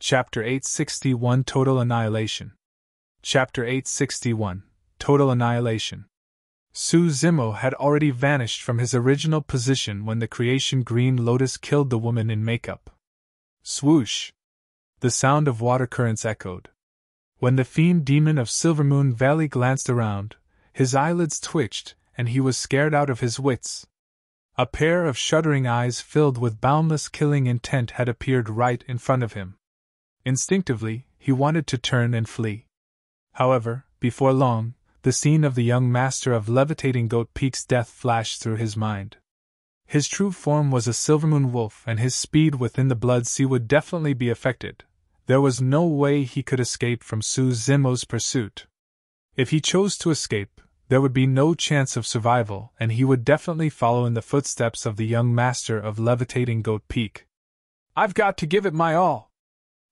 Chapter 861 Total Annihilation. Chapter 861 Total Annihilation. Su Zimo had already vanished from his original position when the creation Green Lotus killed the woman in makeup. Swoosh! The sound of water currents echoed. When the Fiend demon of Silvermoon Valley glanced around, his eyelids twitched, and he was scared out of his wits. A pair of shuddering eyes filled with boundless killing intent had appeared right in front of him. Instinctively, he wanted to turn and flee. However, before long, the scene of the young master of Levitating Goat Peak's death flashed through his mind. His true form was a Silvermoon wolf, and his speed within the Blood Sea would definitely be affected. There was no way he could escape from Su Zimo's pursuit. If he chose to escape, there would be no chance of survival, and he would definitely follow in the footsteps of the young master of Levitating Goat Peak. "I've got to give it my all!"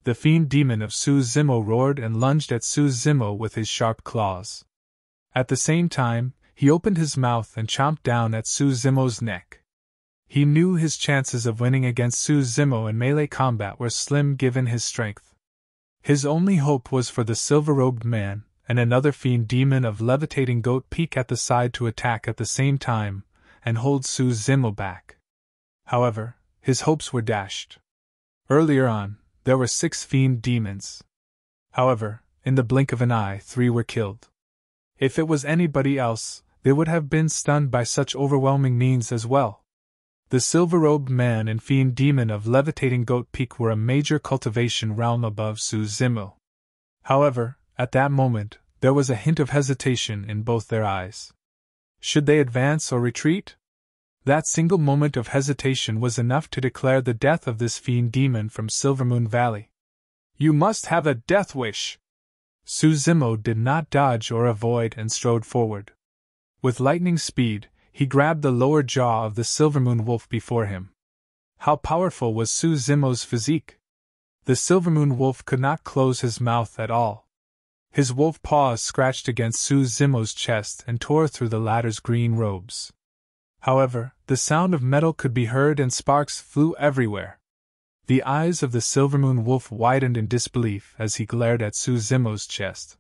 The Fiend demon of Su Zimo roared and lunged at Su Zimo with his sharp claws. At the same time, he opened his mouth and chomped down at Su Zimo's neck. He knew his chances of winning against Su Zimo in melee combat were slim given his strength. His only hope was for the silver-robed man and another Fiend demon of Levitating Goat Peak at the side to attack at the same time and hold Su Zimo back. However, his hopes were dashed. Earlier on, there were 6 Fiend demons. However, in the blink of an eye, 3 were killed. If it was anybody else, they would have been stunned by such overwhelming means as well. The silver-robed man and Fiend demon of Levitating Goat Peak were a major cultivation realm above Su Zimo. However, at that moment, there was a hint of hesitation in both their eyes. Should they advance or retreat? That single moment of hesitation was enough to declare the death of this Fiend demon from Silvermoon Valley. "You must have a death wish!" Su Zimo did not dodge or avoid and strode forward. With lightning speed, he grabbed the lower jaw of the Silvermoon wolf before him. How powerful was Su Zimo's physique? The Silvermoon wolf could not close his mouth at all. His wolf paws scratched against Su Zimo's chest and tore through the latter's green robes. However, the sound of metal could be heard and sparks flew everywhere. The eyes of the Silvermoon wolf widened in disbelief as he glared at Su Zimo's chest.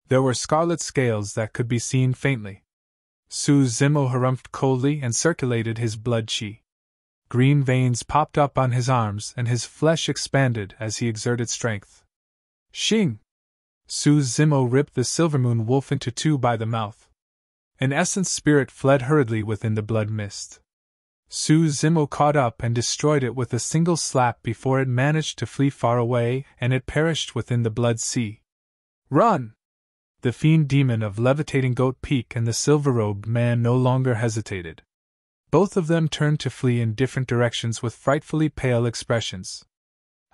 There were scarlet scales that could be seen faintly. Su Zimo harumphed coldly and circulated his blood chi. Green veins popped up on his arms and his flesh expanded as he exerted strength. Shing! Su Zimo ripped the Silvermoon wolf into 2 by the mouth. An essence spirit fled hurriedly within the blood mist. Su Zimo caught up and destroyed it with a single slap before it managed to flee far away, and it perished within the Blood Sea. "Run!" The Fiend demon of Levitating Goat Peak and the silver-robed man no longer hesitated. Both of them turned to flee in different directions with frightfully pale expressions.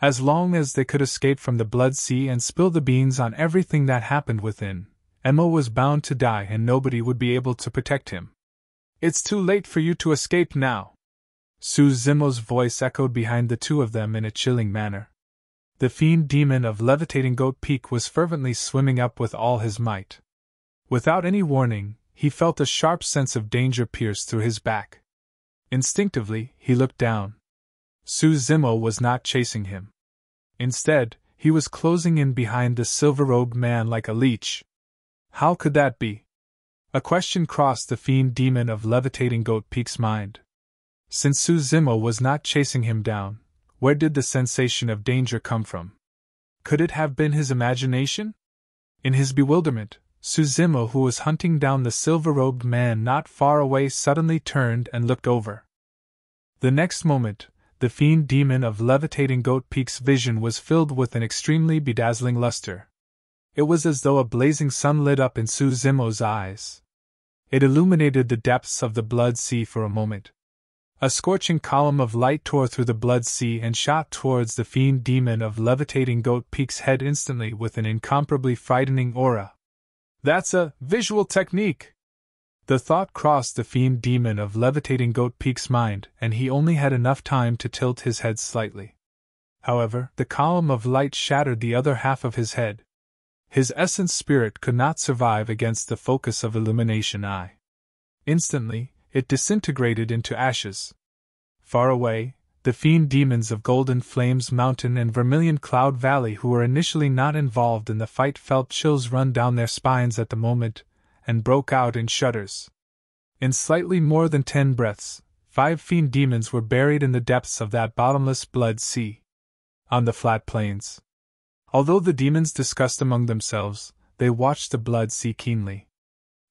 As long as they could escape from the Blood Sea and spill the beans on everything that happened within, Emma was bound to die and nobody would be able to protect him. "It's too late for you to escape now." Su Zimo's voice echoed behind the 2 of them in a chilling manner. The Fiend demon of Levitating Goat Peak was fervently swimming up with all his might. Without any warning, he felt a sharp sense of danger pierce through his back. Instinctively, he looked down. Su Zimo was not chasing him. Instead, he was closing in behind the silver-robed man like a leech. How could that be? A question crossed the Fiend demon of Levitating Goat Peak's mind. Since Su Zimo was not chasing him down, where did the sensation of danger come from? Could it have been his imagination? In his bewilderment, Su Zimo, who was hunting down the silver-robed man not far away, suddenly turned and looked over. The next moment, the Fiend demon of Levitating Goat Peak's vision was filled with an extremely bedazzling luster. It was as though a blazing sun lit up in Su Zimo's eyes. It illuminated the depths of the Blood Sea for a moment. A scorching column of light tore through the Blood Sea and shot towards the Fiend demon of Levitating Goat Peak's head instantly with an incomparably frightening aura. "That's a visual technique!" The thought crossed the Fiend demon of Levitating Goat Peak's mind, and he only had enough time to tilt his head slightly. However, the column of light shattered the other half of his head. His essence spirit could not survive against the focus of illumination eye. Instantly, it disintegrated into ashes. Far away, the Fiend demons of Golden Flames Mountain and Vermilion Cloud Valley who were initially not involved in the fight felt chills run down their spines at the moment, and broke out in shudders. In slightly more than 10 breaths, 5 Fiend demons were buried in the depths of that bottomless blood sea. On the flat plains. Although the demons discussed among themselves, they watched the blood sea keenly.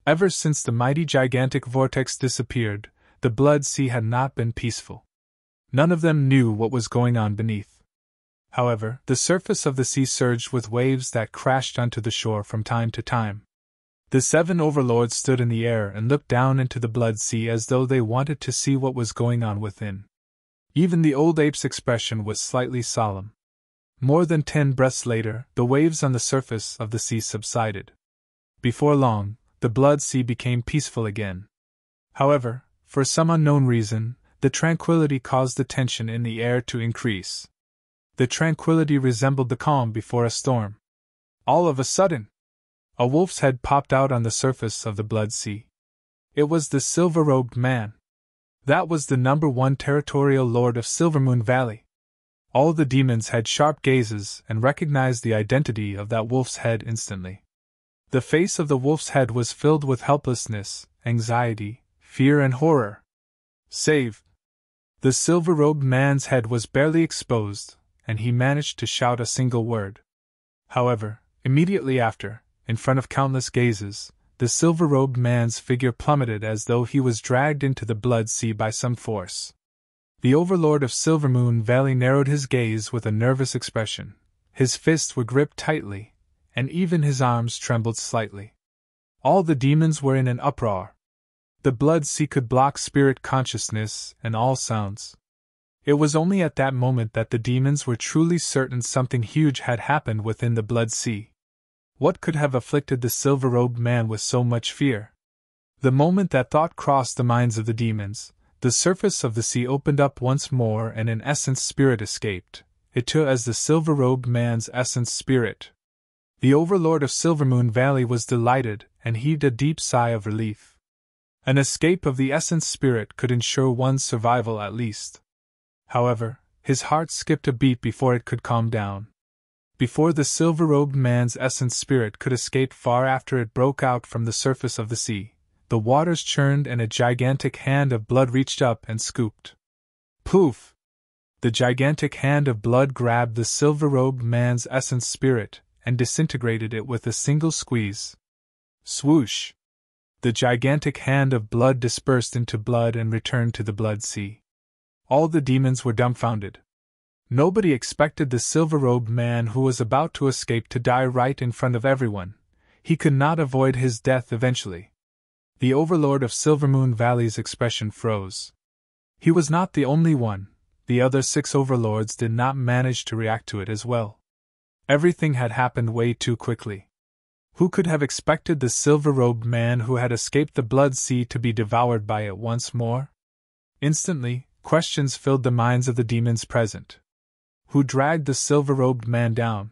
Ever since the mighty gigantic vortex disappeared, the blood sea had not been peaceful. None of them knew what was going on beneath. However, the surface of the sea surged with waves that crashed onto the shore from time to time. The 7 overlords stood in the air and looked down into the blood sea as though they wanted to see what was going on within. Even the old ape's expression was slightly solemn. More than 10 breaths later, the waves on the surface of the sea subsided. Before long, the blood sea became peaceful again. However, for some unknown reason, the tranquility caused the tension in the air to increase. The tranquility resembled the calm before a storm. All of a sudden, a wolf's head popped out on the surface of the blood sea. It was the silver-robed man. That was the #1 territorial lord of Silvermoon Valley. All the demons had sharp gazes and recognized the identity of that wolf's head instantly. The face of the wolf's head was filled with helplessness, anxiety, fear and horror. Save! The silver-robed man's head was barely exposed, and he managed to shout a single word. However, immediately after, in front of countless gazes, the silver-robed man's figure plummeted as though he was dragged into the blood sea by some force. The Overlord of Silvermoon Valley narrowed his gaze with a nervous expression. His fists were gripped tightly, and even his arms trembled slightly. All the demons were in an uproar. The blood sea could block spirit consciousness and all sounds. It was only at that moment that the demons were truly certain something huge had happened within the blood sea. What could have afflicted the silver-robed man with so much fear? The moment that thought crossed the minds of the demons, the surface of the sea opened up once more and an essence spirit escaped. It too as the silver-robed man's essence spirit. The Overlord of Silvermoon Valley was delighted and heaved a deep sigh of relief. An escape of the essence spirit could ensure one's survival at least. However, his heart skipped a beat before it could calm down. Before the silver-robed man's essence spirit could escape far after it broke out from the surface of the sea, the waters churned and a gigantic hand of blood reached up and scooped. Poof! The gigantic hand of blood grabbed the silver-robed man's essence spirit and disintegrated it with a single squeeze. Swoosh! The gigantic hand of blood dispersed into blood and returned to the blood sea. All the demons were dumbfounded. Nobody expected the silver-robed man who was about to escape to die right in front of everyone. He could not avoid his death eventually. The Overlord of Silvermoon Valley's expression froze. He was not the only one. The other 6 overlords did not manage to react to it as well. Everything had happened way too quickly. Who could have expected the silver-robed man who had escaped the blood sea to be devoured by it once more? Instantly, questions filled the minds of the demons present. Who dragged the silver-robed man down?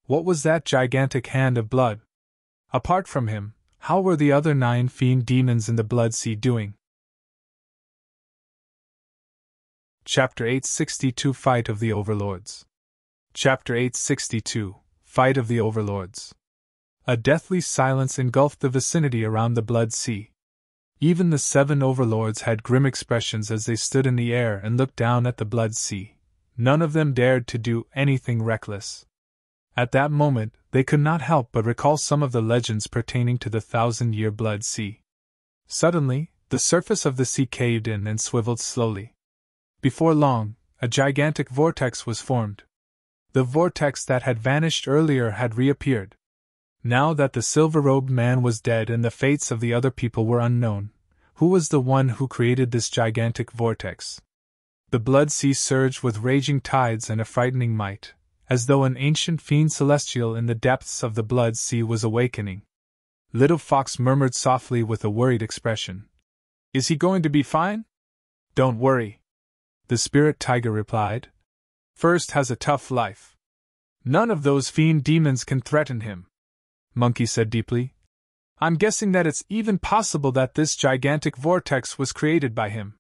What was that gigantic hand of blood? Apart from him, how were the other 9 fiend demons in the blood sea doing? Chapter 862 Fight of the Overlords. Chapter 862 Fight of the Overlords. A deathly silence engulfed the vicinity around the blood sea. Even the 7 overlords had grim expressions as they stood in the air and looked down at the blood sea. None of them dared to do anything reckless. At that moment, they could not help but recall some of the legends pertaining to the 1,000-year blood sea. Suddenly, the surface of the sea caved in and swiveled slowly. Before long, a gigantic vortex was formed. The vortex that had vanished earlier had reappeared. Now that the silver-robed man was dead and the fates of the other people were unknown, who was the one who created this gigantic vortex? The blood sea surged with raging tides and a frightening might, as though an ancient fiend celestial in the depths of the blood sea was awakening. Little Fox murmured softly with a worried expression. "Is he going to be fine?" "Don't worry," the spirit tiger replied. "First has a tough life. None of those fiend demons can threaten him." Monkey said deeply. "I'm guessing that it's even possible that this gigantic vortex was created by him."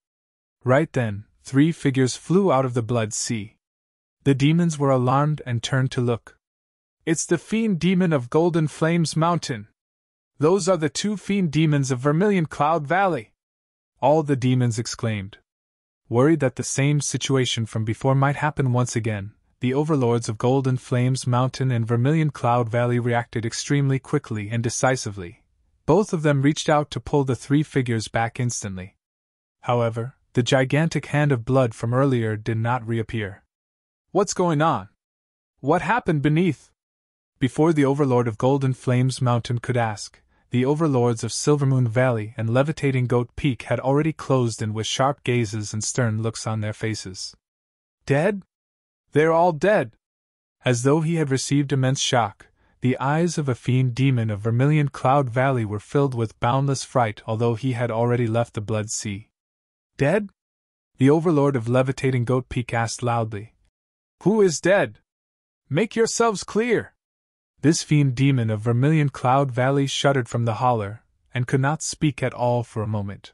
Right then, 3 figures flew out of the Blood Sea. The demons were alarmed and turned to look. "It's the Fiend demon of Golden Flames Mountain! Those are the 2 Fiend demons of Vermilion Cloud Valley!" All the demons exclaimed. Worried that the same situation from before might happen once again, the Overlords of Golden Flames Mountain and Vermilion Cloud Valley reacted extremely quickly and decisively. Both of them reached out to pull the 3 figures back instantly. However, the gigantic hand of blood from earlier did not reappear. "What's going on? What happened beneath?" Before the Overlord of Golden Flames Mountain could ask, the Overlords of Silvermoon Valley and Levitating Goat Peak had already closed in with sharp gazes and stern looks on their faces. "Dead? They're all dead!" As though he had received immense shock, the eyes of a Fiend demon of Vermilion Cloud Valley were filled with boundless fright, although he had already left the Blood Sea. "Dead?" The Overlord of Levitating Goat Peak asked loudly. "Who is dead? Make yourselves clear!" This Fiend demon of Vermilion Cloud Valley shuddered from the holler, and could not speak at all for a moment.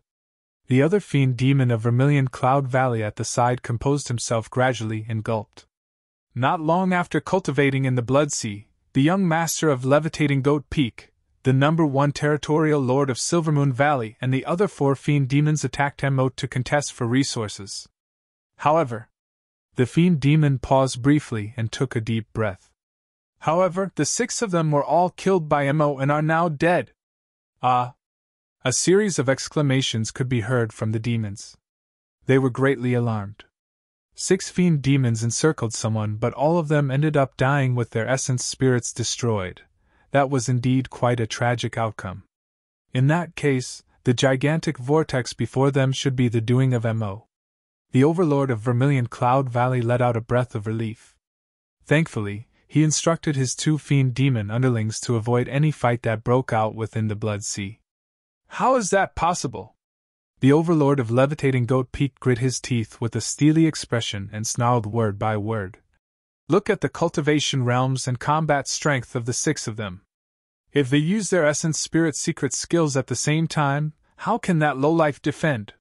The other Fiend demon of Vermilion Cloud Valley at the side composed himself gradually and gulped. "Not long after cultivating in the Blood Sea, the young master of Levitating Goat Peak, the #1 territorial lord of Silvermoon Valley, and the other 4 Fiend demons attacked Emote to contest for resources. However," the Fiend demon paused briefly and took a deep breath. "However, the 6 of them were all killed by Mo and are now dead." "Ah!" A series of exclamations could be heard from the demons. They were greatly alarmed. 6 Fiend demons encircled someone, but all of them ended up dying with their essence spirits destroyed. That was indeed quite a tragic outcome. In that case, the gigantic vortex before them should be the doing of Mo. The Overlord of Vermilion Cloud Valley let out a breath of relief. Thankfully, he instructed his 2 Fiend demon underlings to avoid any fight that broke out within the Blood Sea. "How is that possible?" The Overlord of Levitating Goat Peak grit his teeth with a steely expression and snarled word by word. "Look at the cultivation realms and combat strength of the 6 of them. If they use their essence spirit secret skills at the same time, how can that lowlife defend?"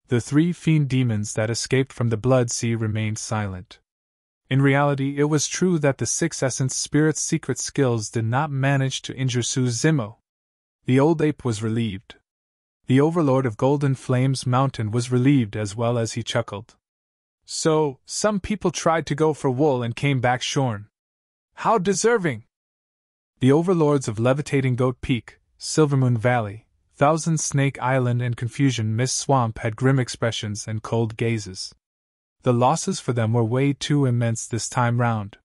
The 3 Fiend demons that escaped from the Blood Sea remained silent. In reality, it was true that the 6 essence spirits' secret skills did not manage to injure Su Zimo. The old ape was relieved. The Overlord of Golden Flames Mountain was relieved as well, as he chuckled. "So, some people tried to go for wool and came back shorn. How deserving!" The Overlords of Levitating Goat Peak, Silvermoon Valley, Thousand Snake Island and Confusion Mist Swamp had grim expressions and cold gazes. The losses for them were way too immense this time round.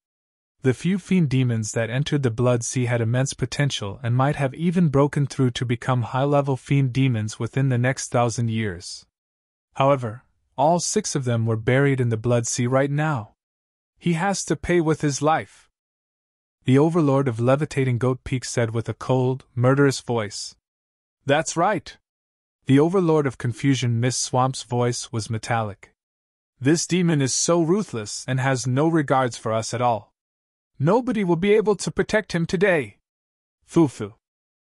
The few Fiend demons that entered the Blood Sea had immense potential and might have even broken through to become high-level Fiend demons within the next 1,000 years. However, all 6 of them were buried in the Blood Sea right now. "He has to pay with his life," the Overlord of Levitating Goat Peak said with a cold, murderous voice. "That's right." The Overlord of Confusion Mist Swamp's voice was metallic. "This demon is so ruthless and has no regards for us at all. Nobody will be able to protect him today." "Foo-foo."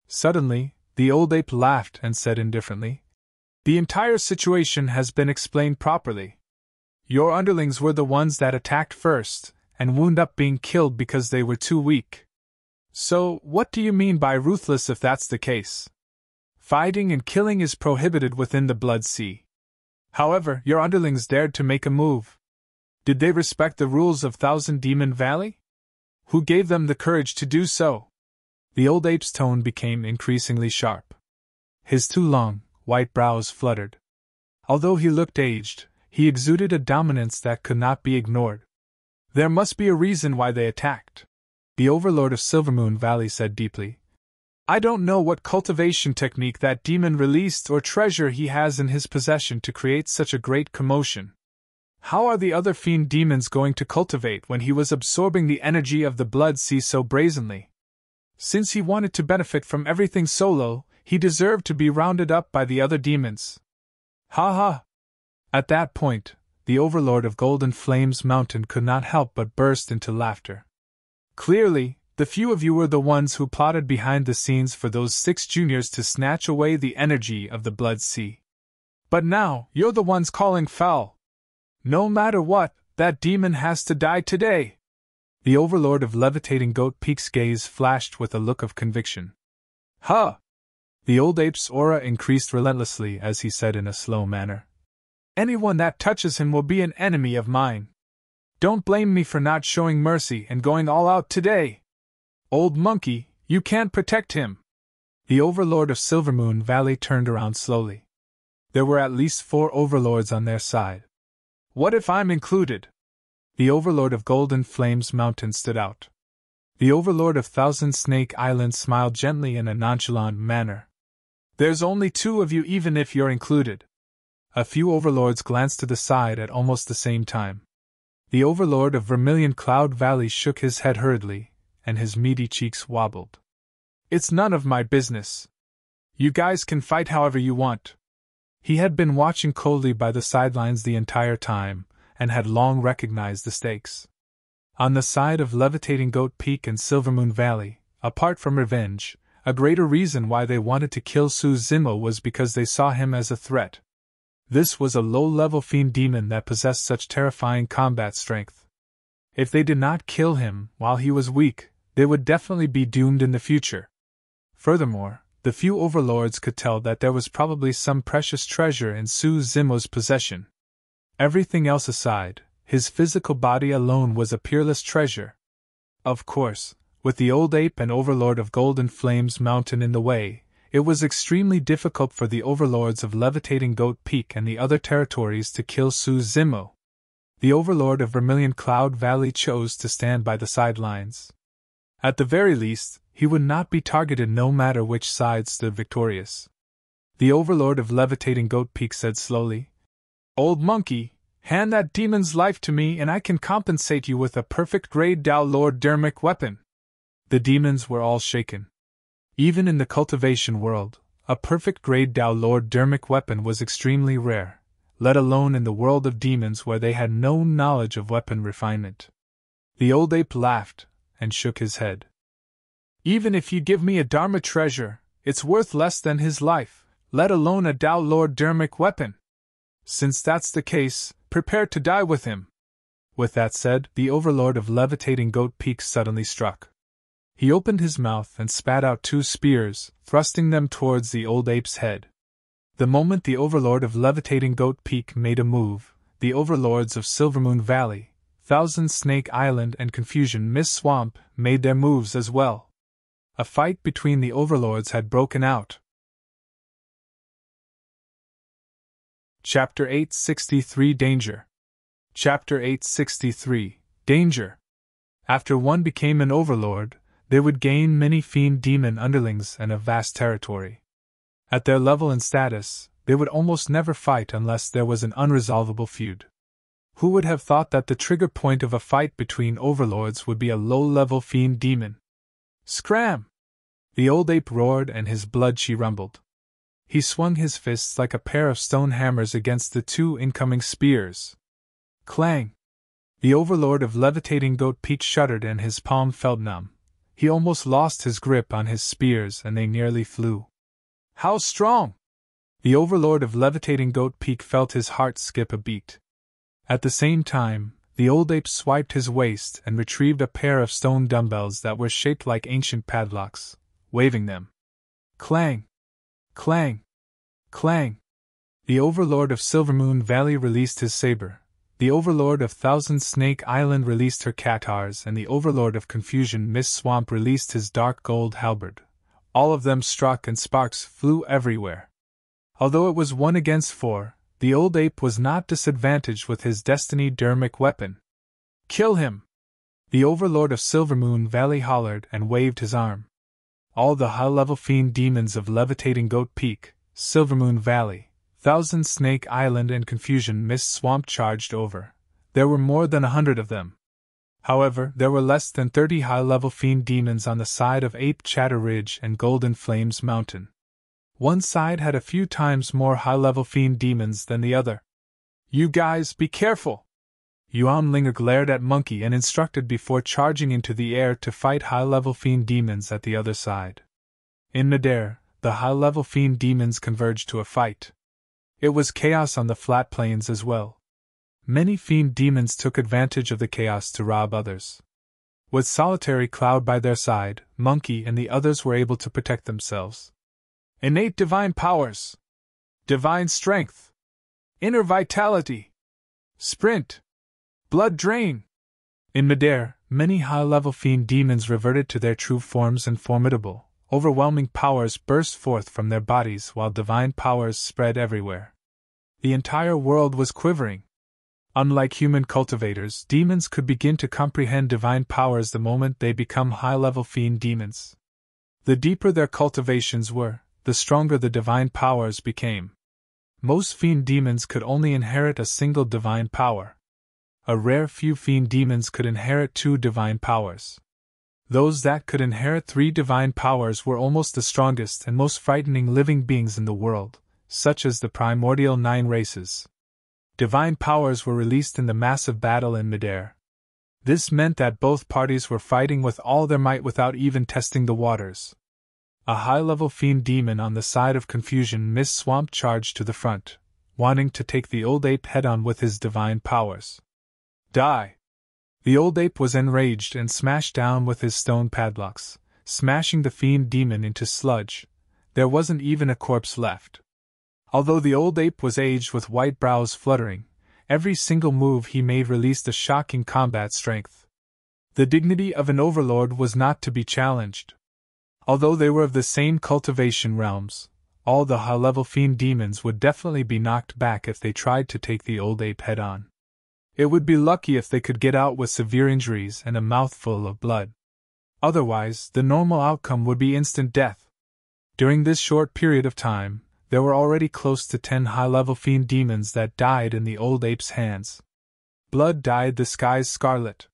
Suddenly, the old ape laughed and said indifferently, "The entire situation has been explained properly. Your underlings were the ones that attacked first, and wound up being killed because they were too weak. So, what do you mean by ruthless if that's the case? Fighting and killing is prohibited within the Blood Sea. However, your underlings dared to make a move. Did they respect the rules of Thousand Demon Valley? Who gave them the courage to do so?" The old ape's tone became increasingly sharp. His 2 long, white brows fluttered. Although he looked aged, he exuded a dominance that could not be ignored. "There must be a reason why they attacked," the Overlord of Silvermoon Valley said deeply. "I don't know what cultivation technique that demon released or treasure he has in his possession to create such a great commotion. How are the other Fiend demons going to cultivate when he was absorbing the energy of the Blood Sea so brazenly? Since he wanted to benefit from everything solo, he deserved to be rounded up by the other demons. Ha ha!" At that point, the Overlord of Golden Flames Mountain could not help but burst into laughter. "Clearly, the few of you were the ones who plotted behind the scenes for those 6 juniors to snatch away the energy of the Blood Sea. But now, you're the ones calling foul. No matter what, that demon has to die today. The Overlord of Levitating Goat Peak's gaze flashed with a look of conviction. Huh! The old ape's aura increased relentlessly as he said in a slow manner. Anyone that touches him will be an enemy of mine. Don't blame me for not showing mercy and going all out today. Old monkey, you can't protect him. The Overlord of Silvermoon Valley turned around slowly. There were at least 4 Overlords on their side. What if I'm included? The Overlord of Golden Flames Mountain stood out. The Overlord of Thousand Snake Island smiled gently in a nonchalant manner. There's only 2 of you even if you're included. A few Overlords glanced to the side at almost the same time. The Overlord of Vermilion Cloud Valley shook his head hurriedly, and his meaty cheeks wobbled. It's none of my business. You guys can fight however you want. He had been watching coldly by the sidelines the entire time, and had long recognized the stakes. On the side of Levitating Goat Peak and Silvermoon Valley, apart from revenge, a greater reason why they wanted to kill Su Zimo was because they saw him as a threat. This was a low-level fiend demon that possessed such terrifying combat strength. If they did not kill him while he was weak, they would definitely be doomed in the future. Furthermore, the few Overlords could tell that there was probably some precious treasure in Su Zimo's possession. Everything else aside, his physical body alone was a peerless treasure. Of course, with the old ape and Overlord of Golden Flames Mountain in the way, it was extremely difficult for the Overlords of Levitating Goat Peak and the other territories to kill Su Zimo. The Overlord of Vermilion Cloud Valley chose to stand by the sidelines. At the very least, he would not be targeted no matter which side stood victorious. The Overlord of Levitating Goat Peak said slowly, Old monkey, hand that demon's life to me and I can compensate you with a perfect grade Dao Lord Dermic weapon. The demons were all shaken. Even in the cultivation world, a perfect grade Dao Lord Dermic weapon was extremely rare, let alone in the world of demons where they had no knowledge of weapon refinement. The old ape laughed and shook his head. Even if you give me a Dharma treasure, it's worth less than his life, let alone a Dao Lord Dermic weapon. Since that's the case, prepare to die with him. With that said, the Overlord of Levitating Goat Peak suddenly struck. He opened his mouth and spat out 2 spears, thrusting them towards the old ape's head. The moment the Overlord of Levitating Goat Peak made a move, the Overlords of Silvermoon Valley, Thousand Snake Island and Confusion Mist Swamp made their moves as well. A fight between the Overlords had broken out. Chapter 863 Danger. Chapter 863 Danger. After one became an Overlord, they would gain many fiend demon underlings and a vast territory. At their level and status, they would almost never fight unless there was an unresolvable feud. Who would have thought that the trigger point of a fight between Overlords would be a low-level fiend demon? Scram! The old ape roared and his blood rumbled. He swung his fists like a pair of stone hammers against the 2 incoming spears. Clang! The Overlord of Levitating Goat Peak shuddered and his palm felt numb. He almost lost his grip on his spears and they nearly flew. How strong! The Overlord of Levitating Goat Peak felt his heart skip a beat. At the same time, the old ape swiped his waist and retrieved a pair of stone dumbbells that were shaped like ancient padlocks, waving them. Clang! Clang! Clang! The Overlord of Silvermoon Valley released his saber. The Overlord of Thousand Snake Island released her katars and the Overlord of Confusion Mist Swamp released his dark gold halberd. All of them struck and sparks flew everywhere. Although it was 1 against 4, the old ape was not disadvantaged with his Destiny Dermic weapon. Kill him! The Overlord of Silvermoon Valley hollered and waved his arm. All the high-level fiend demons of Levitating Goat Peak, Silvermoon Valley, Thousand Snake Island and Confusion Mist Swamp charged over. There were more than 100 of them. However, there were less than 30 high-level fiend demons on the side of Ape Chatter Ridge and Golden Flames Mountain. One side had a few times more high-level fiend demons than the other. You guys, be careful! Yuanlinger glared at Monkey and instructed before charging into the air to fight high-level fiend demons at the other side. In midair, the high-level fiend demons converged to a fight. It was chaos on the flat plains as well. many fiend demons took advantage of the chaos to rob others. With Solitary Cloud by their side, Monkey and the others were able to protect themselves. Innate divine powers. Divine strength. Inner vitality. Sprint. Blood drain. In midair, many high-level fiend demons reverted to their true forms and formidable, overwhelming powers burst forth from their bodies while divine powers spread everywhere. The entire world was quivering. Unlike human cultivators, demons could begin to comprehend divine powers the moment they become high-level fiend demons. The deeper their cultivations were, the stronger the divine powers became. Most fiend demons could only inherit a single divine power. A rare few fiend demons could inherit 2 divine powers. Those that could inherit 3 divine powers were almost the strongest and most frightening living beings in the world, such as the primordial 9 races. Divine powers were released in the massive battle in midair. This meant that both parties were fighting with all their might without even testing the waters. A high-level fiend demon on the side of Confusion Mist Swamp charged to the front, wanting to take the old ape head-on with his divine powers. Die! The old ape was enraged and smashed down with his stone padlocks, smashing the fiend demon into sludge. There wasn't even a corpse left. Although the old ape was aged with white brows fluttering, every single move he made released a shocking combat strength. The dignity of an overlord was not to be challenged. Although they were of the same cultivation realms, all the high-level fiend demons would definitely be knocked back if they tried to take the old ape head-on. It would be lucky if they could get out with severe injuries and a mouthful of blood. Otherwise, the normal outcome would be instant death. During this short period of time, there were already close to 10 high-level fiend demons that died in the old ape's hands. Blood dyed the skies scarlet.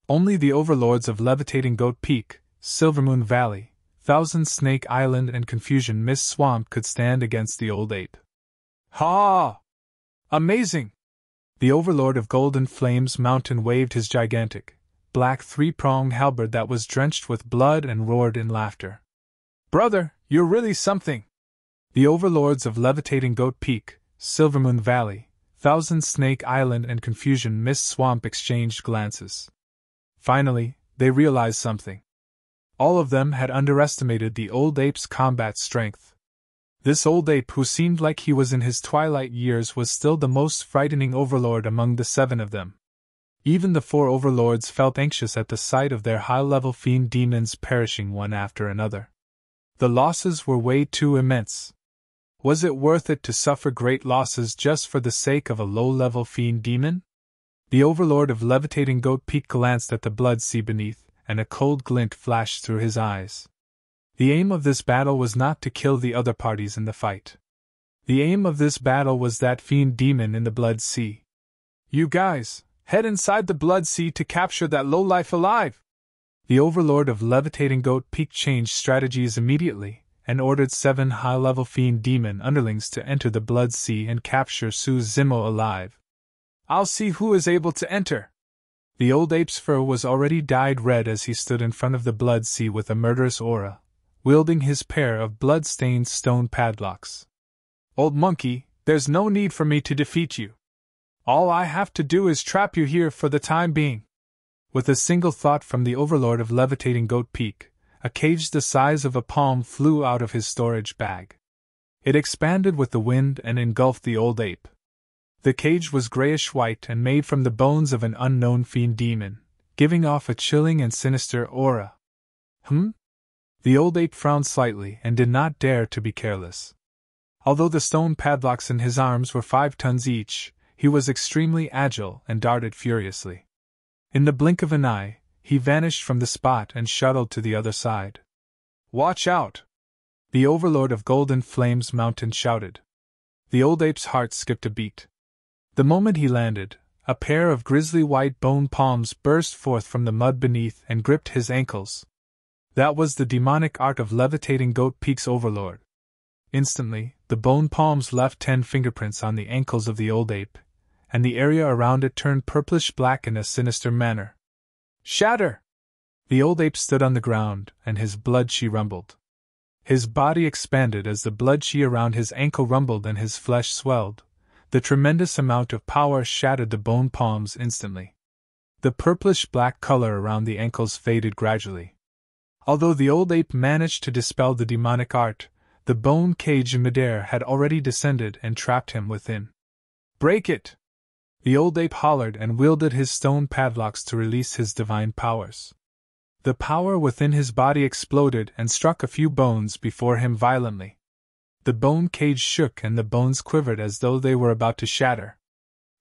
Only the overlords of Levitating Goat Peak, Silvermoon Valley, Thousand Snake Island and Confusion Mist Swamp could stand against the old ape. Ha! Amazing! The overlord of Golden Flames Mountain waved his gigantic, black 3-pronged halberd that was drenched with blood and roared in laughter. Brother, you're really something! The overlords of Levitating Goat Peak, Silvermoon Valley, Thousand Snake Island and Confusion Mist Swamp exchanged glances. Finally, they realized something. All of them had underestimated the old ape's combat strength. This old ape who seemed like he was in his twilight years was still the most frightening overlord among the 7 of them. Even the 4 overlords felt anxious at the sight of their high-level fiend demons perishing one after another. The losses were way too immense. Was it worth it to suffer great losses just for the sake of a low-level fiend demon? The overlord of Levitating Goat Peak glanced at the blood sea beneath, and a cold glint flashed through his eyes. The aim of this battle was not to kill the other parties in the fight. The aim of this battle was that fiend demon in the blood sea. You guys, head inside the blood sea to capture that lowlife alive! The overlord of Levitating Goat Peak changed strategies immediately, and ordered 7 high-level fiend demon underlings to enter the blood sea and capture Su Zimo alive. I'll see who is able to enter! The old ape's fur was already dyed red as he stood in front of the blood sea with a murderous aura, wielding his pair of blood-stained stone padlocks. Old monkey, there's no need for me to defeat you. All I have to do is trap you here for the time being. With a single thought from the overlord of Levitating Goat Peak, a cage the size of a palm flew out of his storage bag. It expanded with the wind and engulfed the old ape. The cage was grayish-white and made from the bones of an unknown fiend demon, giving off a chilling and sinister aura. The old ape frowned slightly and did not dare to be careless. Although the stone padlocks in his arms were 5 tons each, he was extremely agile and darted furiously. In the blink of an eye, he vanished from the spot and shuttled to the other side. Watch out! The overlord of Golden Flames Mountain shouted. The old ape's heart skipped a beat. The moment he landed, a pair of grisly white bone palms burst forth from the mud beneath and gripped his ankles. That was the demonic art of Levitating Goat Peak's overlord. Instantly, the bone palms left 10 fingerprints on the ankles of the old ape, and the area around it turned purplish-black in a sinister manner. Shatter! The old ape stood on the ground, and his blood-chi rumbled. His body expanded as the blood-chi around his ankle rumbled and his flesh swelled, The tremendous amount of power shattered the bone palms instantly. The purplish-black color around the ankles faded gradually. Although the old ape managed to dispel the demonic art, the bone cage in midair had already descended and trapped him within. "Break it!" The old ape hollered and wielded his stone padlocks to release his divine powers. The power within his body exploded and struck a few bones before him violently. The bone cage shook and the bones quivered as though they were about to shatter.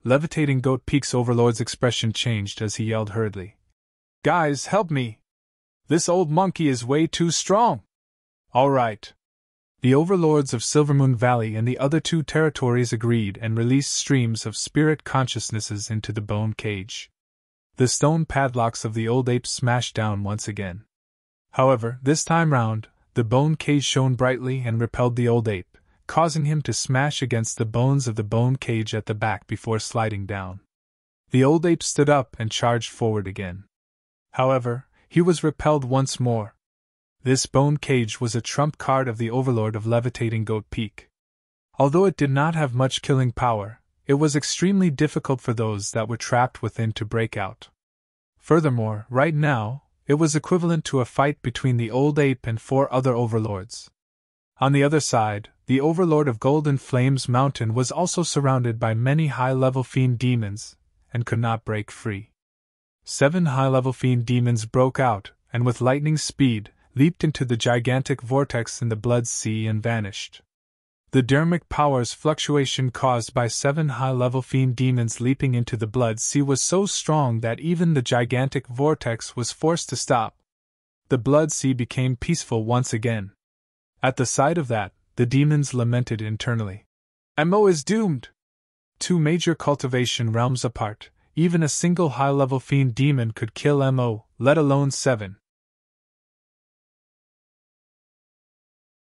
Levitating Goat Peak's Overlord's expression changed as he yelled hurriedly. "Guys, help me! This old monkey is way too strong!" "All right." The Overlords of Silvermoon Valley and the other two territories agreed and released streams of spirit consciousnesses into the bone cage. The stone padlocks of the old ape smashed down once again. However, this time round, the bone cage shone brightly and repelled the old ape, causing him to smash against the bones of the bone cage at the back before sliding down. The old ape stood up and charged forward again. However, he was repelled once more. This bone cage was a trump card of the Overlord of Levitating Goat Peak. Although it did not have much killing power, it was extremely difficult for those that were trapped within to break out. Furthermore, right now, it was equivalent to a fight between the old ape and 4 other Overlords. On the other side, the Overlord of Golden Flames Mountain was also surrounded by many high-level fiend demons, and could not break free. 7 high-level fiend demons broke out, and with lightning speed, leaped into the gigantic vortex in the Blood Sea and vanished. The dharmic powers fluctuation caused by 7 high-level fiend demons leaping into the Blood Sea was so strong that even the gigantic vortex was forced to stop. The Blood Sea became peaceful once again. At the sight of that, the demons lamented internally. "Mo is doomed!" 2 major cultivation realms apart, even a single high-level fiend demon could kill Mo, let alone 7.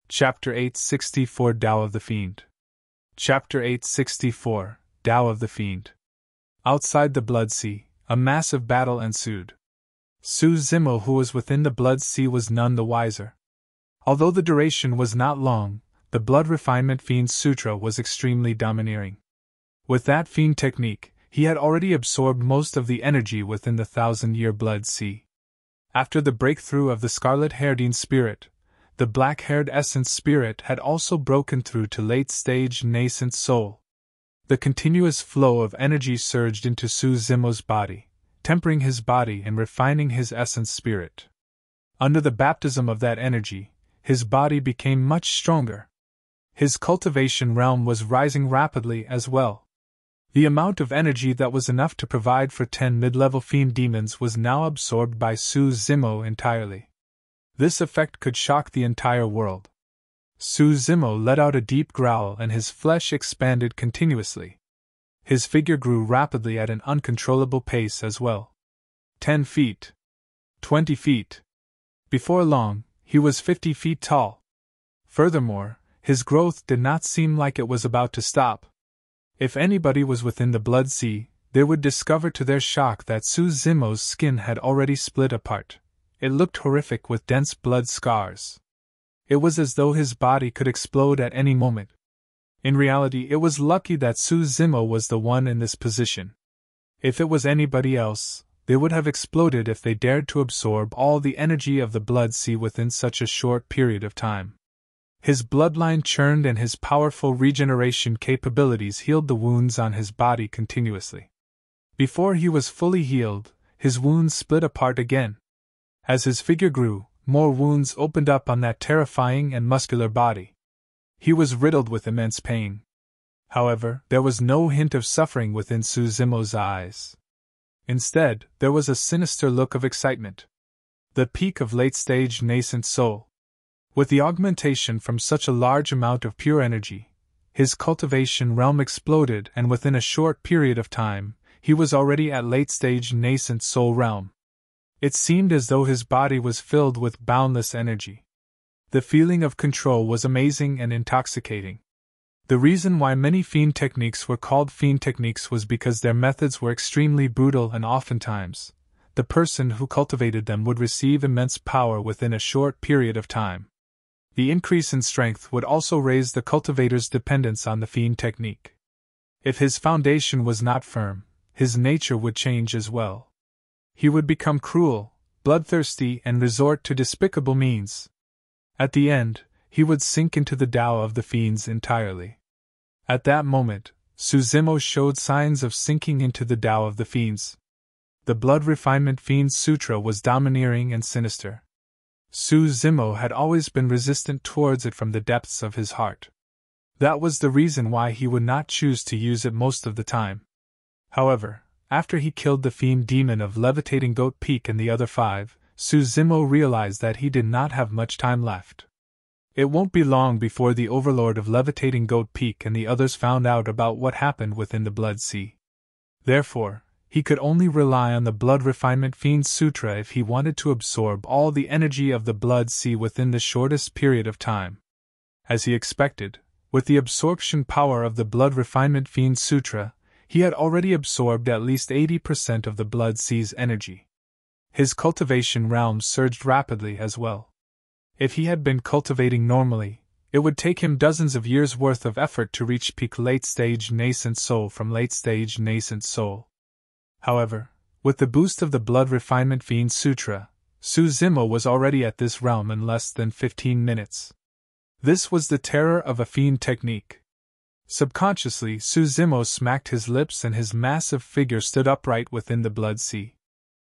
Chapter 864 Tao of the Fiend. Chapter 864 Tao of the Fiend. Outside the Blood Sea, a massive battle ensued. Su Zimo, who was within the Blood Sea, was none the wiser. Although the duration was not long, the Blood Refinement Fiend Sutra was extremely domineering. With that fiend technique, he had already absorbed most of the energy within the 1,000-year Blood Sea. After the breakthrough of the Scarlet-Haired Spirit, the Black-Haired Essence Spirit had also broken through to late-stage Nascent Soul. The continuous flow of energy surged into Su Zimo's body, tempering his body and refining his Essence Spirit. Under the baptism of that energy, his body became much stronger. His cultivation realm was rising rapidly as well. The amount of energy that was enough to provide for 10 mid-level fiend demons was now absorbed by Su Zimo entirely. This effect could shock the entire world. Su Zimo let out a deep growl and his flesh expanded continuously. His figure grew rapidly at an uncontrollable pace as well. 10 feet. 20 feet. Before long, he was 50 feet tall. Furthermore, his growth did not seem like it was about to stop. If anybody was within the Blood Sea, they would discover to their shock that Su Zimo's skin had already split apart. It looked horrific with dense blood scars. It was as though his body could explode at any moment. In reality, it was lucky that Su Zimo was the one in this position. If it was anybody else, they would have exploded if they dared to absorb all the energy of the Blood Sea within such a short period of time. His bloodline churned and his powerful regeneration capabilities healed the wounds on his body continuously. Before he was fully healed, his wounds split apart again. As his figure grew, more wounds opened up on that terrifying and muscular body. He was riddled with immense pain. However, there was no hint of suffering within Su Zimo's eyes. Instead, there was a sinister look of excitement. The peak of late-stage Nascent Soul. With the augmentation from such a large amount of pure energy, his cultivation realm exploded, and within a short period of time, he was already at late-stage Nascent Soul realm. It seemed as though his body was filled with boundless energy. The feeling of control was amazing and intoxicating. The reason why many fiend techniques were called fiend techniques was because their methods were extremely brutal, and oftentimes, the person who cultivated them would receive immense power within a short period of time. The increase in strength would also raise the cultivator's dependence on the fiend technique. If his foundation was not firm, his nature would change as well. He would become cruel, bloodthirsty, and resort to despicable means. At the end, he would sink into the Tao of the Fiends entirely. At that moment, Suzumo showed signs of sinking into the Tao of the Fiends. The Blood Refinement Fiend Sutra was domineering and sinister. Suzumo had always been resistant towards it from the depths of his heart. That was the reason why he would not choose to use it most of the time. However, after he killed the Fiend Demon of Levitating Goat Peak and the other 5, Suzumo realized that he did not have much time left. It won't be long before the Overlord of Levitating Goat Peak and the others found out about what happened within the Blood Sea. Therefore, he could only rely on the Blood Refinement Fiend Sutra if he wanted to absorb all the energy of the Blood Sea within the shortest period of time. As he expected, with the absorption power of the Blood Refinement Fiend Sutra, he had already absorbed at least 80% of the Blood Sea's energy. His cultivation realm surged rapidly as well. If he had been cultivating normally, it would take him dozens of years' worth of effort to reach peak late-stage nascent soul from late-stage nascent soul. However, with the boost of the Blood Refinement Fiend Sutra, Suzumo was already at this realm in less than 15 minutes. This was the terror of a fiend technique. Subconsciously, Suzumo smacked his lips and his massive figure stood upright within the Blood Sea.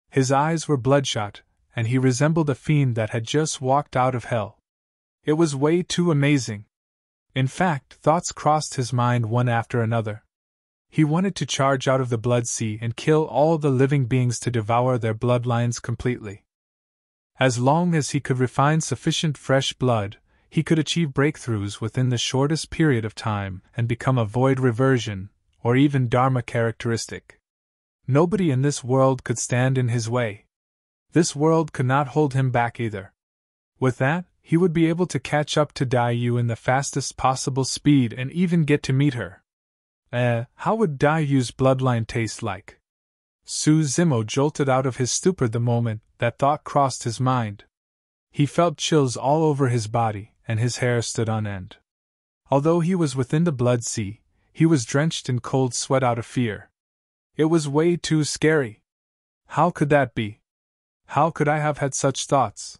His eyes were bloodshot, and he resembled a fiend that had just walked out of hell. It was way too amazing. In fact, thoughts crossed his mind one after another. He wanted to charge out of the Blood Sea and kill all the living beings to devour their bloodlines completely. As long as he could refine sufficient fresh blood, he could achieve breakthroughs within the shortest period of time and become a void reversion, or even Dharma characteristic. Nobody in this world could stand in his way. This world could not hold him back either. With that, he would be able to catch up to Daiyu in the fastest possible speed and even get to meet her. How would Daiyu's bloodline taste like? Suzumo jolted out of his stupor the moment that thought crossed his mind. He felt chills all over his body, and his hair stood on end. Although he was within the Blood Sea, he was drenched in cold sweat out of fear. It was way too scary. How could that be? How could I have had such thoughts?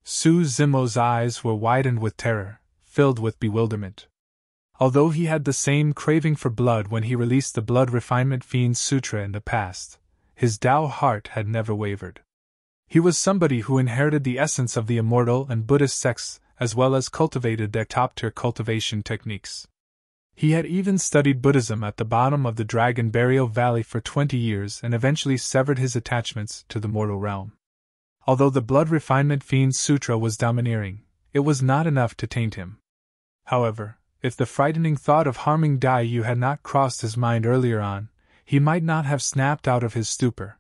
Suzumo's eyes were widened with terror, filled with bewilderment. Although he had the same craving for blood when he released the Blood Refinement Fiend Sutra in the past, his Tao heart had never wavered. He was somebody who inherited the essence of the immortal and Buddhist sects, as well as cultivated their top-tier cultivation techniques. He had even studied Buddhism at the bottom of the Dragon Burial Valley for 20 years and eventually severed his attachments to the mortal realm. Although the Blood Refinement Fiend Sutra was domineering, it was not enough to taint him. However, if the frightening thought of harming Daiyu had not crossed his mind earlier on, he might not have snapped out of his stupor.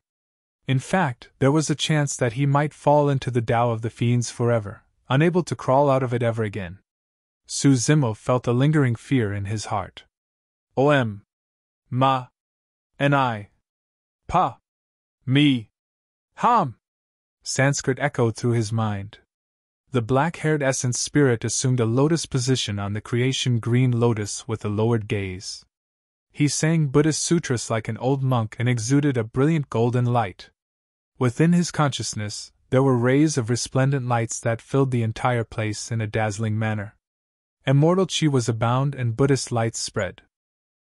In fact, there was a chance that he might fall into the Tao of the Fiends forever, unable to crawl out of it ever again. Suzumo felt a lingering fear in his heart. Om. Ma. Ni. Pa. Mi. Ham. Sanskrit echoed through his mind. The black-haired essence spirit assumed a lotus position on the creation green lotus with a lowered gaze. He sang Buddhist sutras like an old monk and exuded a brilliant golden light. Within his consciousness, there were rays of resplendent lights that filled the entire place in a dazzling manner. Immortal chi was abound and Buddhist lights spread.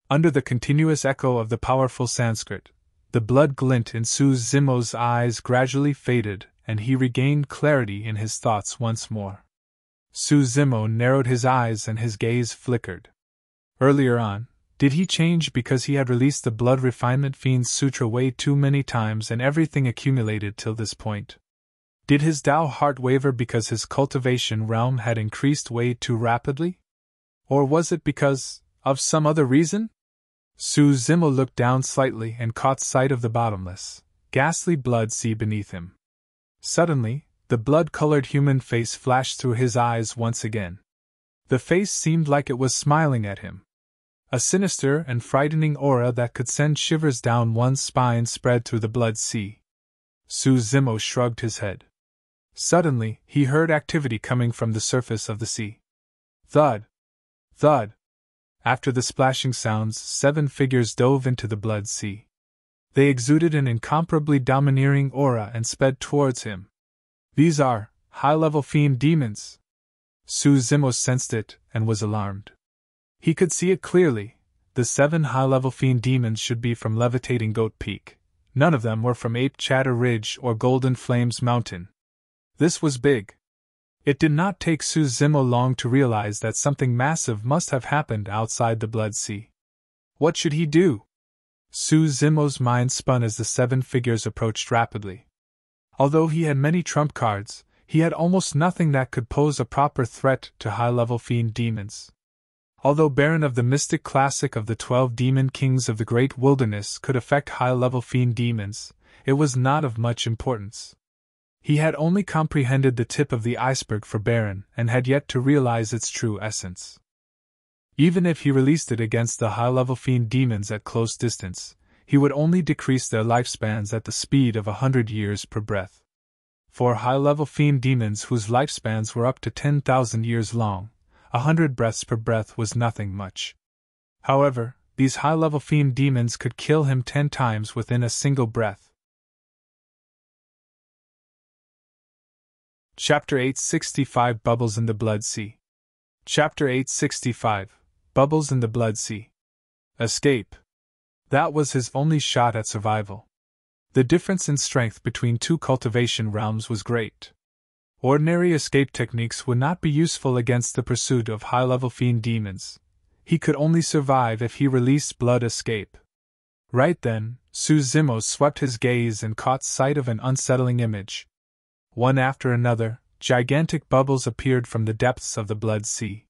Under the continuous echo of the powerful Sanskrit, the blood glint in Suzumo's eyes gradually faded and he regained clarity in his thoughts once more. Suzumo narrowed his eyes and his gaze flickered. Earlier on, did he change because he had released the Blood Refinement Fiend Sutra way too many times and everything accumulated till this point? Did his Tao heart waver because his cultivation realm had increased way too rapidly? Or was it because of some other reason? Suzumo looked down slightly and caught sight of the bottomless, ghastly blood sea beneath him. Suddenly, the blood-colored human face flashed through his eyes once again. The face seemed like it was smiling at him. A sinister and frightening aura that could send shivers down one's spine spread through the blood sea. Suzumo shrugged his head. Suddenly, he heard activity coming from the surface of the sea. Thud! Thud! After the splashing sounds, 7 figures dove into the blood sea. They exuded an incomparably domineering aura and sped towards him. These are high-level fiend demons. Su Zimo sensed it and was alarmed. He could see it clearly. The 7 high-level fiend demons should be from Levitating Goat Peak. None of them were from Ape Chatter Ridge or Golden Flames Mountain. This was big. It did not take Su Zimo long to realize that something massive must have happened outside the blood sea. What should he do? Su Zimo's mind spun as the 7 figures approached rapidly. Although he had many trump cards, he had almost nothing that could pose a proper threat to high-level fiend demons. Although Baron of the Mystic Classic of the 12 Demon Kings of the Great Wilderness could affect high-level fiend demons, it was not of much importance. He had only comprehended the tip of the iceberg for Baron and had yet to realize its true essence. Even if he released it against the high-level fiend demons at close distance, he would only decrease their lifespans at the speed of 100 years per breath. For high-level fiend demons whose lifespans were up to 10,000 years long, 100 breaths per breath was nothing much. However, these high-level fiend demons could kill him 10 times within a single breath. Chapter 865 Bubbles in the Blood Sea. Chapter 865 Bubbles in the Blood Sea. Escape. That was his only shot at survival. The difference in strength between 2 cultivation realms was great. Ordinary escape techniques would not be useful against the pursuit of high-level fiend demons. He could only survive if he released blood escape. Right then, Su Zimo swept his gaze and caught sight of an unsettling image. One after another, gigantic bubbles appeared from the depths of the blood sea.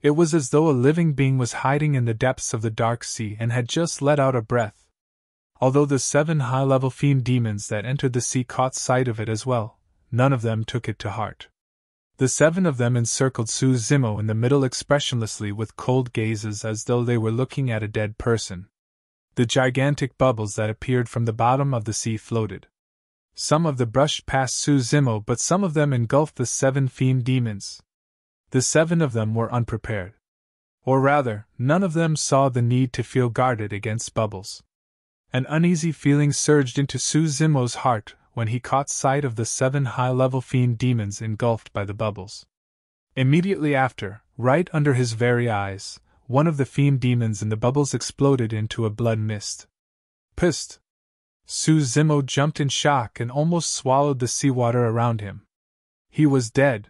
It was as though a living being was hiding in the depths of the dark sea and had just let out a breath. Although the 7 high-level fiend demons that entered the sea caught sight of it as well, none of them took it to heart. The 7 of them encircled Su Zimo in the middle expressionlessly with cold gazes as though they were looking at a dead person. The gigantic bubbles that appeared from the bottom of the sea floated. Some of them brushed past Su Zimo, but some of them engulfed the 7 fiend demons. The 7 of them were unprepared. Or rather, none of them saw the need to feel guarded against bubbles. An uneasy feeling surged into Su Zimo's heart when he caught sight of the 7 high-level fiend demons engulfed by the bubbles. Immediately after, right under his very eyes, one of the fiend demons in the bubbles exploded into a blood mist. Psst! Su Zimo jumped in shock and almost swallowed the seawater around him. He was dead.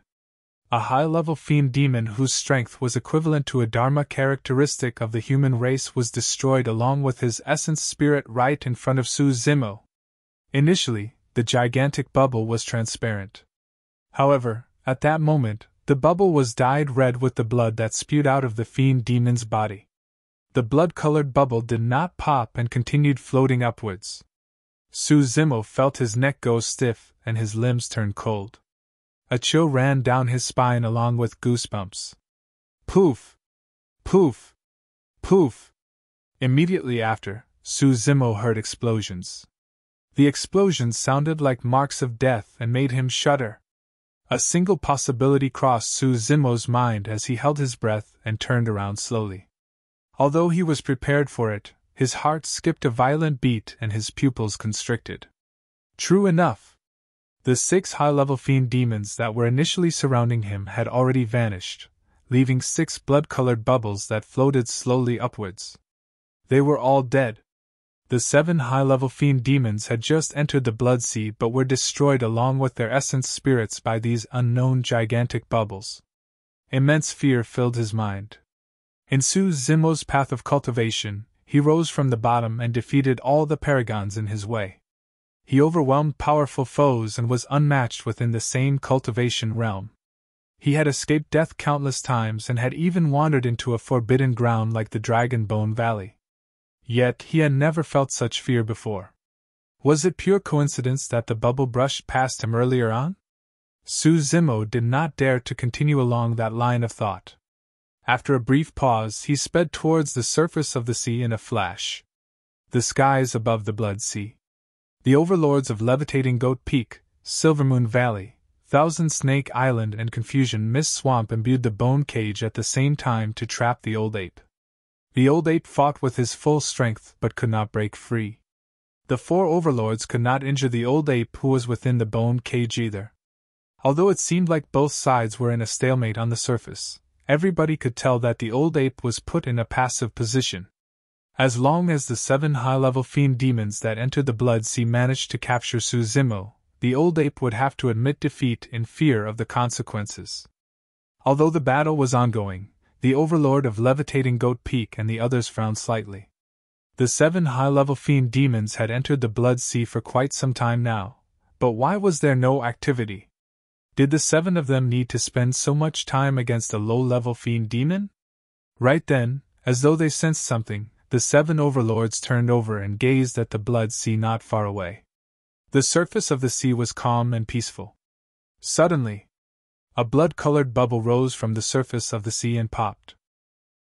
A high-level fiend demon whose strength was equivalent to a Dharma characteristic of the human race was destroyed along with his essence spirit right in front of Su Zimo. Initially, the gigantic bubble was transparent. However, at that moment, the bubble was dyed red with the blood that spewed out of the fiend demon's body. The blood-colored bubble did not pop and continued floating upwards. Su Zimo felt his neck go stiff and his limbs turn cold. A chill ran down his spine along with goosebumps. Poof! Poof! Poof! Immediately after, Su Zimo heard explosions. The explosions sounded like marks of death and made him shudder. A single possibility crossed Su Zimo's mind as he held his breath and turned around slowly. Although he was prepared for it, his heart skipped a violent beat and his pupils constricted. True enough. The 6 high-level fiend demons that were initially surrounding him had already vanished, leaving 6 blood-colored bubbles that floated slowly upwards. They were all dead. The 7 high-level fiend demons had just entered the blood sea but were destroyed along with their essence spirits by these unknown gigantic bubbles. Immense fear filled his mind. In Su Zimo's path of cultivation, he rose from the bottom and defeated all the paragons in his way. He overwhelmed powerful foes and was unmatched within the same cultivation realm. He had escaped death countless times and had even wandered into a forbidden ground like the Dragon Bone Valley. Yet he had never felt such fear before. Was it pure coincidence that the bubble brushed past him earlier on? Su Zimo did not dare to continue along that line of thought. After a brief pause, he sped towards the surface of the sea in a flash. The skies above the blood sea. The overlords of Levitating Goat Peak, Silvermoon Valley, Thousand Snake Island and Confusion Mist Swamp imbued the bone cage at the same time to trap the old ape. The old ape fought with his full strength but could not break free. The 4 overlords could not injure the old ape who was within the bone cage either. Although it seemed like both sides were in a stalemate on the surface, everybody could tell that the old ape was put in a passive position. As long as the 7 high-level fiend demons that entered the Blood Sea managed to capture Suzimo, the old ape would have to admit defeat in fear of the consequences. Although the battle was ongoing, the Overlord of Levitating Goat Peak and the others frowned slightly. The 7 high-level fiend demons had entered the Blood Sea for quite some time now, but why was there no activity? Did the 7 of them need to spend so much time against a low-level fiend demon? Right then, as though they sensed something, the 7 overlords turned over and gazed at the Blood Sea not far away. The surface of the sea was calm and peaceful. Suddenly, a blood-colored bubble rose from the surface of the sea and popped.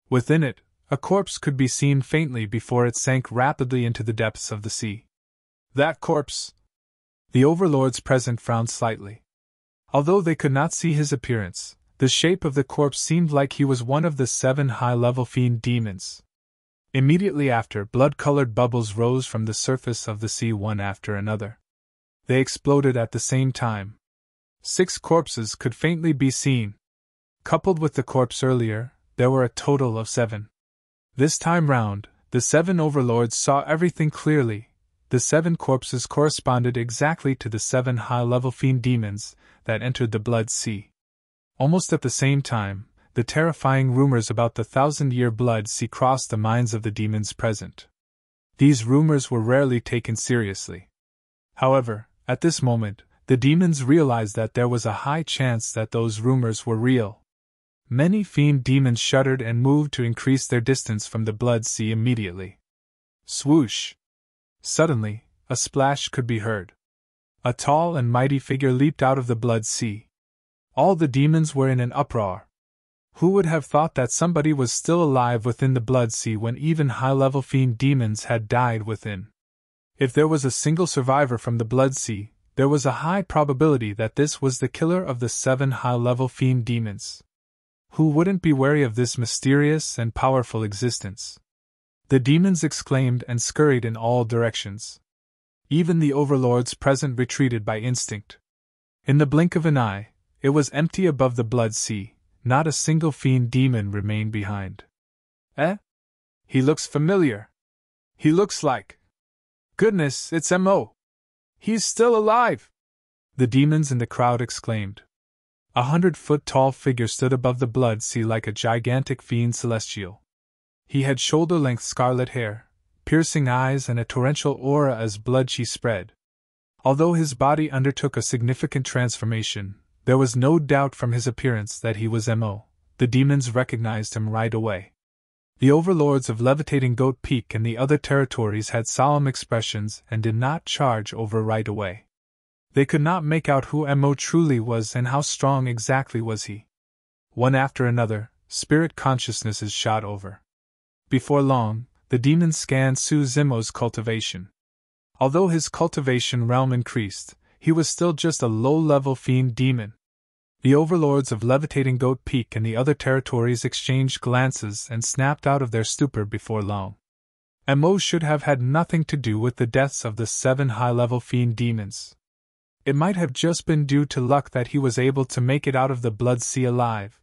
Within it, a corpse could be seen faintly before it sank rapidly into the depths of the sea. That corpse! The overlords present frowned slightly. Although they could not see his appearance, the shape of the corpse seemed like he was one of the 7 high-level fiend demons. Immediately after, blood-colored bubbles rose from the surface of the sea one after another. They exploded at the same time. 6 corpses could faintly be seen. Coupled with the corpse earlier, there were a total of 7. This time round, the 7 overlords saw everything clearly. The 7 corpses corresponded exactly to the 7 high-level fiend demons that entered the Blood Sea. Almost at the same time, the terrifying rumors about the 1,000-year Blood Sea crossed the minds of the demons present. These rumors were rarely taken seriously. However, at this moment, the demons realized that there was a high chance that those rumors were real. Many fiend demons shuddered and moved to increase their distance from the Blood Sea immediately. Swoosh! Suddenly, a splash could be heard. A tall and mighty figure leaped out of the Blood Sea. All the demons were in an uproar. Who would have thought that somebody was still alive within the Blood Sea when even high-level fiend demons had died within? If there was a single survivor from the Blood Sea, there was a high probability that this was the killer of the 7 high-level fiend demons. Who wouldn't be wary of this mysterious and powerful existence? The demons exclaimed and scurried in all directions. Even the overlords present retreated by instinct. In the blink of an eye, it was empty above the Blood Sea. Not a single fiend demon remained behind. Eh? He looks familiar. He looks like... Goodness, it's M.O. He's still alive! The demons in the crowd exclaimed. 100-foot-tall figure stood above the Blood Sea like a gigantic fiend celestial. He had shoulder-length scarlet hair, piercing eyes and a torrential aura as blood she spread. Although his body undertook a significant transformation, there was no doubt from his appearance that he was M.O. The demons recognized him right away. The overlords of Levitating Goat Peak and the other territories had solemn expressions and did not charge over right away. They could not make out who M.O. truly was and how strong exactly was he. One after another, spirit consciousnesses shot over. Before long, the demons scanned Suzimo's cultivation. Although his cultivation realm increased, he was still just a low-level fiend demon. The overlords of Levitating Goat Peak and the other territories exchanged glances and snapped out of their stupor before long. M.O. should have had nothing to do with the deaths of the 7 high-level fiend demons. It might have just been due to luck that he was able to make it out of the Blood Sea alive.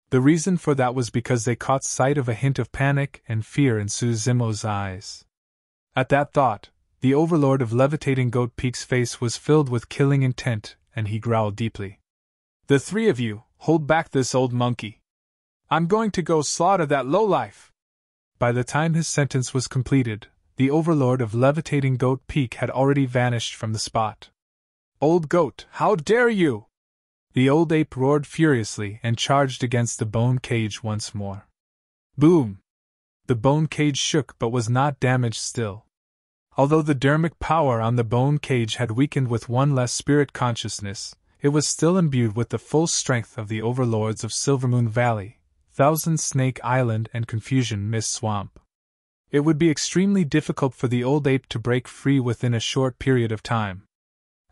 The reason for that was because they caught sight of a hint of panic and fear in Suzimo's eyes. At that thought, the overlord of Levitating Goat Peak's face was filled with killing intent, and he growled deeply. The 3 of you, hold back this old monkey. I'm going to go slaughter that lowlife. By the time his sentence was completed, the overlord of Levitating Goat Peak had already vanished from the spot. Old goat, how dare you! The old ape roared furiously and charged against the bone cage once more. Boom! The bone cage shook but was not damaged still. Although the dermic power on the bone cage had weakened with one less spirit consciousness, it was still imbued with the full strength of the overlords of Silvermoon Valley, Thousand Snake Island and Confusion Mist Swamp. It would be extremely difficult for the old ape to break free within a short period of time.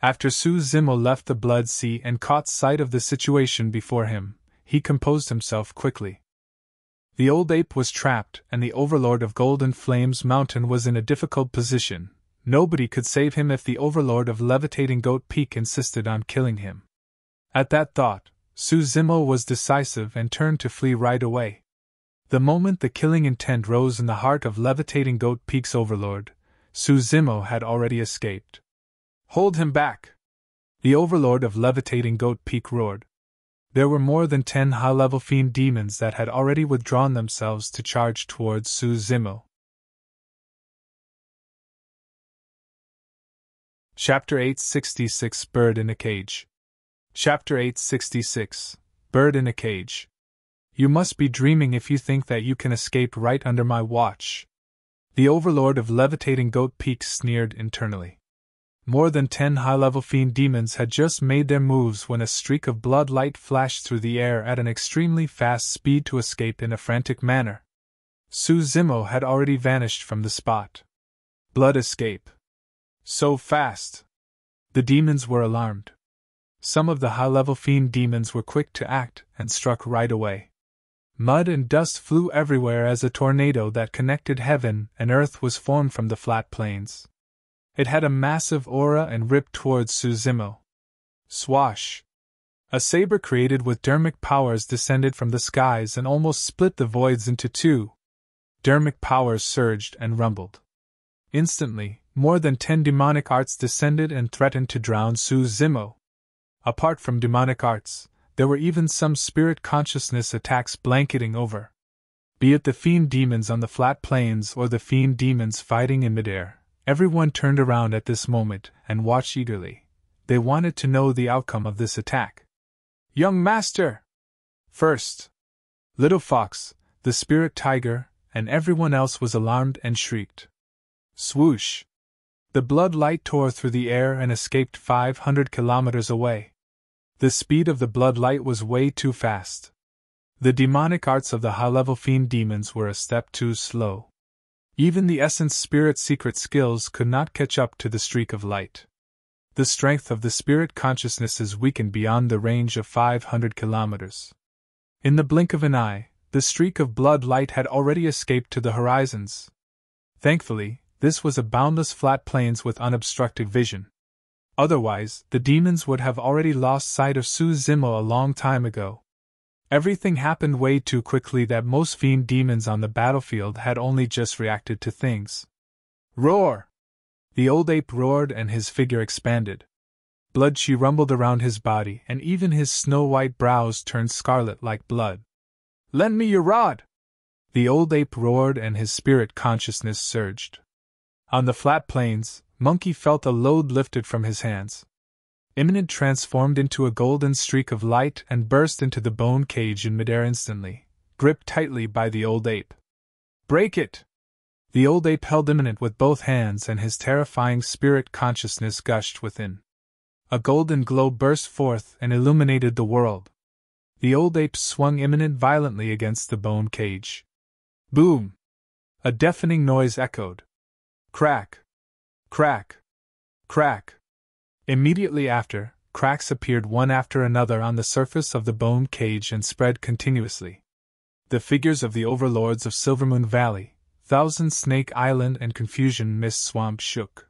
After Suzimo left the Blood Sea and caught sight of the situation before him, he composed himself quickly. The old ape was trapped, and the Overlord of Golden Flames Mountain was in a difficult position. Nobody could save him if the Overlord of Levitating Goat Peak insisted on killing him. At that thought, Suzumo was decisive and turned to flee right away. The moment the killing intent rose in the heart of Levitating Goat Peak's Overlord, Suzumo had already escaped. "Hold him back!" the Overlord of Levitating Goat Peak roared. There were more than 10 high-level fiend demons that had already withdrawn themselves to charge towards Suzumo. Chapter 866 Bird in a Cage. Chapter 866 Bird in a Cage. You must be dreaming if you think that you can escape right under my watch. The Overlord of Levitating Goat Peak sneered internally. More than 10 high-level fiend demons had just made their moves when a streak of blood light flashed through the air at an extremely fast speed to escape in a frantic manner. Suzumo had already vanished from the spot. Blood escape. So fast! The demons were alarmed. Some of the high-level fiend demons were quick to act and struck right away. Mud and dust flew everywhere as a tornado that connected heaven and earth was formed from the flat plains. It had a massive aura and ripped towards Suzumo. Swash! A saber created with dermic powers descended from the skies and almost split the voids into two. Dermic powers surged and rumbled. Instantly, more than 10 demonic arts descended and threatened to drown Suzumo. Apart from demonic arts, there were even some spirit consciousness attacks blanketing over. Be it the fiend demons on the flat plains or the fiend demons fighting in midair, everyone turned around at this moment and watched eagerly. They wanted to know the outcome of this attack. "Young master!" First, Little Fox, the spirit tiger, and everyone else was alarmed and shrieked. Swoosh! The blood light tore through the air and escaped 500 kilometers away. The speed of the blood light was way too fast. The demonic arts of the high-level fiend demons were a step too slow. Even the essence spirit secret skills could not catch up to the streak of light. The strength of the spirit consciousnesses weakened beyond the range of 500 kilometers. In the blink of an eye, the streak of blood light had already escaped to the horizons. Thankfully, this was a boundless flat plains with unobstructed vision. Otherwise, the demons would have already lost sight of Suzumo a long time ago. Everything happened way too quickly that most fiend demons on the battlefield had only just reacted to things. Roar! The old ape roared and his figure expanded. Blood chi rumbled around his body and even his snow-white brows turned scarlet like blood. "Lend me your rod!" The old ape roared and his spirit consciousness surged. On the flat plains, Monkey felt a load lifted from his hands. Imminent transformed into a golden streak of light and burst into the bone cage in midair instantly, gripped tightly by the old ape. "Break it!" The old ape held Imminent with both hands and his terrifying spirit consciousness gushed within. A golden glow burst forth and illuminated the world. The old ape swung Imminent violently against the bone cage. Boom! A deafening noise echoed. Crack! Crack! Crack! Immediately after, cracks appeared one after another on the surface of the bone cage and spread continuously. The figures of the Overlords of Silvermoon Valley, Thousand Snake Island and Confusion Mist Swamp shook.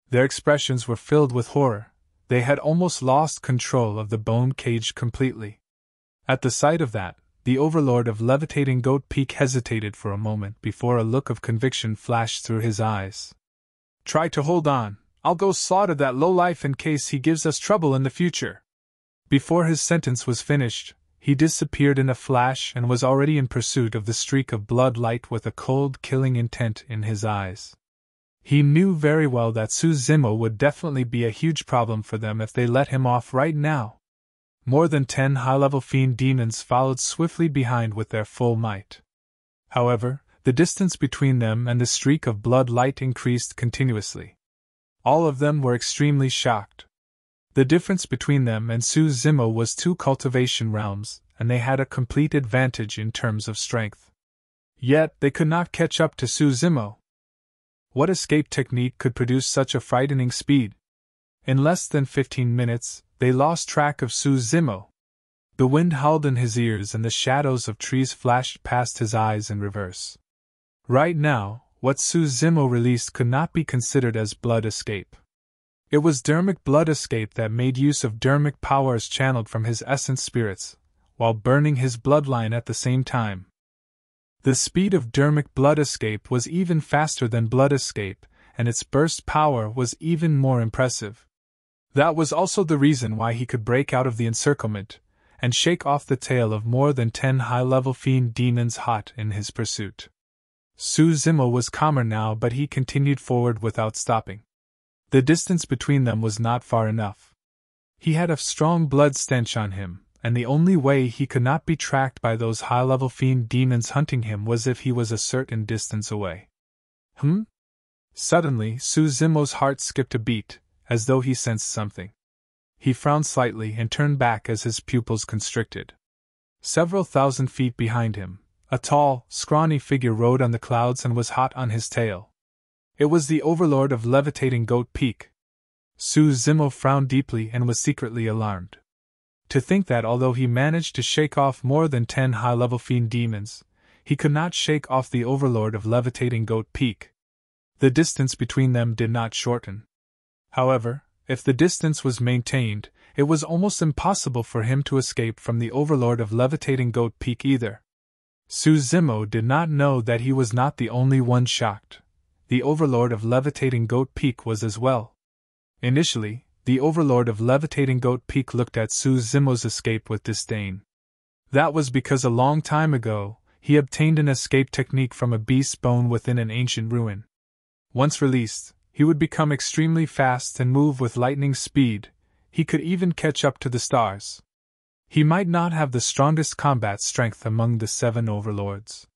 Their expressions were filled with horror. They had almost lost control of the bone cage completely. At the sight of that, the Overlord of Levitating Goat Peak hesitated for a moment before a look of conviction flashed through his eyes. "Try to hold on. I'll go slaughter that lowlife in case he gives us trouble in the future." Before his sentence was finished, he disappeared in a flash and was already in pursuit of the streak of blood light with a cold, killing intent in his eyes. He knew very well that Suzumo would definitely be a huge problem for them if they let him off right now. More than 10 high-level fiend demons followed swiftly behind with their full might. However, the distance between them and the streak of blood light increased continuously. All of them were extremely shocked. The difference between them and Suzumo was 2 cultivation realms, and they had a complete advantage in terms of strength. Yet they could not catch up to Suzumo. What escape technique could produce such a frightening speed? In less than 15 minutes, they lost track of Suzumo. The wind howled in his ears and the shadows of trees flashed past his eyes in reverse. Right now, what Su Zimo released could not be considered as blood escape. It was Dharmic blood escape that made use of Dharmic powers channeled from his essence spirits, while burning his bloodline at the same time. The speed of Dharmic blood escape was even faster than blood escape, and its burst power was even more impressive. That was also the reason why he could break out of the encirclement and shake off the tail of more than 10 high-level fiend demons hot in his pursuit. Su Zimo was calmer now, but he continued forward without stopping. The distance between them was not far enough. He had a strong blood stench on him, and the only way he could not be tracked by those high-level fiend demons hunting him was if he was a certain distance away. Suddenly, Su Zimo's heart skipped a beat, as though he sensed something. He frowned slightly and turned back as his pupils constricted. Several thousand feet behind him, a tall, scrawny figure rode on the clouds and was hot on his tail. It was the Overlord of Levitating Goat Peak. Su Zimo frowned deeply and was secretly alarmed. To think that although he managed to shake off more than 10 high-level fiend demons, he could not shake off the Overlord of Levitating Goat Peak. The distance between them did not shorten. However, if the distance was maintained, it was almost impossible for him to escape from the Overlord of Levitating Goat Peak either. Su Zimo did not know that he was not the only one shocked. The Overlord of Levitating Goat Peak was as well. Initially, the Overlord of Levitating Goat Peak looked at Su Zimo's escape with disdain. That was because a long time ago, he obtained an escape technique from a beast's bone within an ancient ruin. Once released, he would become extremely fast and move with lightning speed. He could even catch up to the stars. He might not have the strongest combat strength among the 7 Overlords.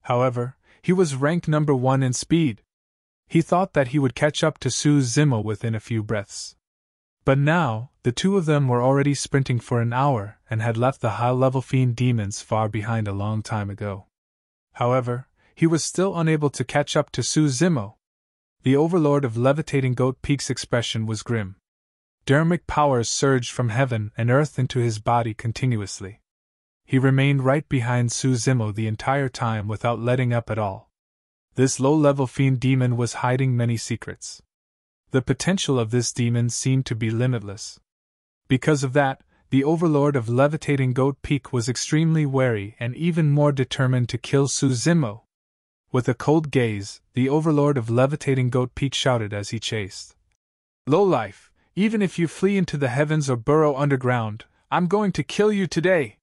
However, he was ranked number 1 in speed. He thought that he would catch up to Su Zimo within a few breaths. But now, the two of them were already sprinting for an hour and had left the high-level fiend demons far behind a long time ago. However, he was still unable to catch up to Su Zimo. The Overlord of Levitating Goat Peak's expression was grim. Dharmic powers surged from heaven and earth into his body continuously. He remained right behind Su Zimo the entire time without letting up at all. This low-level fiend demon was hiding many secrets. The potential of this demon seemed to be limitless. Because of that, the Overlord of Levitating Goat Peak was extremely wary and even more determined to kill Su Zimo. With a cold gaze, the Overlord of Levitating Goat Peak shouted as he chased. "Lowlife, even if you flee into the heavens or burrow underground, I'm going to kill you today!"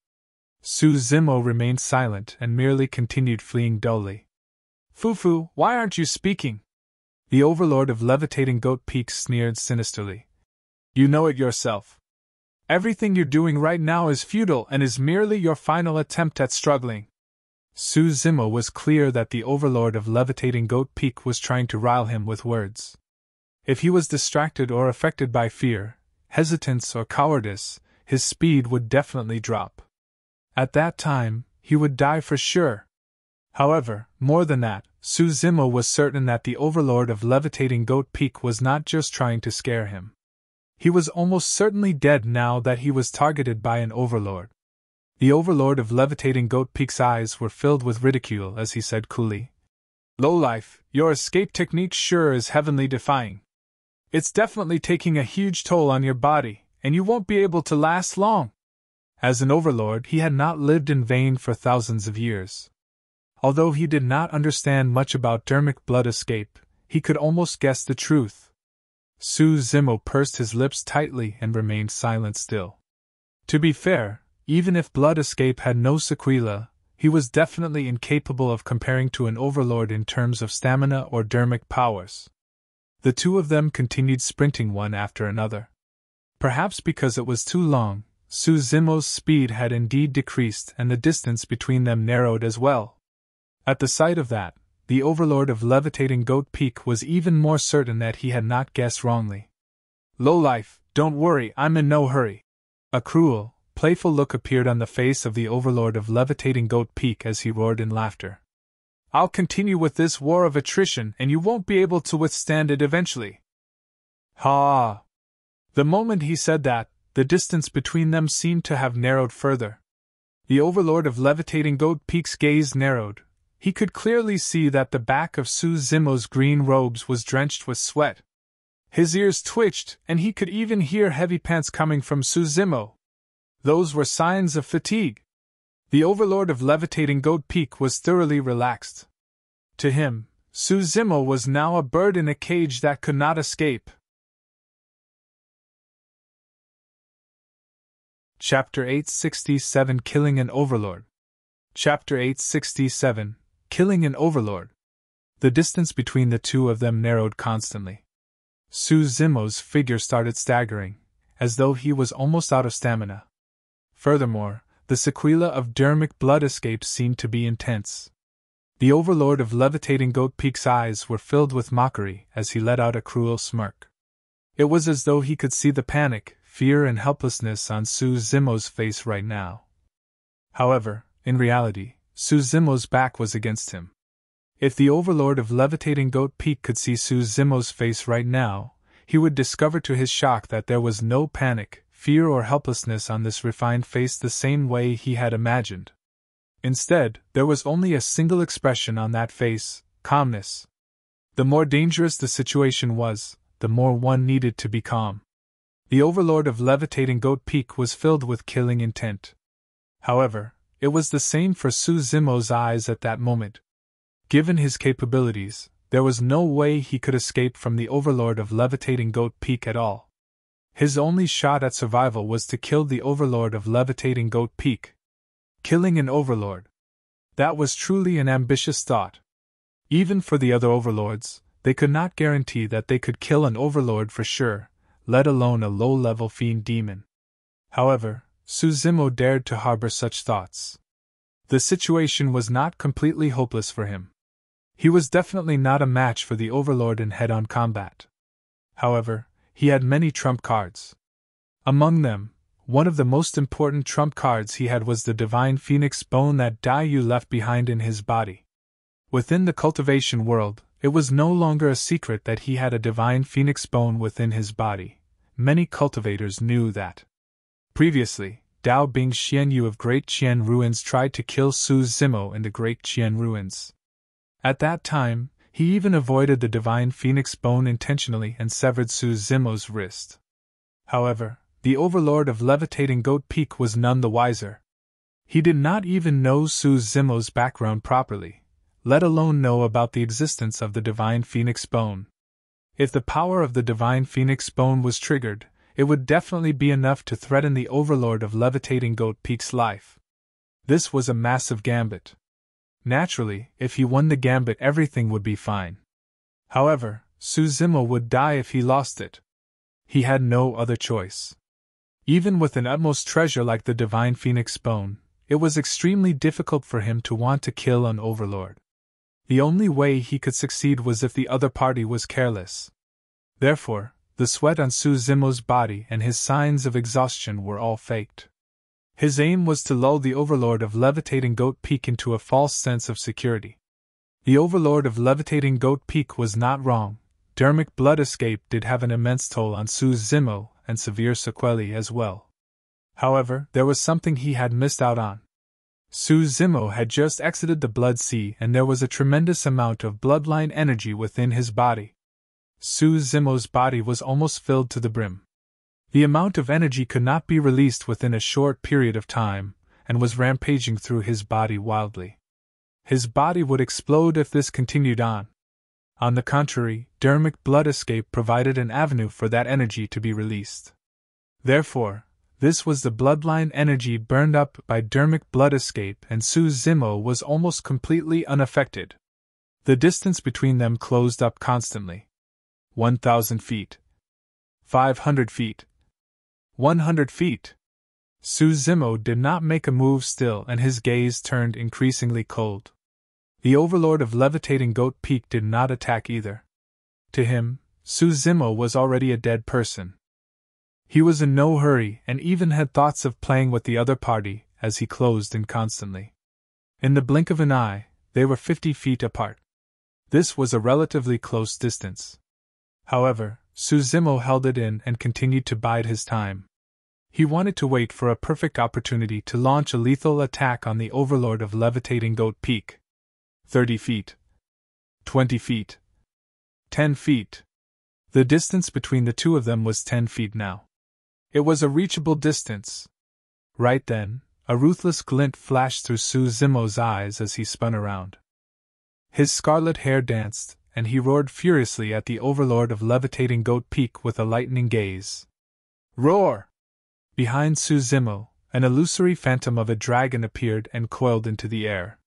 Su Zimo remained silent and merely continued fleeing dully. "Fufu, why aren't you speaking?" The Overlord of Levitating Goat Peak sneered sinisterly. "You know it yourself. Everything you're doing right now is futile and is merely your final attempt at struggling." Su Zimo was clear that the Overlord of Levitating Goat Peak was trying to rile him with words. If he was distracted or affected by fear, hesitance or cowardice, his speed would definitely drop. At that time, he would die for sure. However, more than that, Su Zimo was certain that the Overlord of Levitating Goat Peak was not just trying to scare him. He was almost certainly dead now that he was targeted by an Overlord. The Overlord of Levitating Goat Peak's eyes were filled with ridicule as he said coolly, "Lowlife, your escape technique sure is heavenly defying. It's definitely taking a huge toll on your body, and you won't be able to last long." As an Overlord, he had not lived in vain for thousands of years. Although he did not understand much about Dharmic blood escape, he could almost guess the truth. Su Zimo pursed his lips tightly and remained silent still. To be fair, even if blood escape had no sequela, he was definitely incapable of comparing to an Overlord in terms of stamina or Dharmic powers. The two of them continued sprinting one after another. Perhaps because it was too long, Su Zimo's speed had indeed decreased and the distance between them narrowed as well. At the sight of that, the Overlord of Levitating Goat Peak was even more certain that he had not guessed wrongly. "Lowlife, don't worry, I'm in no hurry." A cruel, playful look appeared on the face of the Overlord of Levitating Goat Peak as he roared in laughter. "I'll continue with this war of attrition and you won't be able to withstand it eventually." Ha! The moment he said that, the distance between them seemed to have narrowed further. The Overlord of Levitating Goat Peak's gaze narrowed. He could clearly see that the back of Su Zimo's green robes was drenched with sweat. His ears twitched, and he could even hear heavy pants coming from Su Zimo. Those were signs of fatigue. The Overlord of Levitating Goat Peak was thoroughly relaxed. To him, Su Zimo was now a bird in a cage that could not escape. Chapter 867 Killing an Overlord. Chapter 867 Killing an Overlord. The distance between the two of them narrowed constantly. Su Zimo's figure started staggering, as though he was almost out of stamina. Furthermore, the sequela of dermic blood escapes seemed to be intense. The Overlord of Levitating Goat Peak's eyes were filled with mockery as he let out a cruel smirk. It was as though he could see the panic, fear and helplessness on Su Zimo's face right now. However, in reality, Su Zimo's back was against him. If the Overlord of Levitating Goat Peak could see Su Zimo's face right now, he would discover to his shock that there was no panic, fear or helplessness on this refined face the same way he had imagined. Instead, there was only a single expression on that face: calmness. The more dangerous the situation was, the more one needed to be calm. The Overlord of Levitating Goat Peak was filled with killing intent. However, it was the same for Su Zimo's eyes at that moment. Given his capabilities, there was no way he could escape from the Overlord of Levitating Goat Peak at all. His only shot at survival was to kill the Overlord of Levitating Goat Peak. Killing an Overlord. That was truly an ambitious thought. Even for the other Overlords, they could not guarantee that they could kill an Overlord for sure, let alone a low-level fiend demon. However, Su Zimo dared to harbor such thoughts. The situation was not completely hopeless for him. He was definitely not a match for the Overlord in head-on combat. However, he had many trump cards. Among them, one of the most important trump cards he had was the divine phoenix bone that Daiyu left behind in his body. Within the cultivation world, it was no longer a secret that he had a divine phoenix bone within his body. Many cultivators knew that. Previously, Dao Bing Xianyu of Great Qian Ruins tried to kill Su Zimo in the Great Qian Ruins. At that time, he even avoided the divine phoenix bone intentionally and severed Su Zimo's wrist. However, the Overlord of Levitating Goat Peak was none the wiser. He did not even know Su Zimo's background properly, let alone know about the existence of the divine phoenix bone. If the power of the divine phoenix bone was triggered, it would definitely be enough to threaten the Overlord of Levitating Goat Peak's life. This was a massive gambit. Naturally, if he won the gambit, everything would be fine. However, Su Zimo would die if he lost it. He had no other choice. Even with an utmost treasure like the divine phoenix bone, it was extremely difficult for him to want to kill an Overlord. The only way he could succeed was if the other party was careless. Therefore, the sweat on Su Zimo's body and his signs of exhaustion were all faked. His aim was to lull the Overlord of Levitating Goat Peak into a false sense of security. The Overlord of Levitating Goat Peak was not wrong. Dermic blood escape did have an immense toll on Su Zimo and severe sequelae as well. However, there was something he had missed out on. Su Zimo had just exited the Blood Sea and there was a tremendous amount of bloodline energy within his body. Su Zimo's body was almost filled to the brim. The amount of energy could not be released within a short period of time, and was rampaging through his body wildly. His body would explode if this continued on. On the contrary, dermic blood escape provided an avenue for that energy to be released. Therefore, this was the bloodline energy burned up by dermic blood escape, and Su Zimo was almost completely unaffected. The distance between them closed up constantly. 1,000 feet. 500 feet. 100 feet. Su Zimo did not make a move still, and his gaze turned increasingly cold. The Overlord of Levitating Goat Peak did not attack either. To him, Su Zimo was already a dead person. He was in no hurry and even had thoughts of playing with the other party as he closed in constantly. In the blink of an eye, they were 50 feet apart. This was a relatively close distance. However, Su Zimo held it in and continued to bide his time. He wanted to wait for a perfect opportunity to launch a lethal attack on the Overlord of Levitating Goat Peak. 30 feet. 20 feet. 10 feet. The distance between the two of them was 10 feet now. It was a reachable distance. Right then, a ruthless glint flashed through Su Zimo's eyes as he spun around. His scarlet hair danced, and he roared furiously at the Overlord of Levitating Goat Peak with a lightning gaze. Roar! Behind Su Zimo, an illusory phantom of a dragon appeared and coiled into the air.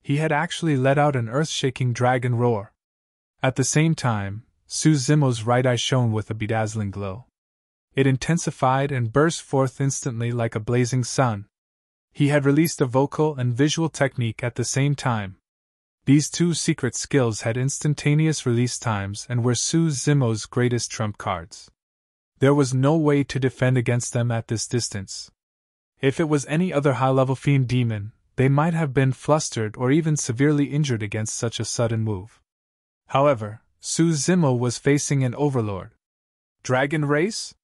He had actually let out an earth-shaking dragon roar. At the same time, Su Zimo's right eye shone with a bedazzling glow. It intensified and burst forth instantly like a blazing sun. He had released a vocal and visual technique at the same time. These two secret skills had instantaneous release times and were Su Zimo's greatest trump cards. There was no way to defend against them at this distance. If it was any other high-level fiend demon, they might have been flustered or even severely injured against such a sudden move. However, Su Zimo was facing an Overlord. Dragon race?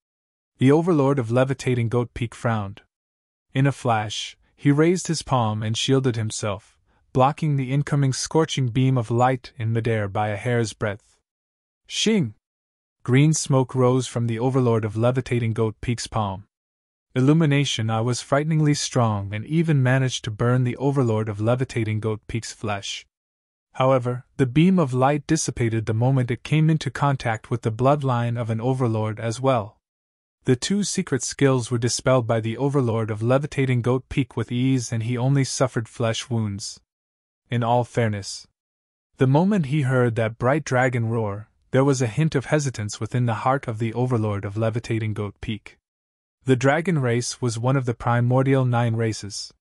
The Overlord of Levitating Goat Peak frowned. In a flash, he raised his palm and shielded himself, blocking the incoming scorching beam of light in midair by a hair's breadth. Shing! Green smoke rose from the Overlord of Levitating Goat Peak's palm. Illumination was frighteningly strong and even managed to burn the Overlord of Levitating Goat Peak's flesh. However, the beam of light dissipated the moment it came into contact with the bloodline of an Overlord as well. The two secret skills were dispelled by the Overlord of Levitating Goat Peak with ease, and he only suffered flesh wounds. In all fairness, the moment he heard that bright dragon roar, there was a hint of hesitance within the heart of the Overlord of Levitating Goat Peak. The dragon race was one of the primordial 9 races.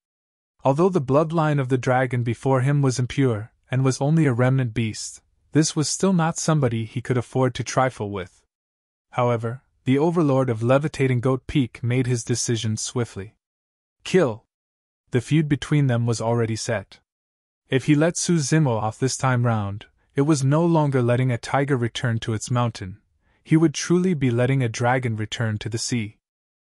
Although the bloodline of the dragon before him was impure, and was only a remnant beast, this was still not somebody he could afford to trifle with. However, the Overlord of Levitating Goat Peak made his decision swiftly. Kill! The feud between them was already set. If he let Su Zimo off this time round, it was no longer letting a tiger return to its mountain, he would truly be letting a dragon return to the sea.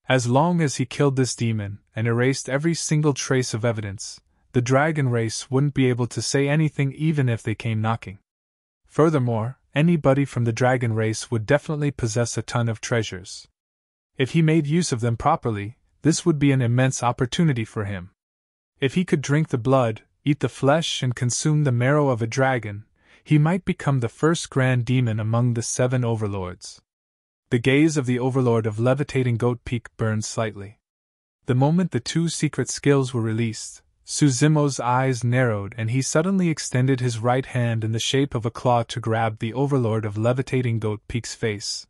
As long as he killed this demon and erased every single trace of evidence, the dragon race wouldn't be able to say anything even if they came knocking. Furthermore, anybody from the dragon race would definitely possess a ton of treasures. If he made use of them properly, this would be an immense opportunity for him. If he could drink the blood, eat the flesh, and consume the marrow of a dragon, he might become the first grand demon among the 7 overlords. The gaze of the Overlord of Levitating Goat Peak burned slightly. The moment the two secret skills were released, Su Zimo's eyes narrowed and he suddenly extended his right hand in the shape of a claw to grab the Overlord of Levitating Goat Peak's face.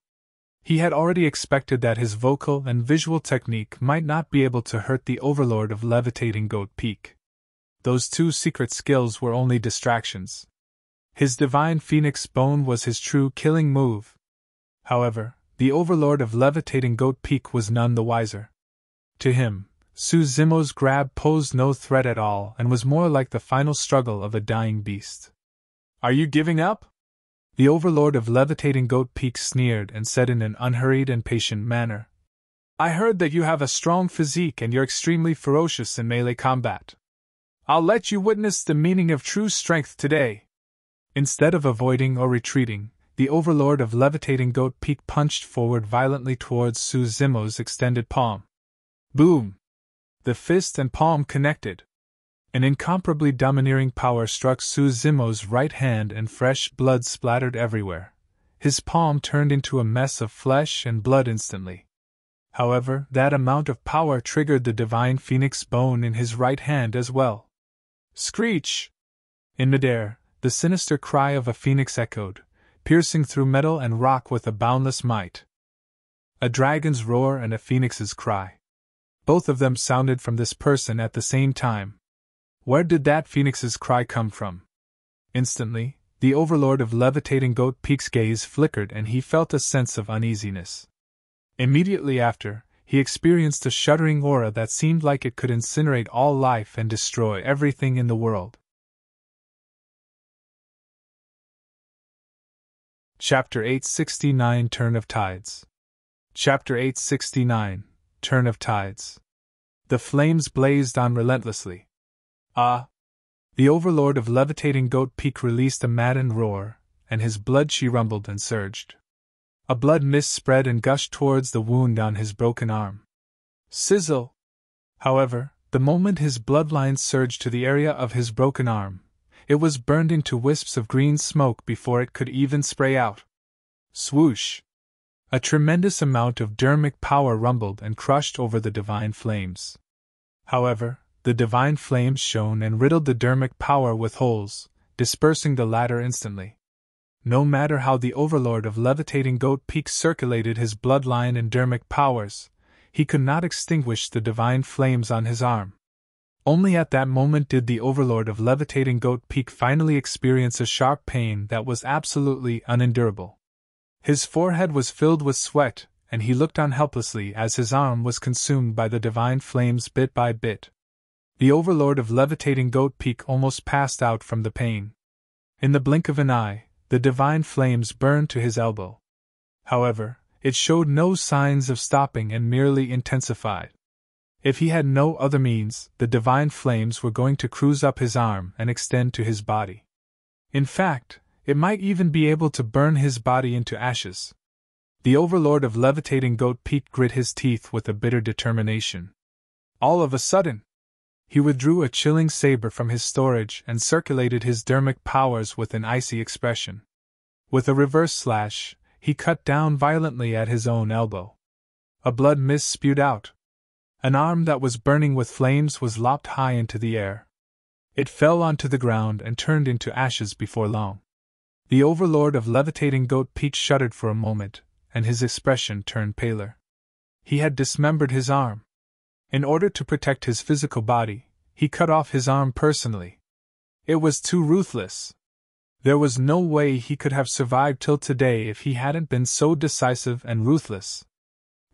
He had already expected that his vocal and visual technique might not be able to hurt the Overlord of Levitating Goat Peak. Those two secret skills were only distractions. His divine phoenix bone was his true killing move. However, the Overlord of Levitating Goat Peak was none the wiser. To him, Su Zimo's grab posed no threat at all and was more like the final struggle of a dying beast. "Are you giving up?" The Overlord of Levitating Goat Peak sneered and said in an unhurried and patient manner. "I heard that you have a strong physique and you're extremely ferocious in melee combat. I'll let you witness the meaning of true strength today." Instead of avoiding or retreating, the Overlord of Levitating Goat Peak punched forward violently towards Su Zimo's extended palm. Boom! The fist and palm connected. An incomparably domineering power struck Su Zimo's right hand and fresh blood splattered everywhere. His palm turned into a mess of flesh and blood instantly. However, that amount of power triggered the divine phoenix bone in his right hand as well. Screech! In midair, the sinister cry of a phoenix echoed, piercing through metal and rock with a boundless might. A dragon's roar and a phoenix's cry. Both of them sounded from this person at the same time. Where did that phoenix's cry come from? Instantly, the Overlord of Levitating Goat Peak's gaze flickered and he felt a sense of uneasiness. Immediately after, he experienced a shuddering aura that seemed like it could incinerate all life and destroy everything in the world. Chapter 869 Turn of Tides. Chapter 869 turn of tides. The flames blazed on relentlessly. Ah! The Overlord of Levitating Goat Peak released a maddened roar, and his blood-chi rumbled and surged. A blood mist spread and gushed towards the wound on his broken arm. Sizzle! However, the moment his bloodlines surged to the area of his broken arm, it was burned into wisps of green smoke before it could even spray out. Swoosh! A tremendous amount of dharmic power rumbled and crushed over the divine flames. However, the divine flames shone and riddled the dharmic power with holes, dispersing the latter instantly. No matter how the Overlord of Levitating Goat Peak circulated his bloodline and dharmic powers, he could not extinguish the divine flames on his arm. Only at that moment did the Overlord of Levitating Goat Peak finally experience a sharp pain that was absolutely unendurable. His forehead was filled with sweat, and he looked on helplessly as his arm was consumed by the divine flames bit by bit. The Overlord of Levitating Goat Peak almost passed out from the pain. In the blink of an eye, the divine flames burned to his elbow. However, it showed no signs of stopping and merely intensified. If he had no other means, the divine flames were going to cruise up his arm and extend to his body. In fact, it might even be able to burn his body into ashes. The Overlord of Levitating Goat Peak grit his teeth with a bitter determination. All of a sudden, he withdrew a chilling saber from his storage and circulated his dharmic powers with an icy expression. With a reverse slash, he cut down violently at his own elbow. A blood mist spewed out. An arm that was burning with flames was lopped high into the air. It fell onto the ground and turned into ashes before long. The Overlord of Levitating Goat Peak shuddered for a moment, and his expression turned paler. He had dismembered his arm. In order to protect his physical body, he cut off his arm personally. It was too ruthless. There was no way he could have survived till today if he hadn't been so decisive and ruthless.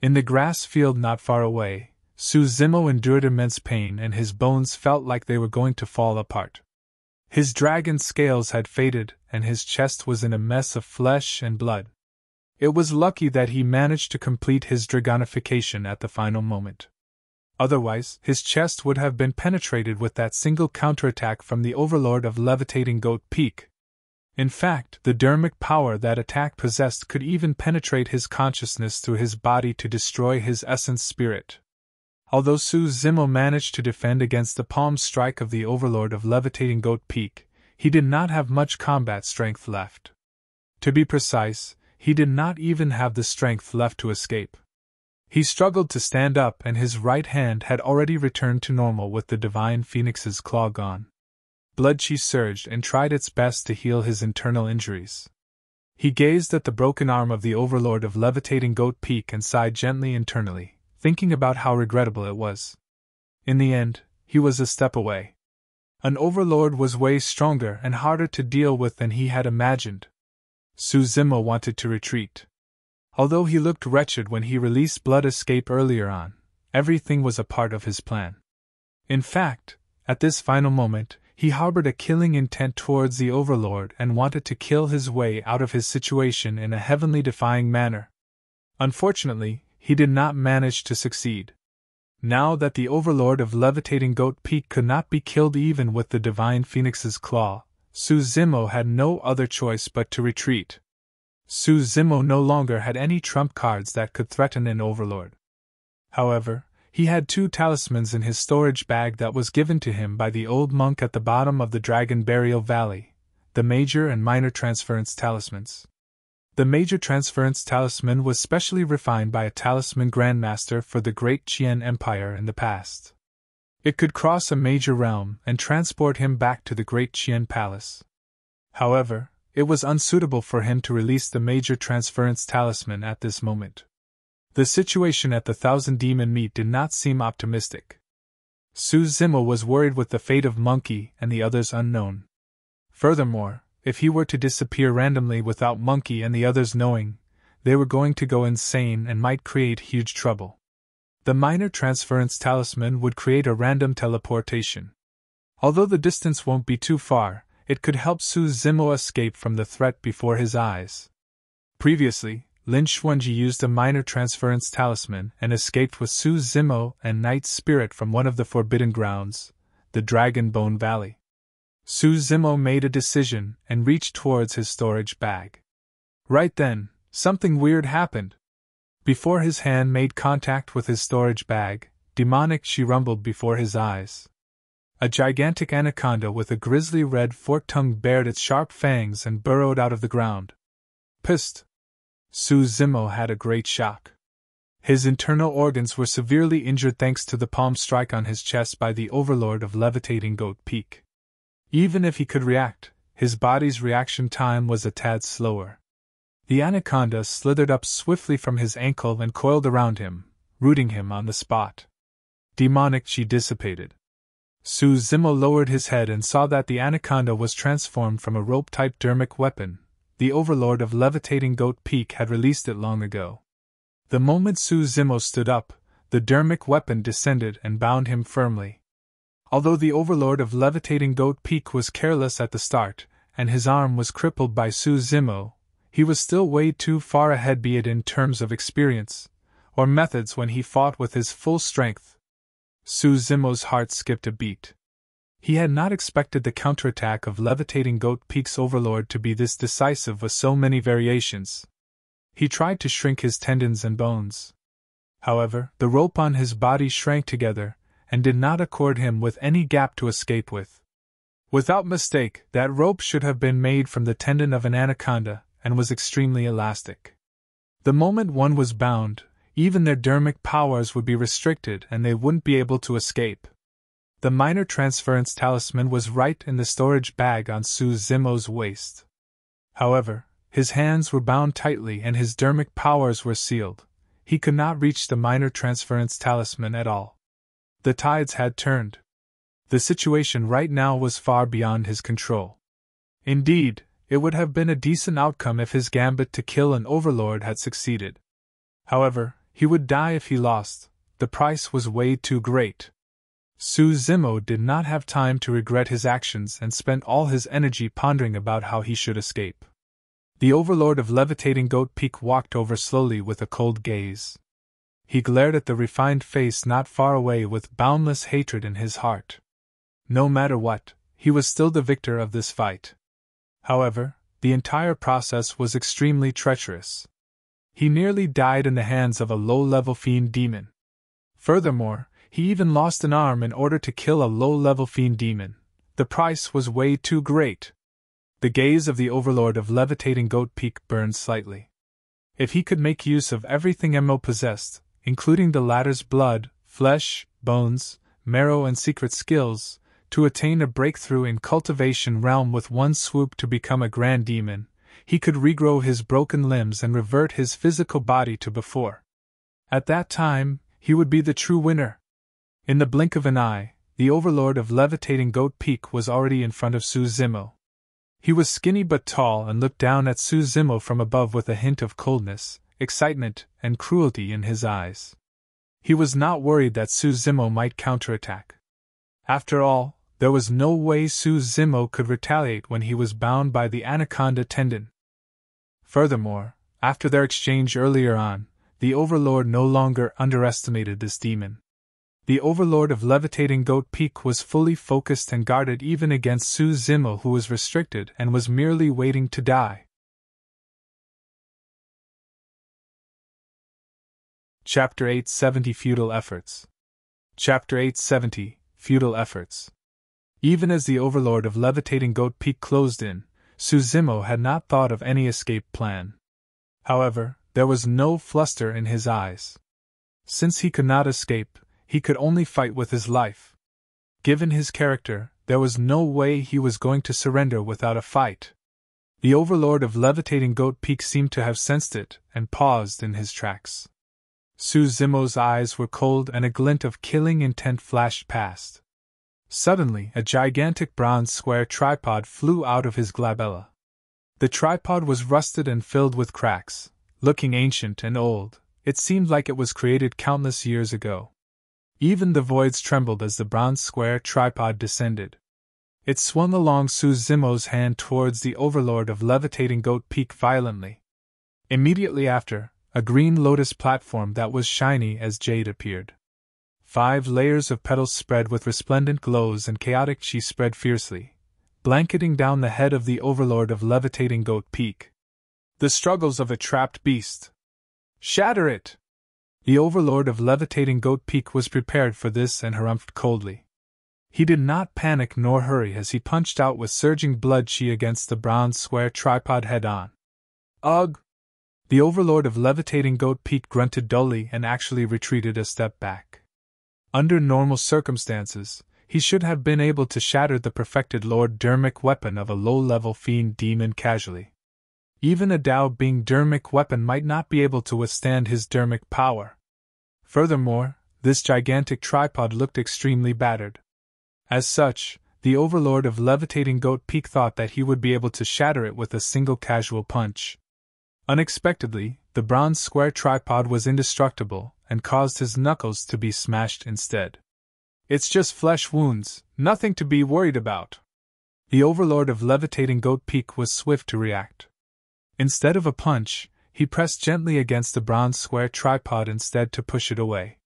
In the grass field not far away, Suzumo endured immense pain and his bones felt like they were going to fall apart. His dragon scales had faded and his chest was in a mess of flesh and blood. It was lucky that he managed to complete his dragonification at the final moment. Otherwise, his chest would have been penetrated with that single counterattack from the Overlord of Levitating Goat Peak. In fact, the dharmic power that attack possessed could even penetrate his consciousness through his body to destroy his essence spirit. Although Suzumo managed to defend against the palm strike of the Overlord of Levitating Goat Peak, he did not have much combat strength left. To be precise, he did not even have the strength left to escape. He struggled to stand up and his right hand had already returned to normal with the Divine Phoenix's claw gone. Blood-chi surged and tried its best to heal his internal injuries. He gazed at the broken arm of the Overlord of Levitating Goat Peak and sighed gently internally, thinking about how regrettable it was. In the end, he was a step away. An Overlord was way stronger and harder to deal with than he had imagined. Suzumo wanted to retreat. Although he looked wretched when he released Blood Escape earlier on, everything was a part of his plan. In fact, at this final moment, he harbored a killing intent towards the Overlord and wanted to kill his way out of his situation in a heavenly defying manner. Unfortunately, he did not manage to succeed. Now that the Overlord of Levitating Goat Peak could not be killed even with the Divine Phoenix's claw, Suzumo had no other choice but to retreat. Suzumo no longer had any trump cards that could threaten an Overlord. However, he had 2 talismans in his storage bag that was given to him by the old monk at the bottom of the Dragon Burial Valley, the Major and Minor Transference Talismans. The Major Transference Talisman was specially refined by a talisman grandmaster for the Great Qian Empire in the past. It could cross a major realm and transport him back to the Great Qian Palace. However, it was unsuitable for him to release the Major Transference Talisman at this moment. The situation at the Thousand Demon Meat did not seem optimistic. Suzumo was worried with the fate of Monkey and the others unknown. Furthermore, if he were to disappear randomly without Monkey and the others knowing, they were going to go insane and might create huge trouble. The Minor Transference Talisman would create a random teleportation. Although the distance won't be too far, it could help Suzumo escape from the threat before his eyes. Previously, Lin Xuanji used a minor transference talisman and escaped with Su Zimo and Knight's spirit from one of the forbidden grounds, the Dragon Bone Valley. Su Zimo made a decision and reached towards his storage bag. Right then, something weird happened. Before his hand made contact with his storage bag, demonic she rumbled before his eyes. A gigantic anaconda with a grisly red forked tongue bared its sharp fangs and burrowed out of the ground. Psst! Su Zimo had a great shock. His internal organs were severely injured thanks to the palm strike on his chest by the Overlord of Levitating Goat Peak. Even if he could react, his body's reaction time was a tad slower. The anaconda slithered up swiftly from his ankle and coiled around him, rooting him on the spot. Demonic chi dissipated. Su Zimo lowered his head and saw that the anaconda was transformed from a rope-type dermic weapon. The Overlord of Levitating Goat Peak had released it long ago. The moment Su Zimo stood up, the dermic weapon descended and bound him firmly. Although the Overlord of Levitating Goat Peak was careless at the start, and his arm was crippled by Su Zimo, he was still way too far ahead, be it in terms of experience or methods, when he fought with his full strength. Su Zimo's heart skipped a beat. He had not expected the counterattack of Levitating Goat Peak's Overlord to be this decisive with so many variations. He tried to shrink his tendons and bones. However, the rope on his body shrank together, and did not accord him with any gap to escape with. Without mistake, that rope should have been made from the tendon of an anaconda, and was extremely elastic. The moment one was bound, even their dermic powers would be restricted and they wouldn't be able to escape. The minor transference talisman was right in the storage bag on Su Zimo's waist. However, his hands were bound tightly and his dermic powers were sealed. He could not reach the minor transference talisman at all. The tides had turned. The situation right now was far beyond his control. Indeed, it would have been a decent outcome if his gambit to kill an Overlord had succeeded. However, he would die if he lost. The price was way too great. Su Zimo did not have time to regret his actions and spent all his energy pondering about how he should escape. The Overlord of Levitating Goat Peak walked over slowly with a cold gaze. He glared at the refined face not far away with boundless hatred in his heart. No matter what, he was still the victor of this fight. However, the entire process was extremely treacherous. He nearly died in the hands of a low-level fiend demon. Furthermore, he even lost an arm in order to kill a low-level fiend demon. The price was way too great. The gaze of the Overlord of Levitating Goat Peak burned slightly. If he could make use of everything Mo possessed, including the latter's blood, flesh, bones, marrow and secret skills, to attain a breakthrough in cultivation realm with one swoop to become a grand demon, he could regrow his broken limbs and revert his physical body to before. At that time, he would be the true winner. In the blink of an eye, the Overlord of Levitating Goat Peak was already in front of Su Zimo. He was skinny but tall and looked down at Su Zimo from above with a hint of coldness, excitement, and cruelty in his eyes. He was not worried that Su Zimo might counterattack. After all, there was no way Su Zimo could retaliate when he was bound by the anaconda tendon. Furthermore, after their exchange earlier on, the Overlord no longer underestimated this demon. The Overlord of Levitating Goat Peak was fully focused and guarded even against Su Zimo, who was restricted and was merely waiting to die. Chapter 870 Futile Efforts. Chapter 870 Futile Efforts. Even as the Overlord of Levitating Goat Peak closed in, Su Zimo had not thought of any escape plan. However, there was no fluster in his eyes. Since he could not escape, he could only fight with his life. Given his character, there was no way he was going to surrender without a fight. The Overlord of Levitating Goat Peak seemed to have sensed it and paused in his tracks. Su Zimo's eyes were cold and a glint of killing intent flashed past. Suddenly, a gigantic bronze square tripod flew out of his glabella. The tripod was rusted and filled with cracks. Looking ancient and old, it seemed like it was created countless years ago. Even the voids trembled as the bronze square tripod descended. It swung along Su Zimo's hand towards the Overlord of Levitating Goat Peak violently. Immediately after, a green lotus platform that was shiny as jade appeared. 5 layers of petals spread with resplendent glows and chaotic chi spread fiercely, blanketing down the head of the Overlord of Levitating Goat Peak. The struggles of a trapped beast. Shatter it! The Overlord of Levitating Goat Peak was prepared for this and harumphed coldly. He did not panic nor hurry as he punched out with surging blood chi against the bronze square tripod head-on. Ugh! The Overlord of Levitating Goat Peak grunted dully and actually retreated a step back. Under normal circumstances, he should have been able to shatter the perfected Lord Dharmic weapon of a low-level fiend demon casually. Even a Tao being Dharmic weapon might not be able to withstand his Dharmic power. Furthermore, this gigantic tripod looked extremely battered. As such, the Overlord of Levitating Goat Peak thought that he would be able to shatter it with a single casual punch. Unexpectedly, the bronze square tripod was indestructible and caused his knuckles to be smashed instead. It's just flesh wounds, nothing to be worried about. The Overlord of Levitating Goat Peak was swift to react. Instead of a punch, he pressed gently against the bronze square tripod instead to push it away.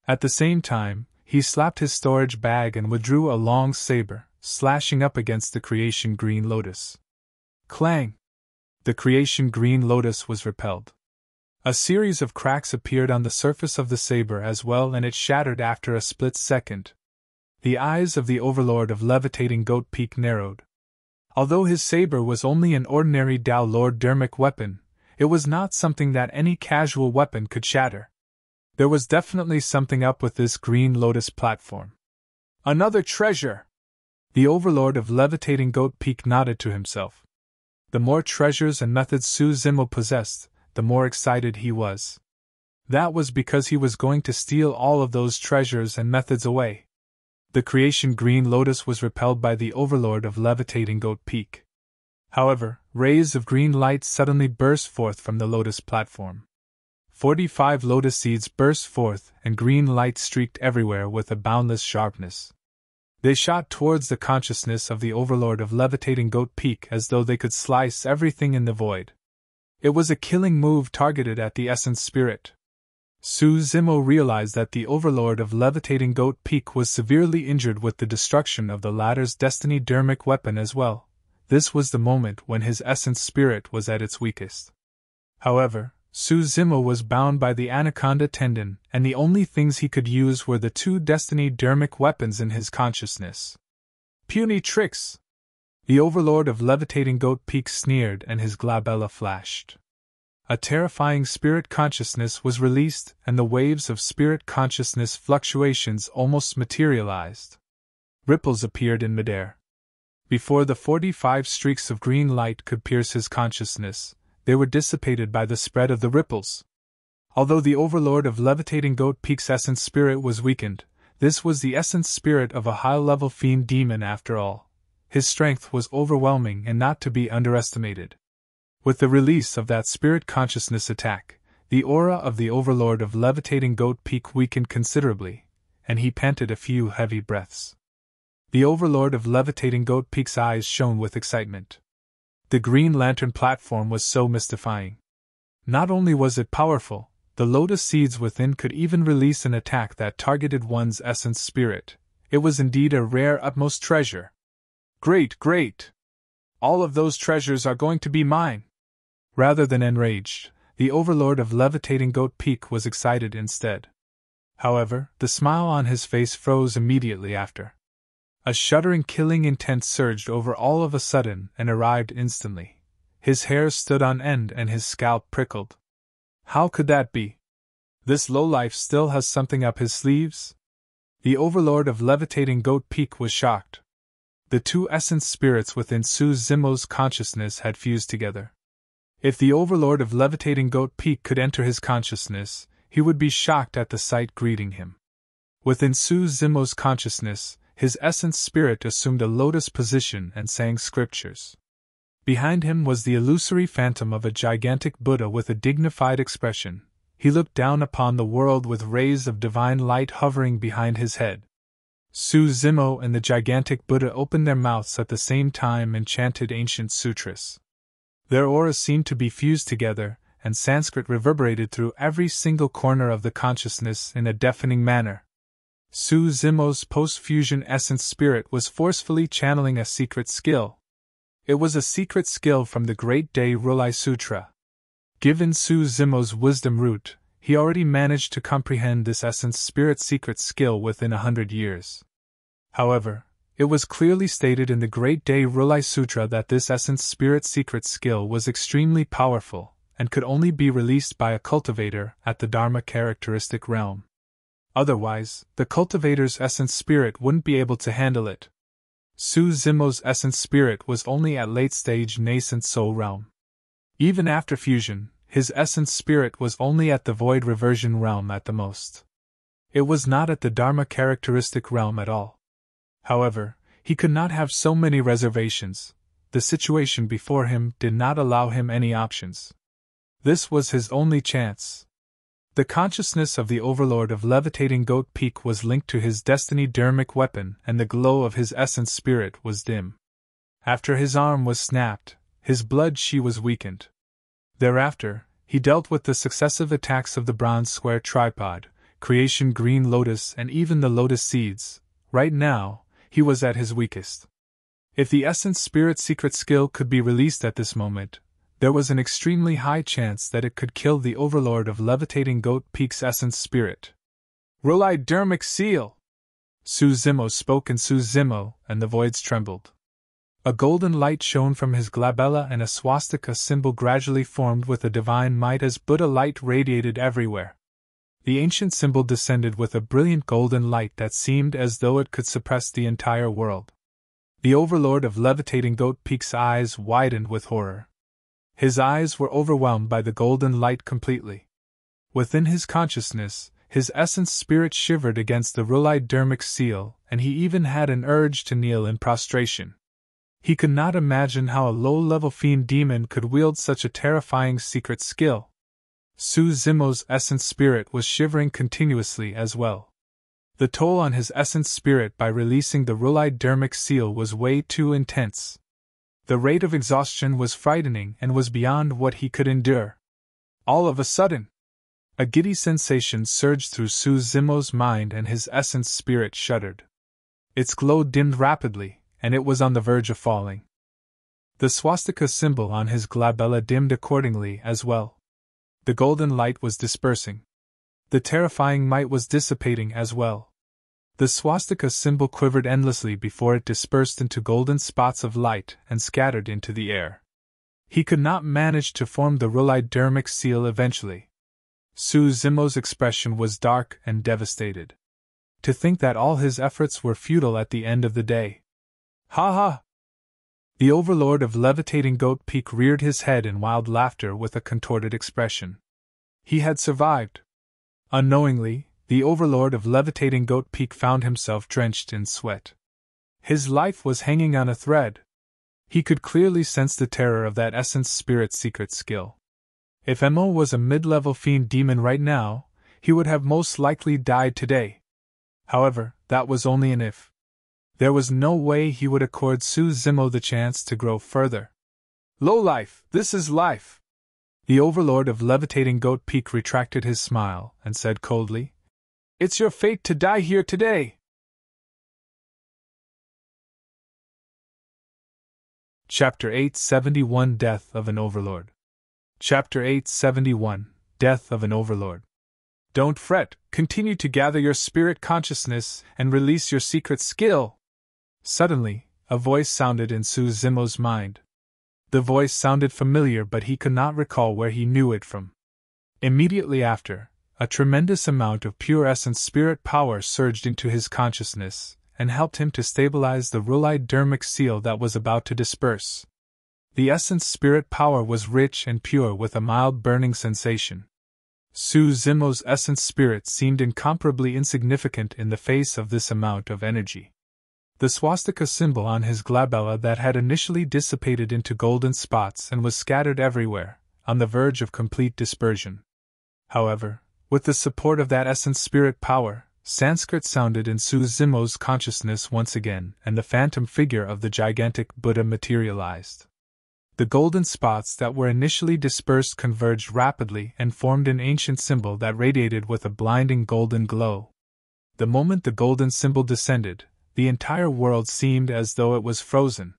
At the same time, he slapped his storage bag and withdrew a long saber, slashing up against the Creation Green Lotus. Clang! The Creation Green Lotus was repelled. A series of cracks appeared on the surface of the saber as well, and it shattered after a split second. The eyes of the Overlord of Levitating Goat Peak narrowed. Although his saber was only an ordinary Tao Lord Dharmic weapon, it was not something that any casual weapon could shatter. There was definitely something up with this Green Lotus platform. Another treasure! The Overlord of Levitating Goat Peak nodded to himself. The more treasures and methods Su Zimo possessed, the more excited he was. That was because he was going to steal all of those treasures and methods away. The Creation Green Lotus was repelled by the Overlord of Levitating Goat Peak. However, rays of green light suddenly burst forth from the lotus platform. 45 lotus seeds burst forth, and green light streaked everywhere with a boundless sharpness. They shot towards the consciousness of the Overlord of Levitating Goat Peak as though they could slice everything in the void. It was a killing move targeted at the Essence Spirit. Su Zimo realized that the Overlord of Levitating Goat Peak was severely injured with the destruction of the latter's Destiny Dharmic weapon as well. This was the moment when his Essence Spirit was at its weakest. However, Su Zimo was bound by the Anaconda tendon, and the only things he could use were the 2 Destiny Dharmic weapons in his consciousness. Puny tricks! The Overlord of Levitating Goat Peak sneered and his glabella flashed. A terrifying spirit consciousness was released, and the waves of spirit consciousness fluctuations almost materialized. Ripples appeared in midair. Before the 45 streaks of green light could pierce his consciousness, they were dissipated by the spread of the ripples. Although the Overlord of Levitating Goat Peak's essence spirit was weakened, this was the essence spirit of a high-level fiend demon after all. His strength was overwhelming and not to be underestimated. With the release of that spirit consciousness attack, the aura of the Overlord of Levitating Goat Peak weakened considerably, and he panted a few heavy breaths. The Overlord of Levitating Goat Peak's eyes shone with excitement. The Green Lantern platform was so mystifying. Not only was it powerful, the lotus seeds within could even release an attack that targeted one's essence spirit. It was indeed a rare utmost treasure. Great, great! All of those treasures are going to be mine! Rather than enraged, the Overlord of Levitating Goat Peak was excited instead. However, the smile on his face froze immediately after. A shuddering killing intent surged over all of a sudden and arrived instantly. His hair stood on end and his scalp prickled. How could that be? This lowlife still has something up his sleeves? The Overlord of Levitating Goat Peak was shocked. The 2 essence spirits within Su Zimo's consciousness had fused together. If the Overlord of Levitating Goat Peak could enter his consciousness, he would be shocked at the sight greeting him. Within Su Zimo's consciousness, his essence spirit assumed a lotus position and sang scriptures. Behind him was the illusory phantom of a gigantic Buddha with a dignified expression. He looked down upon the world with rays of divine light hovering behind his head. Su Zimo and the gigantic Buddha opened their mouths at the same time and chanted ancient sutras. Their auras seemed to be fused together, and Sanskrit reverberated through every single corner of the consciousness in a deafening manner. Su Zimo's post-fusion essence spirit was forcefully channeling a secret skill. It was a secret skill from the Great Day Rulai Sutra. Given Su Zimo's wisdom root, he already managed to comprehend this essence spirit secret skill within 100 years. However, it was clearly stated in the Great Day Rulai Sutra that this essence spirit secret skill was extremely powerful, and could only be released by a cultivator at the Dharma characteristic realm. Otherwise, the cultivator's essence spirit wouldn't be able to handle it. Su Zimo's essence spirit was only at late-stage nascent soul realm. Even after fusion, his essence spirit was only at the void reversion realm at the most. It was not at the Dharma characteristic realm at all. However, he could not have so many reservations. The situation before him did not allow him any options. This was his only chance. The consciousness of the Overlord of Levitating Goat Peak was linked to his destiny dharmic weapon, and the glow of his essence spirit was dim. After his arm was snapped, his blood chi was weakened. Thereafter, he dealt with the successive attacks of the bronze square tripod, creation green lotus, and even the lotus seeds. Right now, he was at his weakest. If the essence spirit secret skill could be released at this moment, there was an extremely high chance that it could kill the Overlord of Levitating Goat Peak's essence spirit. Rulai Dharmic Seal! Su Zimo spoke in Su Zimo, and the voids trembled. A golden light shone from his glabella, and a swastika symbol gradually formed with a divine might as Buddha light radiated everywhere. The ancient symbol descended with a brilliant golden light that seemed as though it could suppress the entire world. The Overlord of Levitating Goat Peak's eyes widened with horror. His eyes were overwhelmed by the golden light completely. Within his consciousness, his essence spirit shivered against the Rulai Dharmic seal, and he even had an urge to kneel in prostration. He could not imagine how a low-level fiend demon could wield such a terrifying secret skill. Su Zimo's essence spirit was shivering continuously as well. The toll on his essence spirit by releasing the Rulai Dharmic seal was way too intense. The rate of exhaustion was frightening and was beyond what he could endure. All of a sudden, a giddy sensation surged through Su Zimo's mind, and his essence spirit shuddered. Its glow dimmed rapidly, and it was on the verge of falling. The swastika symbol on his glabella dimmed accordingly as well. The golden light was dispersing. The terrifying might was dissipating as well. The swastika symbol quivered endlessly before it dispersed into golden spots of light and scattered into the air. He could not manage to form the Rulai Dharmic seal eventually. Su Zimo's expression was dark and devastated. To think that all his efforts were futile at the end of the day. Ha ha! The Overlord of Levitating Goat Peak reared his head in wild laughter with a contorted expression. He had survived. Unknowingly, the Overlord of Levitating Goat Peak found himself drenched in sweat. His life was hanging on a thread. He could clearly sense the terror of that essence spirit secret skill. If Mo was a mid-level fiend demon right now, he would have most likely died today. However, that was only an if. There was no way he would accord Su Zimo the chance to grow further. Lowlife, this is life! The Overlord of Levitating Goat Peak retracted his smile and said coldly, "It's your fate to die here today!" Chapter 871 Death of an Overlord. Chapter 871 Death of an Overlord. Don't fret, continue to gather your spirit consciousness and release your secret skill! Suddenly, a voice sounded in Su Zimo's mind. The voice sounded familiar, but he could not recall where he knew it from. Immediately after, a tremendous amount of pure essence spirit power surged into his consciousness and helped him to stabilize the Rulai Dharmic seal that was about to disperse. The essence spirit power was rich and pure with a mild burning sensation. Su Zimo's essence spirit seemed incomparably insignificant in the face of this amount of energy. The swastika symbol on his glabella that had initially dissipated into golden spots and was scattered everywhere, on the verge of complete dispersion. However, with the support of that essence spirit power, Sanskrit sounded in Su Zimo's consciousness once again, and the phantom figure of the gigantic Buddha materialized. The golden spots that were initially dispersed converged rapidly and formed an ancient symbol that radiated with a blinding golden glow. The moment the golden symbol descended, the entire world seemed as though it was frozen.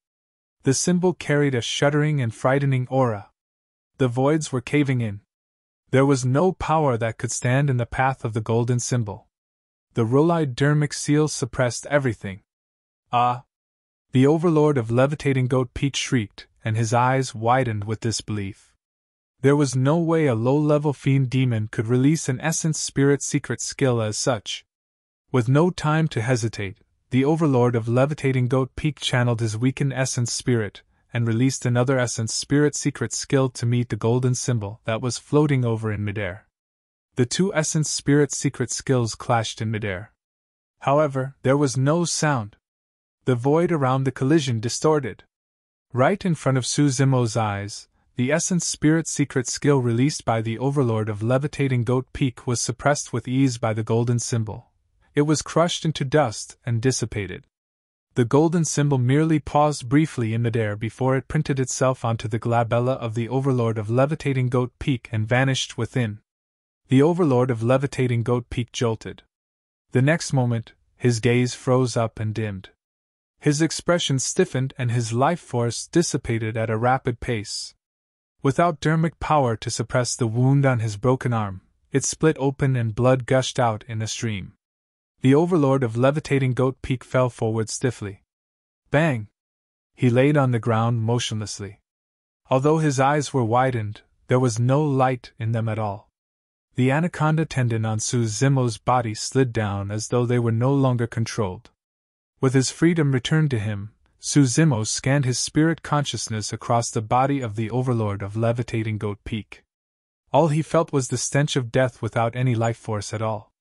The symbol carried a shuddering and frightening aura. The voids were caving in. There was no power that could stand in the path of the golden symbol. The Rolide Dermic seal suppressed everything. Ah! The Overlord of Levitating Goat Peak shrieked, and his eyes widened with disbelief. There was no way a low-level fiend demon could release an essence spirit secret skill as such. With no time to hesitate, the Overlord of Levitating Goat Peak channeled his weakened essence spirit, and released another essence spirit secret skill to meet the golden symbol that was floating over in midair. The two essence spirit secret skills clashed in midair. However, there was no sound. The void around the collision distorted. Right in front of Suzimo's eyes, the essence spirit secret skill released by the Overlord of Levitating Goat Peak was suppressed with ease by the golden symbol. It was crushed into dust and dissipated. The golden symbol merely paused briefly in midair before it printed itself onto the glabella of the Overlord of Levitating Goat Peak and vanished within. The Overlord of Levitating Goat Peak jolted. The next moment, his gaze froze up and dimmed. His expression stiffened and his life force dissipated at a rapid pace. Without dermic power to suppress the wound on his broken arm, it split open and blood gushed out in a stream. The Overlord of Levitating Goat Peak fell forward stiffly. Bang! He laid on the ground motionlessly. Although his eyes were widened, there was no light in them at all. The anaconda tendon on Suzimo's body slid down as though they were no longer controlled. With his freedom returned to him, Suzimo scanned his spirit consciousness across the body of the Overlord of Levitating Goat Peak. All he felt was the stench of death without any life force at all.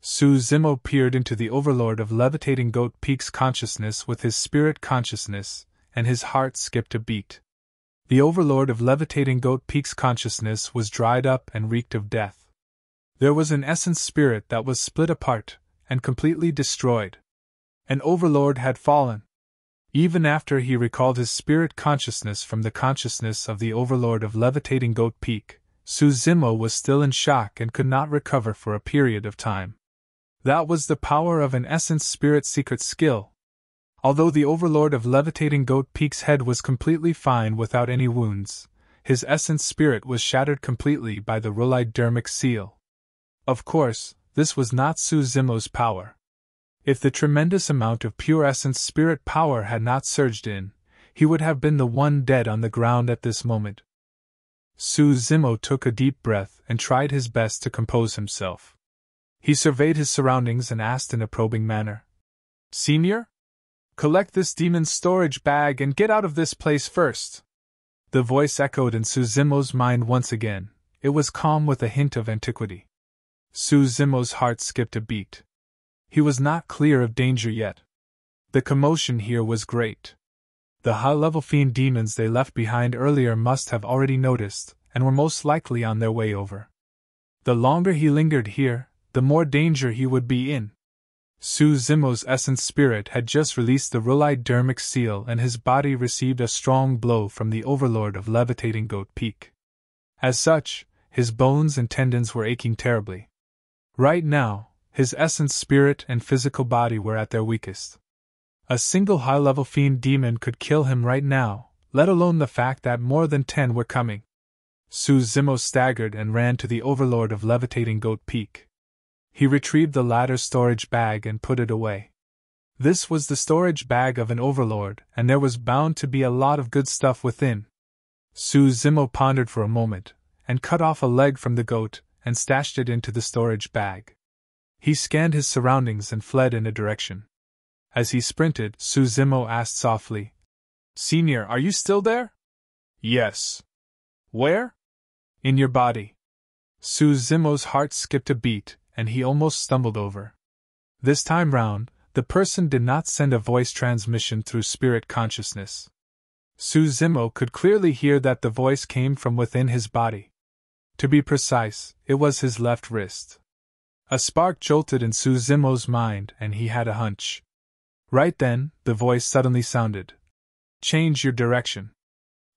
Suzimo peered into the Overlord of Levitating Goat Peak's consciousness with his spirit consciousness, and his heart skipped a beat. The Overlord of Levitating Goat Peak's consciousness was dried up and reeked of death. There was an essence spirit that was split apart, and completely destroyed. An Overlord had fallen. Even after he recalled his spirit consciousness from the consciousness of the Overlord of Levitating Goat Peak, Suzimo was still in shock and could not recover for a period of time. That was the power of an essence spirit secret skill. Although the Overlord of Levitating Goat Peak's head was completely fine without any wounds, his essence spirit was shattered completely by the Rolide Dermic seal. Of course, this was not Suzimo's power. If the tremendous amount of pure essence spirit power had not surged in, he would have been the one dead on the ground at this moment. Suzimo took a deep breath and tried his best to compose himself. He surveyed his surroundings and asked in a probing manner, "Senior? Collect this demon's storage bag and get out of this place first." The voice echoed in Suzimo's mind once again. It was calm with a hint of antiquity. Suzimo's heart skipped a beat. He was not clear of danger yet. The commotion here was great. The high-level fiend demons they left behind earlier must have already noticed, and were most likely on their way over. The longer he lingered here, the more danger he would be in. Suzimo's essence spirit had just released the Rolide Dermic seal and his body received a strong blow from the Overlord of Levitating Goat Peak. As such, his bones and tendons were aching terribly. Right now, his essence spirit and physical body were at their weakest. A single high-level fiend demon could kill him right now, let alone the fact that more than 10 were coming. Suzimo staggered and ran to the Overlord of Levitating Goat Peak. He retrieved the latter's storage bag and put it away. This was the storage bag of an Overlord, and there was bound to be a lot of good stuff within. Suzimo pondered for a moment, and cut off a leg from the goat, and stashed it into the storage bag. He scanned his surroundings and fled in a direction. As he sprinted, Suzimo asked softly, "Senior, are you still there?" "Yes." "Where?" "In your body." Suzimo's heart skipped a beat, and he almost stumbled over. This time round, the person did not send a voice transmission through spirit consciousness. Suzimo could clearly hear that the voice came from within his body. To be precise, it was his left wrist. A spark jolted in Suzimo's mind, and he had a hunch. Right then, the voice suddenly sounded. "Change your direction."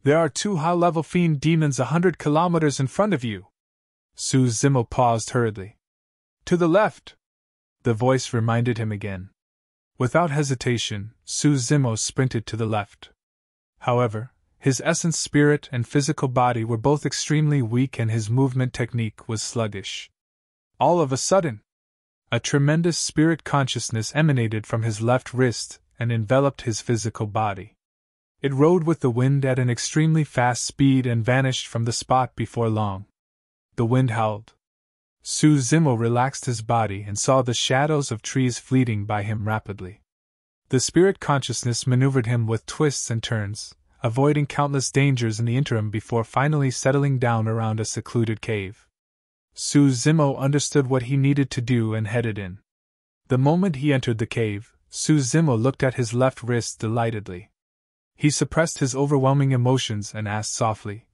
There are 2 high-level fiend demons 100 kilometers in front of you. Su Zimo paused hurriedly. To the left! The voice reminded him again. Without hesitation, Su Zimo sprinted to the left. However, his essence spirit and physical body were both extremely weak and his movement technique was sluggish. All of a sudden, a tremendous spirit consciousness emanated from his left wrist and enveloped his physical body. It rode with the wind at an extremely fast speed and vanished from the spot before long. The wind howled. Su Zimo relaxed his body and saw the shadows of trees fleeting by him rapidly. The spirit consciousness maneuvered him with twists and turns, avoiding countless dangers in the interim before finally settling down around a secluded cave. Su Zimo understood what he needed to do and headed in. The moment he entered the cave, Su Zimo looked at his left wrist delightedly. He suppressed his overwhelming emotions and asked softly,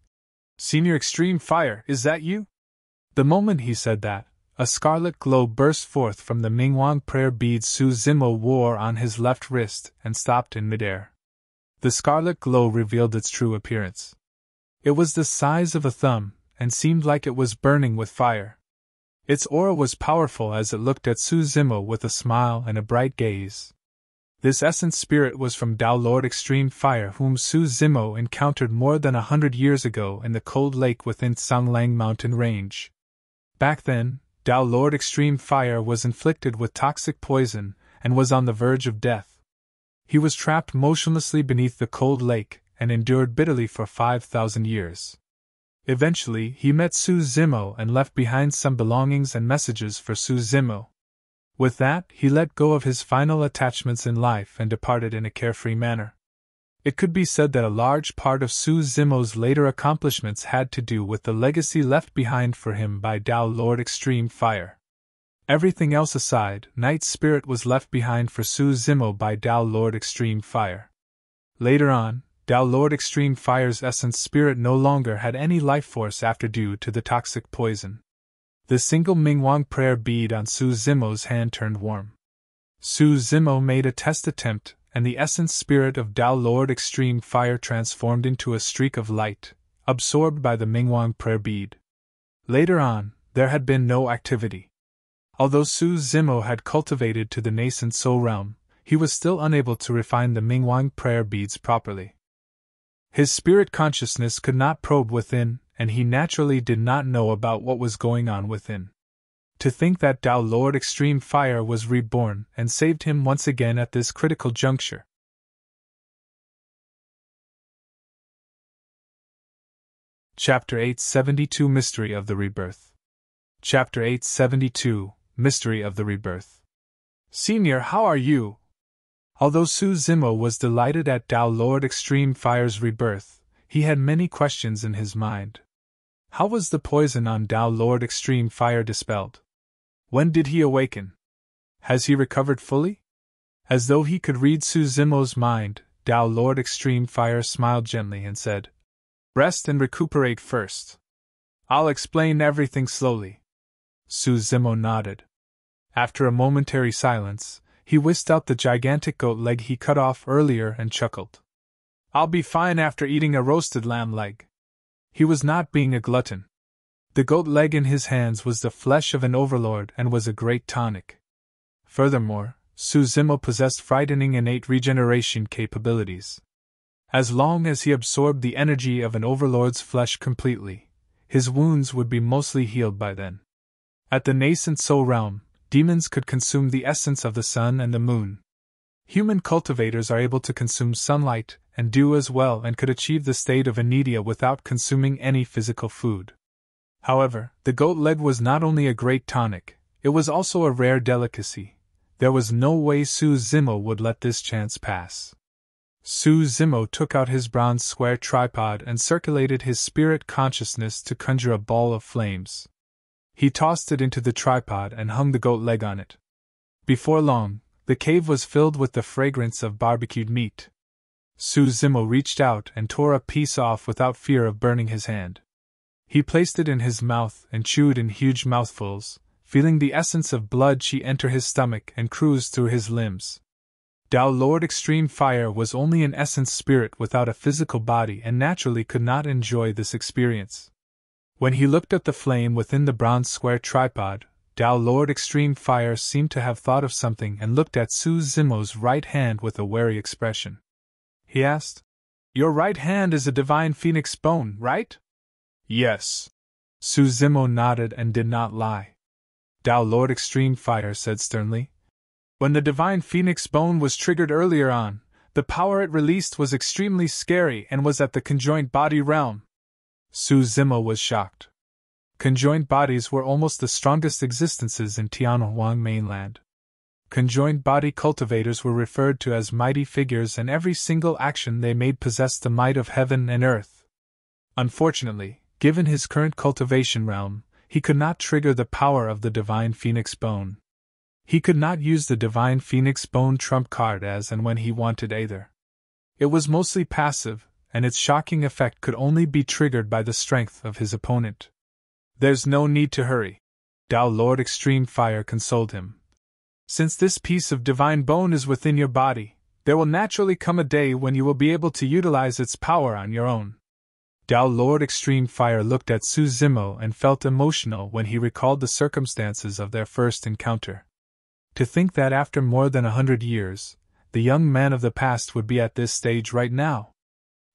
Senior Extreme Fire, is that you? The moment he said that, a scarlet glow burst forth from the Mingwang prayer beads Su Zimo wore on his left wrist and stopped in midair. The scarlet glow revealed its true appearance. It was the size of a thumb, and seemed like it was burning with fire. Its aura was powerful as it looked at Su Zimo with a smile and a bright gaze. This essence spirit was from Tao Lord Extreme Fire, whom Su Zimo encountered more than 100 years ago in the cold lake within Sanglang mountain range. Back then, Tao Lord Extreme Fire was inflicted with toxic poison and was on the verge of death. He was trapped motionlessly beneath the cold lake and endured bitterly for 5,000 years. Eventually, he met Su Zimo and left behind some belongings and messages for Su Zimo. With that, he let go of his final attachments in life and departed in a carefree manner. It could be said that a large part of Su Zimo's later accomplishments had to do with the legacy left behind for him by Tao Lord Extreme Fire. Everything else aside, Night Spirit was left behind for Su Zimo by Tao Lord Extreme Fire. Later on, Tao Lord Extreme Fire's essence spirit no longer had any life force after due to the toxic poison. The single Mingwang prayer bead on Su Zimo's hand turned warm. Su Zimo made a test attempt, and the essence spirit of Tao Lord Extreme Fire transformed into a streak of light, absorbed by the Mingwang prayer bead. Later on, there had been no activity. Although Su Zimo had cultivated to the nascent soul realm, he was still unable to refine the Mingwang prayer beads properly. His spirit consciousness could not probe within, and he naturally did not know about what was going on within. To think that Tao Lord Extreme Fire was reborn and saved him once again at this critical juncture. Chapter 872 Mystery of the Rebirth. Chapter 872 Mystery of the Rebirth. Senior, how are you? Although Su Zimo was delighted at Tao Lord Extreme Fire's rebirth, he had many questions in his mind. How was the poison on Tao Lord Extreme Fire dispelled? When did he awaken? Has he recovered fully? As though he could read Su Zimo's mind, Tao Lord Extreme Fire smiled gently and said, Rest and recuperate first. I'll explain everything slowly. Su Zimo nodded. After a momentary silence, he whisked out the gigantic goat leg he cut off earlier and chuckled. I'll be fine after eating a roasted lamb leg. He was not being a glutton. The goat leg in his hands was the flesh of an overlord and was a great tonic. Furthermore, Su Zimo possessed frightening innate regeneration capabilities. As long as he absorbed the energy of an overlord's flesh completely, his wounds would be mostly healed by then. At the nascent soul realm, demons could consume the essence of the sun and the moon. Human cultivators are able to consume sunlight and dew as well and could achieve the state of anedia without consuming any physical food. However, the goat leg was not only a great tonic, it was also a rare delicacy. There was no way Su Zimo would let this chance pass. Su Zimo took out his bronze square tripod and circulated his spirit consciousness to conjure a ball of flames. He tossed it into the tripod and hung the goat leg on it. Before long, the cave was filled with the fragrance of barbecued meat. Su Zimo reached out and tore a piece off without fear of burning his hand. He placed it in his mouth and chewed in huge mouthfuls, feeling the essence of blood enter his stomach and cruise through his limbs. Tao Lord Extreme Fire was only an essence spirit without a physical body and naturally could not enjoy this experience. When he looked at the flame within the bronze square tripod, Tao Lord Extreme Fire seemed to have thought of something and looked at Su Zimo's right hand with a wary expression. He asked, "Your right hand is a divine phoenix bone, right?" "Yes." Su Zimo nodded and did not lie. Tao Lord Extreme Fire said sternly, "When the divine phoenix bone was triggered earlier on, the power it released was extremely scary and was at the conjoined body realm." Su Zimo was shocked. Conjoined bodies were almost the strongest existences in Tianhuang mainland. Conjoined body cultivators were referred to as mighty figures, and every single action they made possessed the might of heaven and earth. Unfortunately, given his current cultivation realm, he could not trigger the power of the divine phoenix bone. He could not use the divine phoenix bone trump card as and when he wanted either. It was mostly passive, and its shocking effect could only be triggered by the strength of his opponent. "There's no need to hurry," Tao Lord Extreme Fire consoled him. "Since this piece of divine bone is within your body, there will naturally come a day when you will be able to utilize its power on your own." Tao Lord Extreme Fire looked at Su Zimo and felt emotional when he recalled the circumstances of their first encounter. To think that after more than 100 years, the young man of the past would be at this stage right now.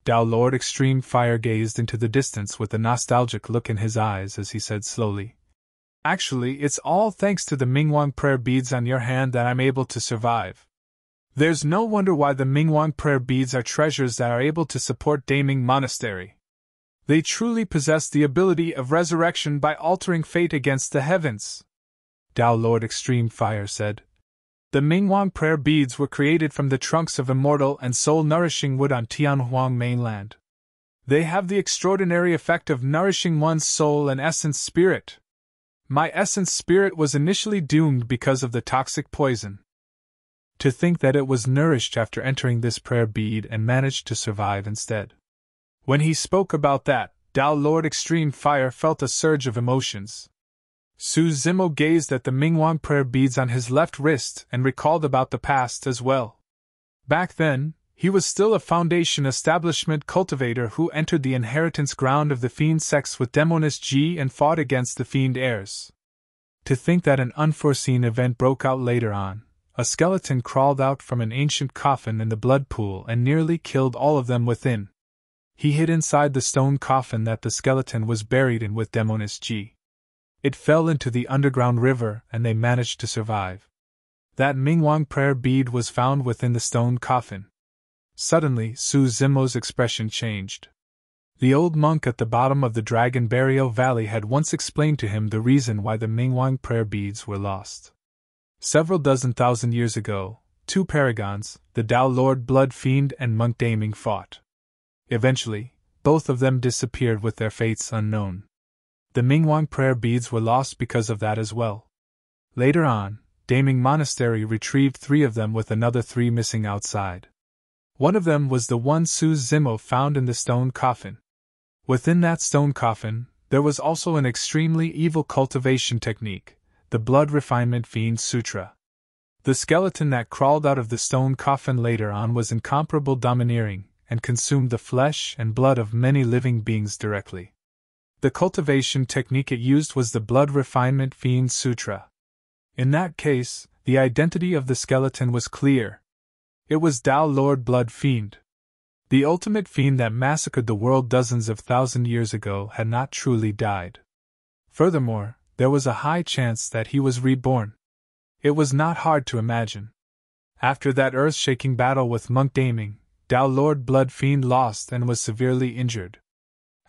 Tao Lord Extreme Fire gazed into the distance with a nostalgic look in his eyes as he said slowly, "Actually, it's all thanks to the Mingwang prayer beads on your hand that I'm able to survive. There's no wonder why the Mingwang prayer beads are treasures that are able to support Daming Monastery. They truly possess the ability of resurrection by altering fate against the heavens." Tao Lord Extreme Fire said, "The Mingwang prayer beads were created from the trunks of immortal and soul-nourishing wood on Tianhuang mainland. They have the extraordinary effect of nourishing one's soul and essence spirit. My essence spirit was initially doomed because of the toxic poison. To think that it was nourished after entering this prayer bead and managed to survive instead." When he spoke about that, Tao Lord Extreme Fire felt a surge of emotions. Su Zimo gazed at the Mingwang prayer beads on his left wrist and recalled about the past as well. Back then, he was still a Foundation establishment cultivator who entered the inheritance ground of the Fiend sects with Demoness G and fought against the Fiend heirs. To think that an unforeseen event broke out later on, a skeleton crawled out from an ancient coffin in the blood pool and nearly killed all of them within. He hid inside the stone coffin that the skeleton was buried in with Demoness G. It fell into the underground river and they managed to survive. That Mingwang prayer bead was found within the stone coffin. Suddenly, Su Zimo's expression changed. The old monk at the bottom of the Dragon Burial Valley had once explained to him the reason why the Mingwang prayer beads were lost. Several dozen thousand years ago, two paragons, the Tao Lord Blood Fiend and Monk Daming, fought. Eventually, both of them disappeared with their fates unknown. The Mingwang prayer beads were lost because of that as well. Later on, Daming Monastery retrieved 3 of them with another 3 missing outside. One of them was the one Su Zimo found in the stone coffin. Within that stone coffin, there was also an extremely evil cultivation technique, the Blood Refinement Fiend Sutra. The skeleton that crawled out of the stone coffin later on was incomparable domineering, and consumed the flesh and blood of many living beings directly. The cultivation technique it used was the Blood Refinement Fiend Sutra. In that case, the identity of the skeleton was clear. It was Tao Lord Blood Fiend. The ultimate fiend that massacred the world dozens of thousand years ago had not truly died. Furthermore, there was a high chance that he was reborn. It was not hard to imagine. After that earth-shaking battle with Monk Daming, Tao Lord Blood Fiend lost and was severely injured.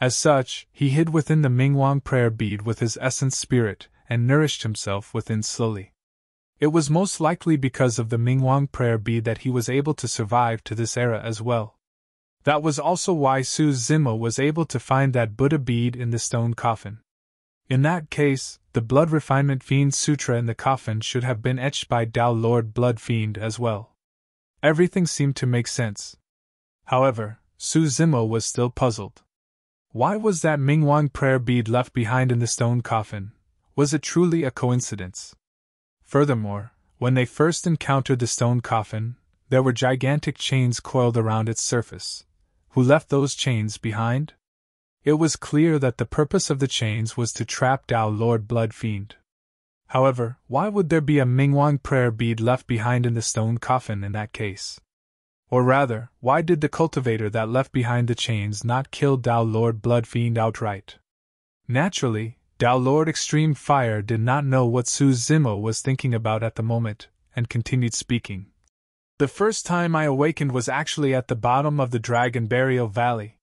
As such, he hid within the Mingwang prayer bead with his essence spirit, and nourished himself within slowly. It was most likely because of the Mingwang prayer bead that he was able to survive to this era as well. That was also why Su Zimo was able to find that Buddha bead in the stone coffin. In that case, the Blood Refinement Fiend Sutra in the coffin should have been etched by Tao Lord Blood Fiend as well. Everything seemed to make sense. However, Su Zimo was still puzzled. Why was that Mingwang prayer bead left behind in the stone coffin? Was it truly a coincidence? Furthermore, when they first encountered the stone coffin, there were gigantic chains coiled around its surface. Who left those chains behind? It was clear that the purpose of the chains was to trap Tao Lord Blood Fiend. However, why would there be a Mingwang prayer bead left behind in the stone coffin in that case? Or rather, why did the cultivator that left behind the chains not kill Tao Lord Blood Fiend outright? Naturally, Tao Lord Extreme Fire did not know what Su Zimo was thinking about at the moment, and continued speaking. The first time I awakened was actually at the bottom of the Dragon Burial Valley.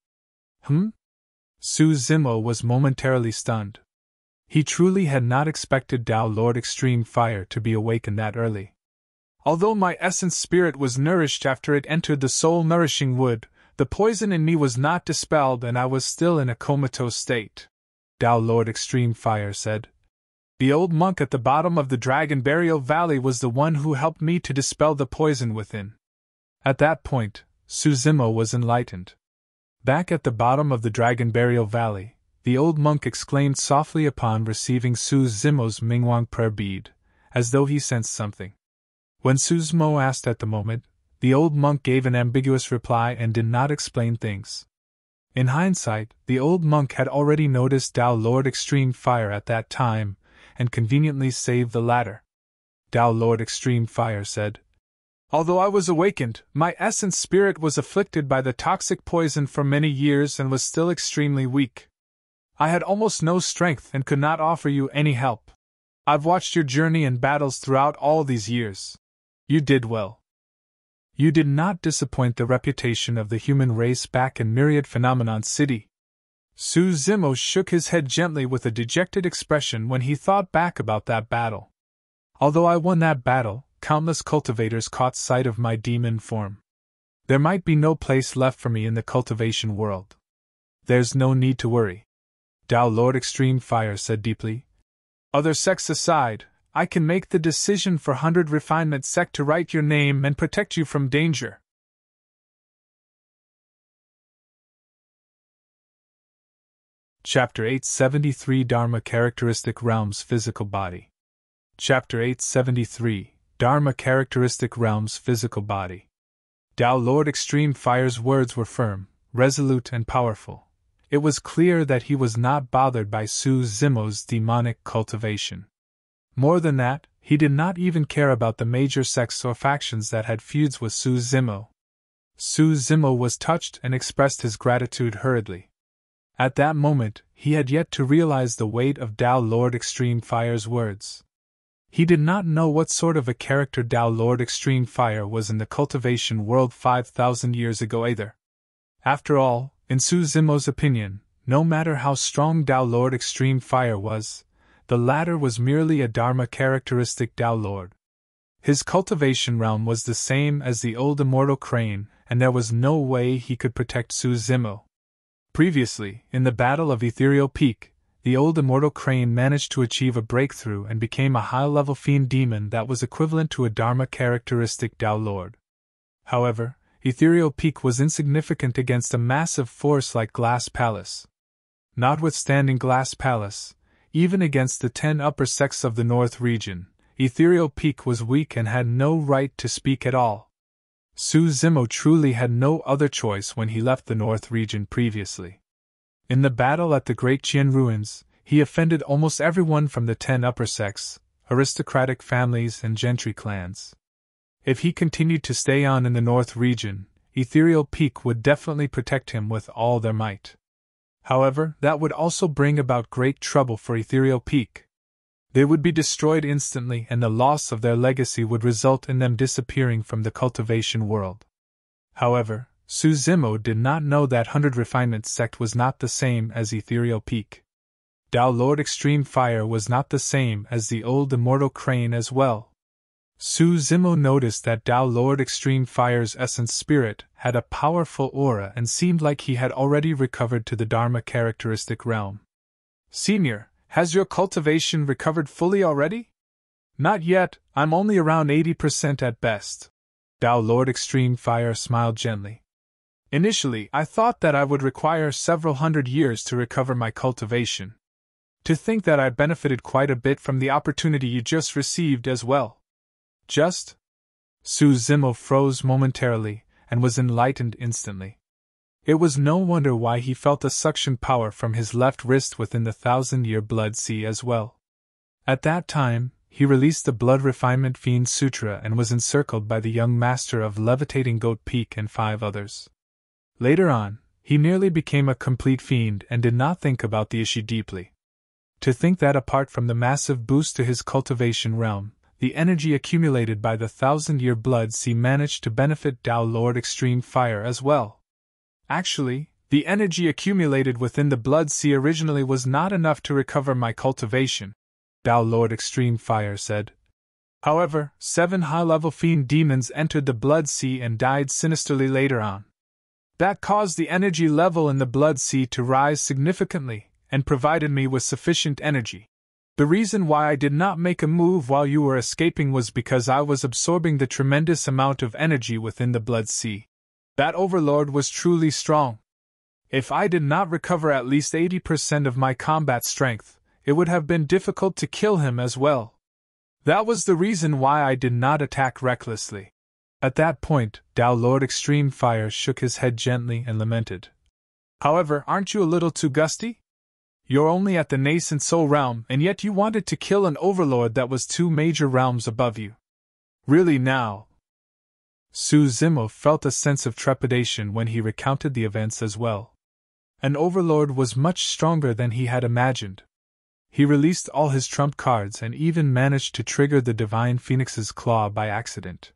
Su Zimo was momentarily stunned. He truly had not expected Tao Lord Extreme Fire to be awakened that early. Although my essence spirit was nourished after it entered the soul-nourishing wood, the poison in me was not dispelled and I was still in a comatose state. Tao Lord Extreme Fire said. The old monk at the bottom of the Dragon Burial Valley was the one who helped me to dispel the poison within. At that point, Su Zimo was enlightened. Back at the bottom of the Dragon Burial Valley, the old monk exclaimed softly upon receiving Su Zimo's Mingwang prayer bead, as though he sensed something. When Su Zimo asked at the moment, the old monk gave an ambiguous reply and did not explain things. In hindsight, the old monk had already noticed Tao Lord Extreme Fire at that time, and conveniently saved the latter. Tao Lord Extreme Fire said, Although I was awakened, my essence spirit was afflicted by the toxic poison for many years and was still extremely weak. I had almost no strength and could not offer you any help. I've watched your journey and battles throughout all these years. You did well. You did not disappoint the reputation of the human race back in Myriad Phenomenon City. Su Zimo shook his head gently with a dejected expression when he thought back about that battle. Although I won that battle, countless cultivators caught sight of my demon form. There might be no place left for me in the cultivation world. There's no need to worry. Tao Lord Extreme Fire said deeply. Other sects aside, I can make the decision for 100 Refinement Sect to write your name and protect you from danger. Chapter 873 Dharma Characteristic Realms Physical Body. Chapter 873 Dharma Characteristic Realms Physical Body. Tao Lord Extreme Fire's words were firm, resolute and powerful. It was clear that he was not bothered by Su Zimo's demonic cultivation. More than that, he did not even care about the major sects or factions that had feuds with Su Zimo. Su Zimo was touched and expressed his gratitude hurriedly. At that moment, he had yet to realize the weight of Tao Lord Extreme Fire's words. He did not know what sort of a character Tao Lord Extreme Fire was in the cultivation world 5,000 years ago either. After all, in Su Zimo's opinion, no matter how strong Tao Lord Extreme Fire was, the latter was merely a Dharma characteristic Tao Lord. His cultivation realm was the same as the old immortal crane, and there was no way he could protect Su Zimo. Previously, in the Battle of Ethereal Peak, the old immortal crane managed to achieve a breakthrough and became a high-level fiend demon that was equivalent to a Dharma characteristic Tao Lord. However, Ethereal Peak was insignificant against a massive force like Glass Palace. Notwithstanding Glass Palace, even against the 10 upper sects of the North region, Ethereal Peak was weak and had no right to speak at all. Su Zimo truly had no other choice when he left the North region previously. In the battle at the Great Qian Ruins, he offended almost everyone from the 10 upper sects, aristocratic families and gentry clans. If he continued to stay on in the North region, Ethereal Peak would definitely protect him with all their might. However, that would also bring about great trouble for Ethereal Peak. They would be destroyed instantly and the loss of their legacy would result in them disappearing from the cultivation world. However, Su Zimo did not know that 100 Refinement Sect was not the same as Ethereal Peak. Tao Lord Extreme Fire was not the same as the old immortal crane as well. Su Zimo noticed that Tao Lord Extreme Fire's essence spirit had a powerful aura and seemed like he had already recovered to the Dharma characteristic realm. Senior, has your cultivation recovered fully already? Not yet, I'm only around 80% at best. Tao Lord Extreme Fire smiled gently. Initially, I thought that I would require several hundred years to recover my cultivation. To think that I benefited quite a bit from the opportunity you just received as well. Just? Su Zimo froze momentarily, and was enlightened instantly. It was no wonder why he felt a suction power from his left wrist within the 1,000-year blood sea as well. At that time, he released the Blood Refinement Fiend Sutra and was encircled by the young master of Levitating Goat Peak and 5 others. Later on, he nearly became a complete fiend and did not think about the issue deeply. To think that apart from the massive boost to his cultivation realm, the energy accumulated by the 1,000-year blood sea managed to benefit Tao Lord Extreme Fire as well. Actually, the energy accumulated within the blood sea originally was not enough to recover my cultivation, Tao Lord Extreme Fire said. However, 7 high-level fiend demons entered the blood sea and died sinisterly later on. That caused the energy level in the blood sea to rise significantly, and provided me with sufficient energy. The reason why I did not make a move while you were escaping was because I was absorbing the tremendous amount of energy within the blood sea. That Overlord was truly strong. If I did not recover at least 80% of my combat strength, it would have been difficult to kill him as well. That was the reason why I did not attack recklessly. At that point, Tao Lord Extreme Fire shook his head gently and lamented. However, aren't you a little too gusty? You're only at the nascent soul realm, and yet you wanted to kill an overlord that was 2 major realms above you. Really now? Su Zimo felt a sense of trepidation when he recounted the events as well. An overlord was much stronger than he had imagined. He released all his trump cards and even managed to trigger the Divine Phoenix's Claw by accident.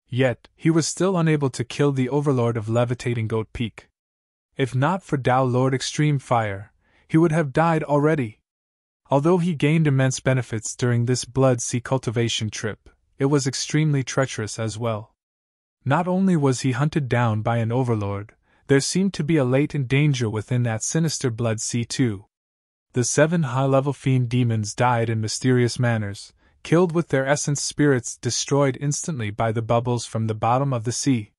Yet, he was still unable to kill the Overlord of Levitating Goat Peak. If not for Tao Lord Extreme Fire, he would have died already. Although he gained immense benefits during this blood sea cultivation trip, it was extremely treacherous as well. Not only was he hunted down by an overlord, there seemed to be a latent danger within that sinister blood sea too. The 7 high-level fiend demons died in mysterious manners, killed with their essence spirits destroyed instantly by the bubbles from the bottom of the sea.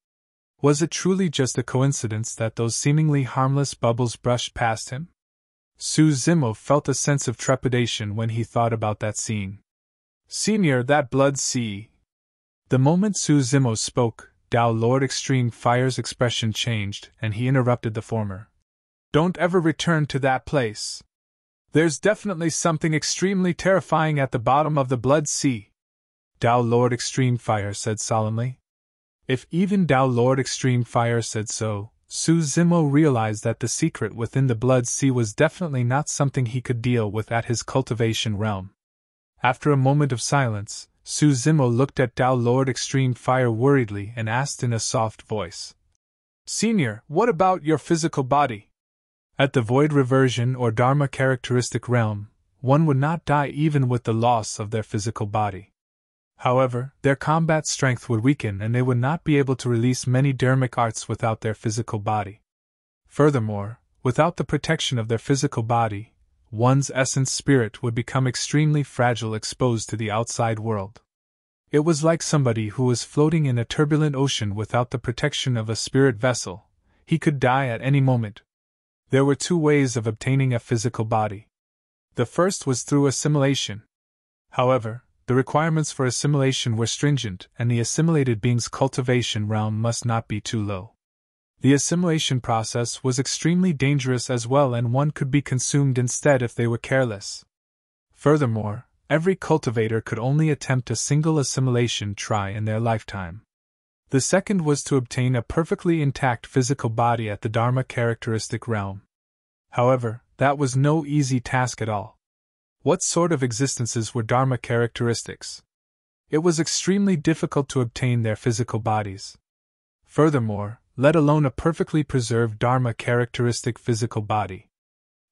Was it truly just a coincidence that those seemingly harmless bubbles brushed past him? Su Zimo felt a sense of trepidation when he thought about that scene. Senior, that blood sea. The moment Su Zimo spoke, Tao Lord Extreme Fire's expression changed, and he interrupted the former. Don't ever return to that place. There's definitely something extremely terrifying at the bottom of the blood sea, Tao Lord Extreme Fire said solemnly. If even Tao Lord Extreme Fire said so, Su Zimo realized that the secret within the blood sea was definitely not something he could deal with at his cultivation realm. After a moment of silence, Su Zimo looked at Tao Lord Extreme Fire worriedly and asked in a soft voice. Senior, what about your physical body? At the void reversion or Dharma characteristic realm, one would not die even with the loss of their physical body. However, their combat strength would weaken and they would not be able to release many dharmic arts without their physical body. Furthermore, without the protection of their physical body, one's essence spirit would become extremely fragile exposed to the outside world. It was like somebody who was floating in a turbulent ocean without the protection of a spirit vessel. He could die at any moment. There were 2 ways of obtaining a physical body. The first was through assimilation. However, the requirements for assimilation were stringent, and the assimilated being's cultivation realm must not be too low. The assimilation process was extremely dangerous as well, and one could be consumed instead if they were careless. Furthermore, every cultivator could only attempt a single assimilation try in their lifetime. The second was to obtain a perfectly intact physical body at the Dharma characteristic realm. However, that was no easy task at all. What sort of existences were Dharma characteristics? It was extremely difficult to obtain their physical bodies. Furthermore, let alone a perfectly preserved Dharma characteristic physical body.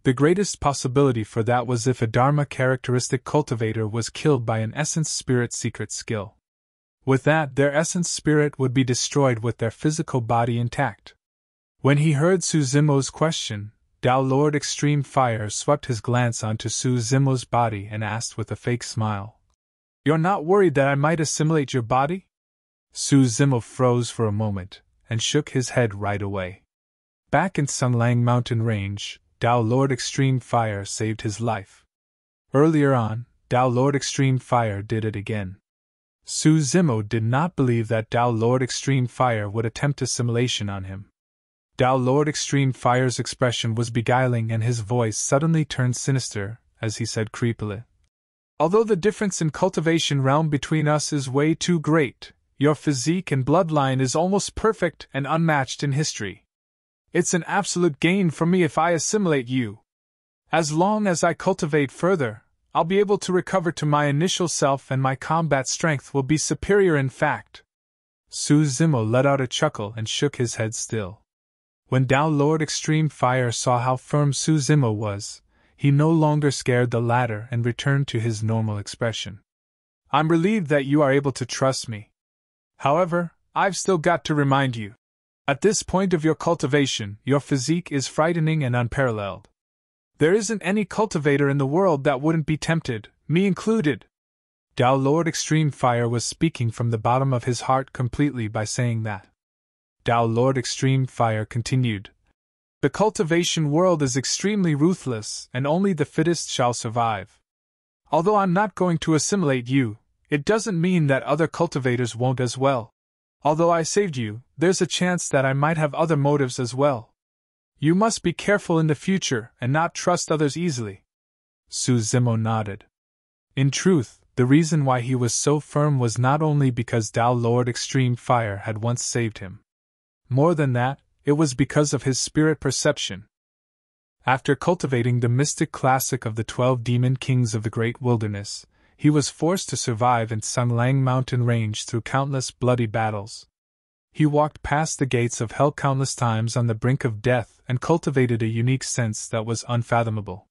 The greatest possibility for that was if a Dharma characteristic cultivator was killed by an essence spirit secret skill. With that, their essence spirit would be destroyed with their physical body intact. When he heard Su Zimo's question, Tao Lord Extreme Fire swept his glance onto Su Zimo's body and asked with a fake smile. You're not worried that I might assimilate your body? Su Zimo froze for a moment, and shook his head right away. Back in Sunglang Mountain Range, Tao Lord Extreme Fire saved his life. Earlier on, Tao Lord Extreme Fire did it again. Su Zimo did not believe that Tao Lord Extreme Fire would attempt assimilation on him. Tao Lord Extreme Fire's expression was beguiling and his voice suddenly turned sinister as he said creepily, "Although the difference in cultivation realm between us is way too great, your physique and bloodline is almost perfect and unmatched in history. It's an absolute gain for me if I assimilate you. As long as I cultivate further, I'll be able to recover to my initial self and my combat strength will be superior in fact." Su Zimo let out a chuckle and shook his head still. When Tao Lord Extreme Fire saw how firm Su Zimo was, he no longer scared the latter and returned to his normal expression. "I'm relieved that you are able to trust me. However, I've still got to remind you. At this point of your cultivation, your physique is frightening and unparalleled. There isn't any cultivator in the world that wouldn't be tempted, me included." Tao Lord Extreme Fire was speaking from the bottom of his heart completely by saying that. Tao Lord Extreme Fire continued, "The cultivation world is extremely ruthless, and only the fittest shall survive. Although I'm not going to assimilate you, it doesn't mean that other cultivators won't as well. Although I saved you, there's a chance that I might have other motives as well. You must be careful in the future and not trust others easily." Su Zimo nodded. In truth, the reason why he was so firm was not only because Tao Lord Extreme Fire had once saved him. More than that, it was because of his spirit perception. After cultivating the mystic classic of the 12 demon kings of the great wilderness, he was forced to survive in Sanglang mountain range through countless bloody battles. He walked past the gates of hell countless times on the brink of death and cultivated a unique sense that was unfathomable.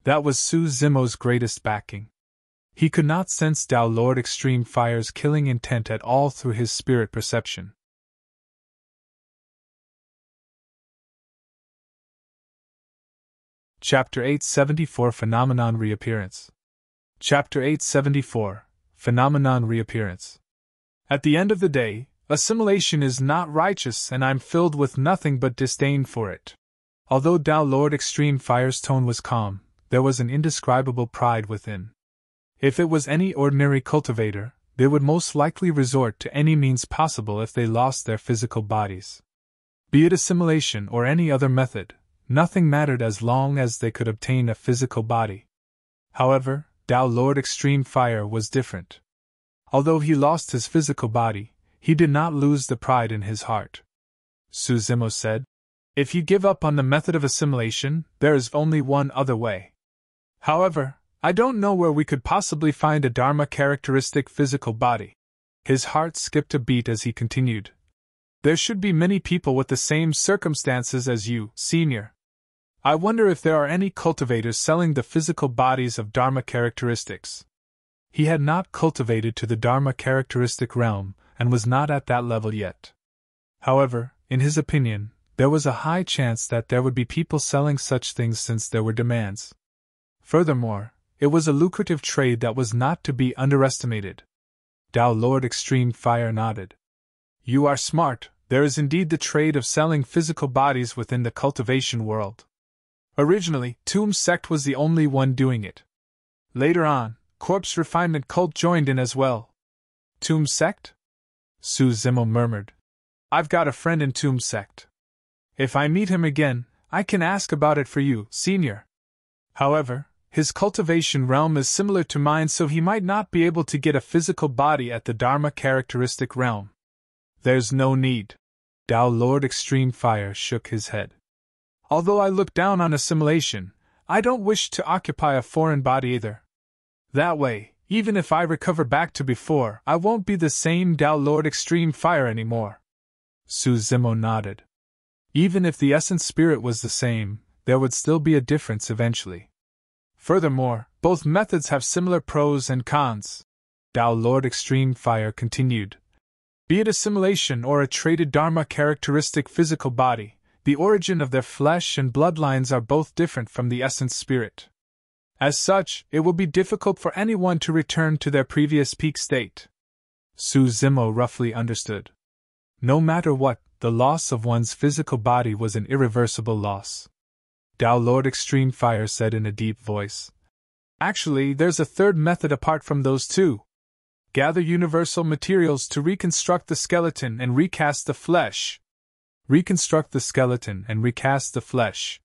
That was Su Zimo's greatest backing. He could not sense Tao Lord Extreme Fire's killing intent at all through his spirit perception. Chapter 874 Phenomenon Reappearance. Chapter 874 Phenomenon Reappearance. At the end of the day, assimilation is not righteous and I'm filled with nothing but disdain for it. Although Tao Lord Extreme Fire's tone was calm, there was an indescribable pride within. If it was any ordinary cultivator, they would most likely resort to any means possible if they lost their physical bodies. Be it assimilation or any other method, nothing mattered as long as they could obtain a physical body. However, Tao Lord Extreme Fire was different. Although he lost his physical body, he did not lose the pride in his heart. Su Zimo said, "If you give up on the method of assimilation, there is only one other way. However, I don't know where we could possibly find a Dharma characteristic physical body." His heart skipped a beat as he continued, "There should be many people with the same circumstances as you, Senior. I wonder if there are any cultivators selling the physical bodies of Dharma characteristics." He had not cultivated to the Dharma characteristic realm, and was not at that level yet. However, in his opinion, there was a high chance that there would be people selling such things since there were demands. Furthermore, it was a lucrative trade that was not to be underestimated. Tao Lord Extreme Fire nodded. "You are smart, there is indeed the trade of selling physical bodies within the cultivation world. Originally, Tomb Sect was the only one doing it. Later on, Corpse Refinement Cult joined in as well." "Tomb Sect?" Su Zimo murmured. "I've got a friend in Tomb Sect. If I meet him again, I can ask about it for you, Senior. However, his cultivation realm is similar to mine, so he might not be able to get a physical body at the Dharma characteristic realm." "There's no need." Tao Lord Extreme Fire shook his head. "Although I look down on assimilation, I don't wish to occupy a foreign body either. That way, even if I recover back to before, I won't be the same Tao Lord Extreme Fire anymore." Su Zimo nodded. Even if the essence spirit was the same, there would still be a difference eventually. Furthermore, both methods have similar pros and cons. Tao Lord Extreme Fire continued. Be it assimilation or a traded Dharma characteristic physical body, the origin of their flesh and bloodlines are both different from the essence spirit. As such, it will be difficult for anyone to return to their previous peak state. Su Zimo roughly understood. No matter what, the loss of one's physical body was an irreversible loss. Tao Lord Extreme Fire said in a deep voice. Actually, there's a third method apart from those two. Gather universal materials to reconstruct the skeleton and recast the flesh. Reconstruct the skeleton and recast the flesh.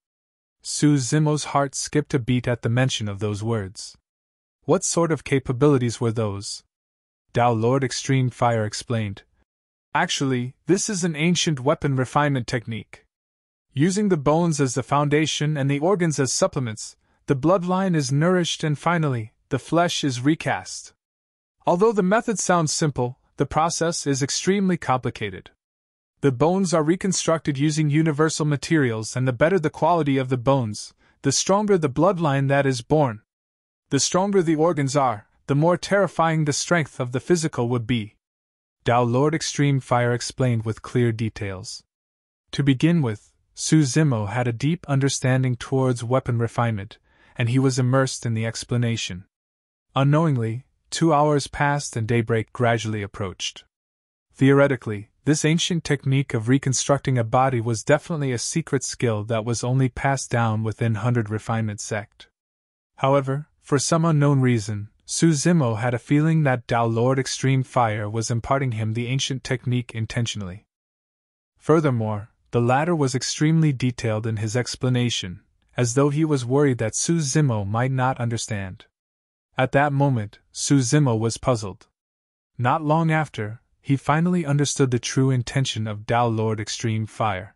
Su Zimo's heart skipped a beat at the mention of those words. What sort of capabilities were those? Tao Lord Extreme Fire explained. Actually, this is an ancient weapon refinement technique. Using the bones as the foundation and the organs as supplements, the bloodline is nourished and finally, the flesh is recast. Although the method sounds simple, the process is extremely complicated. The bones are reconstructed using universal materials, and the better the quality of the bones, the stronger the bloodline that is born. The stronger the organs are, the more terrifying the strength of the physical would be. Tao Lord Extreme Fire explained with clear details. To begin with, Su Zimo had a deep understanding towards weapon refinement, and he was immersed in the explanation. Unknowingly, 2 hours passed and daybreak gradually approached. Theoretically, this ancient technique of reconstructing a body was definitely a secret skill that was only passed down within 100 Refinement sect. However, for some unknown reason, Su Zimo had a feeling that Tao Lord Extreme Fire was imparting him the ancient technique intentionally. Furthermore, the latter was extremely detailed in his explanation, as though he was worried that Su Zimo might not understand. At that moment, Su Zimo was puzzled. Not long after, he finally understood the true intention of Tao Lord Extreme Fire.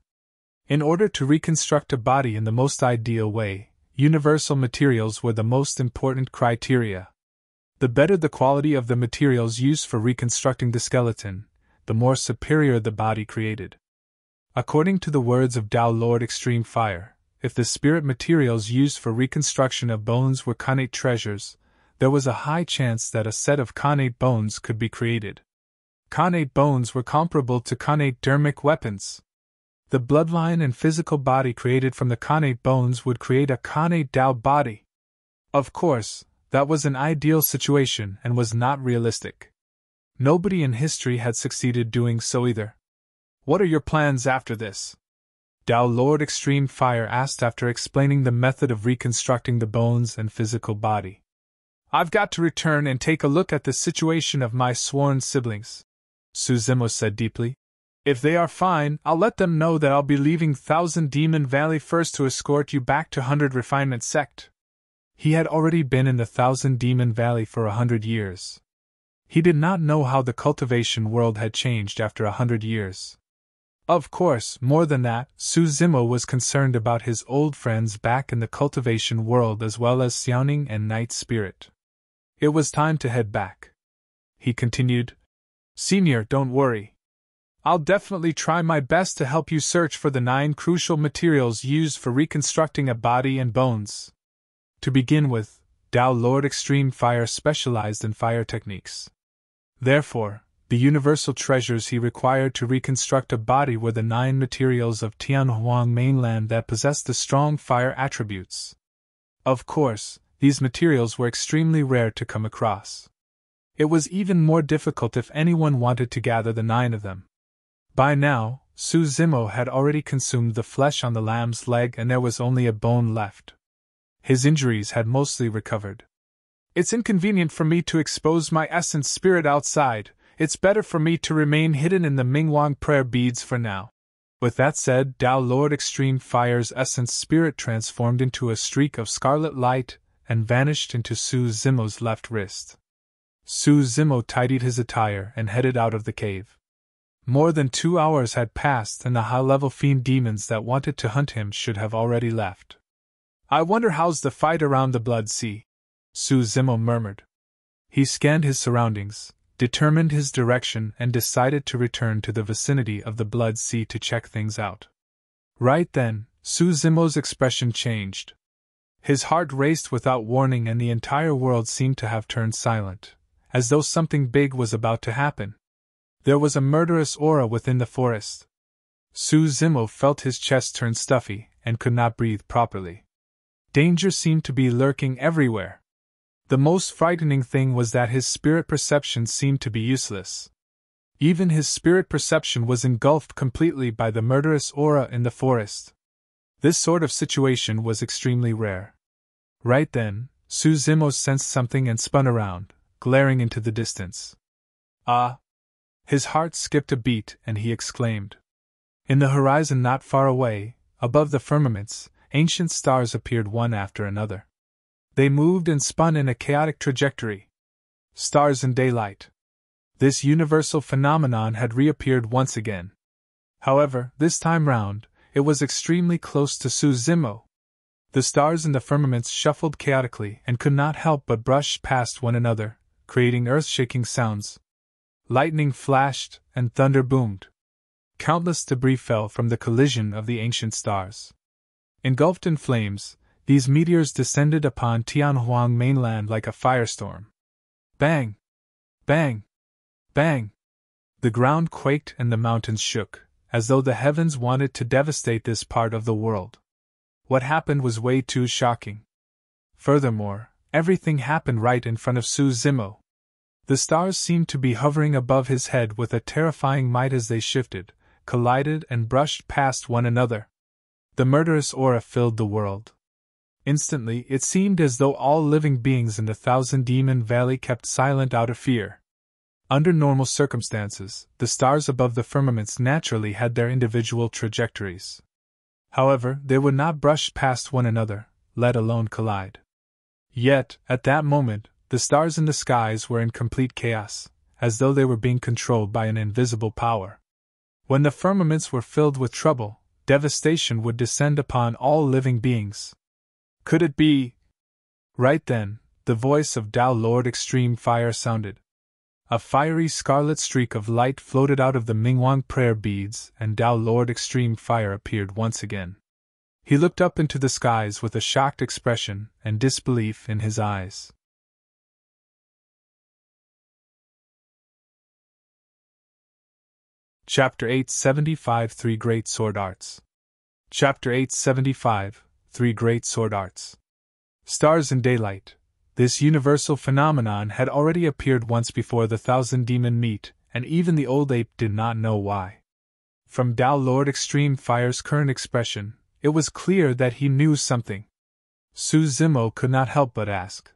In order to reconstruct a body in the most ideal way, universal materials were the most important criteria. The better the quality of the materials used for reconstructing the skeleton, the more superior the body created. According to the words of Tao Lord Extreme Fire, if the spirit materials used for reconstruction of bones were connate treasures, there was a high chance that a set of connate bones could be created. Connate bones were comparable to connate dermic weapons. The bloodline and physical body created from the connate bones would create a connate Tao body. Of course, that was an ideal situation and was not realistic. Nobody in history had succeeded doing so either. What are your plans after this? Tao Lord Extreme Fire asked after explaining the method of reconstructing the bones and physical body. I've got to return and take a look at the situation of my sworn siblings, Su Zimo said deeply. If they are fine, I'll let them know that I'll be leaving 1000 Demon Valley first to escort you back to 100 Refinement Sect. He had already been in the 1000 Demon Valley for 100 years. He did not know how the cultivation world had changed after 100 years. Of course, more than that, Su Zimo was concerned about his old friends back in the cultivation world as well as Xiaoning and Night Spirit. It was time to head back. He continued, Senior, don't worry. I'll definitely try my best to help you search for the 9 crucial materials used for reconstructing a body and bones. To begin with, Tao Lord Extreme Fire specialized in fire techniques. Therefore, the universal treasures he required to reconstruct a body were the 9 materials of Tianhuang mainland that possessed the strong fire attributes. Of course, these materials were extremely rare to come across. It was even more difficult if anyone wanted to gather the 9 of them. By now, Su Zimo had already consumed the flesh on the lamb's leg and there was only a bone left. His injuries had mostly recovered. It's inconvenient for me to expose my essence spirit outside. It's better for me to remain hidden in the Mingwang prayer beads for now. With that said, Tao Lord Extreme Fire's essence spirit transformed into a streak of scarlet light and vanished into Su Zimo's left wrist. Su Zimo tidied his attire and headed out of the cave. More than 2 hours had passed and the high-level fiend demons that wanted to hunt him should have already left. I wonder how's the fight around the Blood Sea? Su Zimo murmured. He scanned his surroundings, determined his direction and decided to return to the vicinity of the Blood Sea to check things out. Right then, Su Zimo's expression changed. His heart raced without warning and the entire world seemed to have turned silent, as though something big was about to happen. There was a murderous aura within the forest. Su Zimo felt his chest turn stuffy and could not breathe properly. Danger seemed to be lurking everywhere. The most frightening thing was that his spirit perception seemed to be useless. Even his spirit perception was engulfed completely by the murderous aura in the forest. This sort of situation was extremely rare. Right then, Su Zimo sensed something and spun around, glaring into the distance. Ah! His heart skipped a beat and he exclaimed. In the horizon not far away, above the firmaments, ancient stars appeared one after another. They moved and spun in a chaotic trajectory. Stars in daylight. This universal phenomenon had reappeared once again. However, this time round, it was extremely close to Suzumo. The stars in the firmaments shuffled chaotically and could not help but brush past one another, creating earth-shaking sounds. Lightning flashed and thunder boomed. Countless debris fell from the collision of the ancient stars. Engulfed in flames, these meteors descended upon Tianhuang mainland like a firestorm. Bang! Bang! Bang! The ground quaked and the mountains shook, as though the heavens wanted to devastate this part of the world. What happened was way too shocking. Furthermore, everything happened right in front of Suzumo. The stars seemed to be hovering above his head with a terrifying might as they shifted, collided and brushed past one another. The murderous aura filled the world. Instantly, it seemed as though all living beings in the Thousand Demon Valley kept silent out of fear. Under normal circumstances, the stars above the firmaments naturally had their individual trajectories. However, they would not brush past one another, let alone collide. Yet, at that moment, the stars in the skies were in complete chaos, as though they were being controlled by an invisible power. When the firmaments were filled with trouble, devastation would descend upon all living beings. Could it be? Right then, the voice of Tao Lord Extreme Fire sounded. A fiery scarlet streak of light floated out of the Mingwang prayer beads, and Tao Lord Extreme Fire appeared once again. He looked up into the skies with a shocked expression and disbelief in his eyes. Chapter 875 Three Great Sword Arts. Chapter 875 Three Great Sword Arts. Stars in daylight. This universal phenomenon had already appeared once before the Thousand Demon meet, and even the old ape did not know why. From Tao Lord Extreme Fire's current expression, it was clear that he knew something. Suzumo could not help but ask,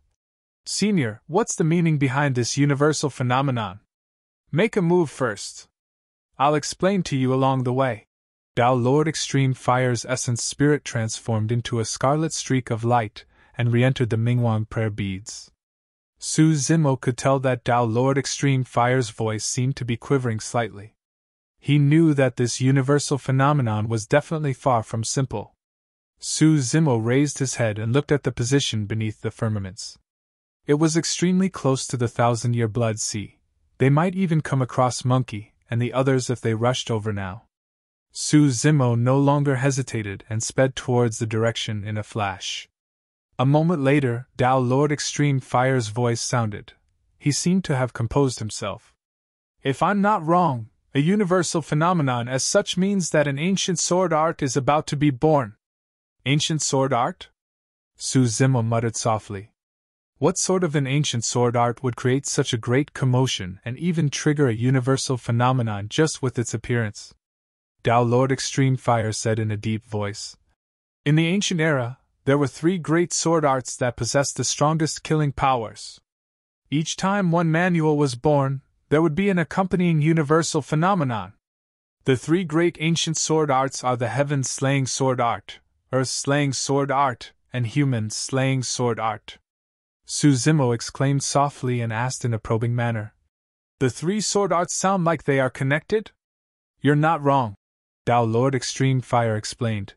"Senior, what's the meaning behind this universal phenomenon? Make a move first. I'll explain to you along the way." Tao Lord Extreme Fire's essence spirit transformed into a scarlet streak of light and re-entered the Mingwang prayer beads. Suzumo could tell that Tao Lord Extreme Fire's voice seemed to be quivering slightly. He knew that this universal phenomenon was definitely far from simple. Suzumo raised his head and looked at the position beneath the firmaments. It was extremely close to the thousand-year blood sea. They might even come across Monkey and the others if they rushed over now. Suzumo no longer hesitated and sped towards the direction in a flash. A moment later, Tao Lord Extreme Fire's voice sounded. He seemed to have composed himself. "If I'm not wrong, a universal phenomenon as such means that an ancient sword art is about to be born." "Ancient sword art?" Suzumo muttered softly. What sort of an ancient sword art would create such a great commotion and even trigger a universal phenomenon just with its appearance? Tao Lord Extreme Fire said in a deep voice. "In the ancient era, there were three great sword arts that possessed the strongest killing powers. Each time one manual was born, there would be an accompanying universal phenomenon. The three great ancient sword arts are the Heaven-slaying sword art, Earth-slaying sword art, and Human-slaying sword art." Suzumo exclaimed softly and asked in a probing manner, "The three sword arts sound like they are connected?" "You're not wrong," Tao Lord Extreme Fire explained.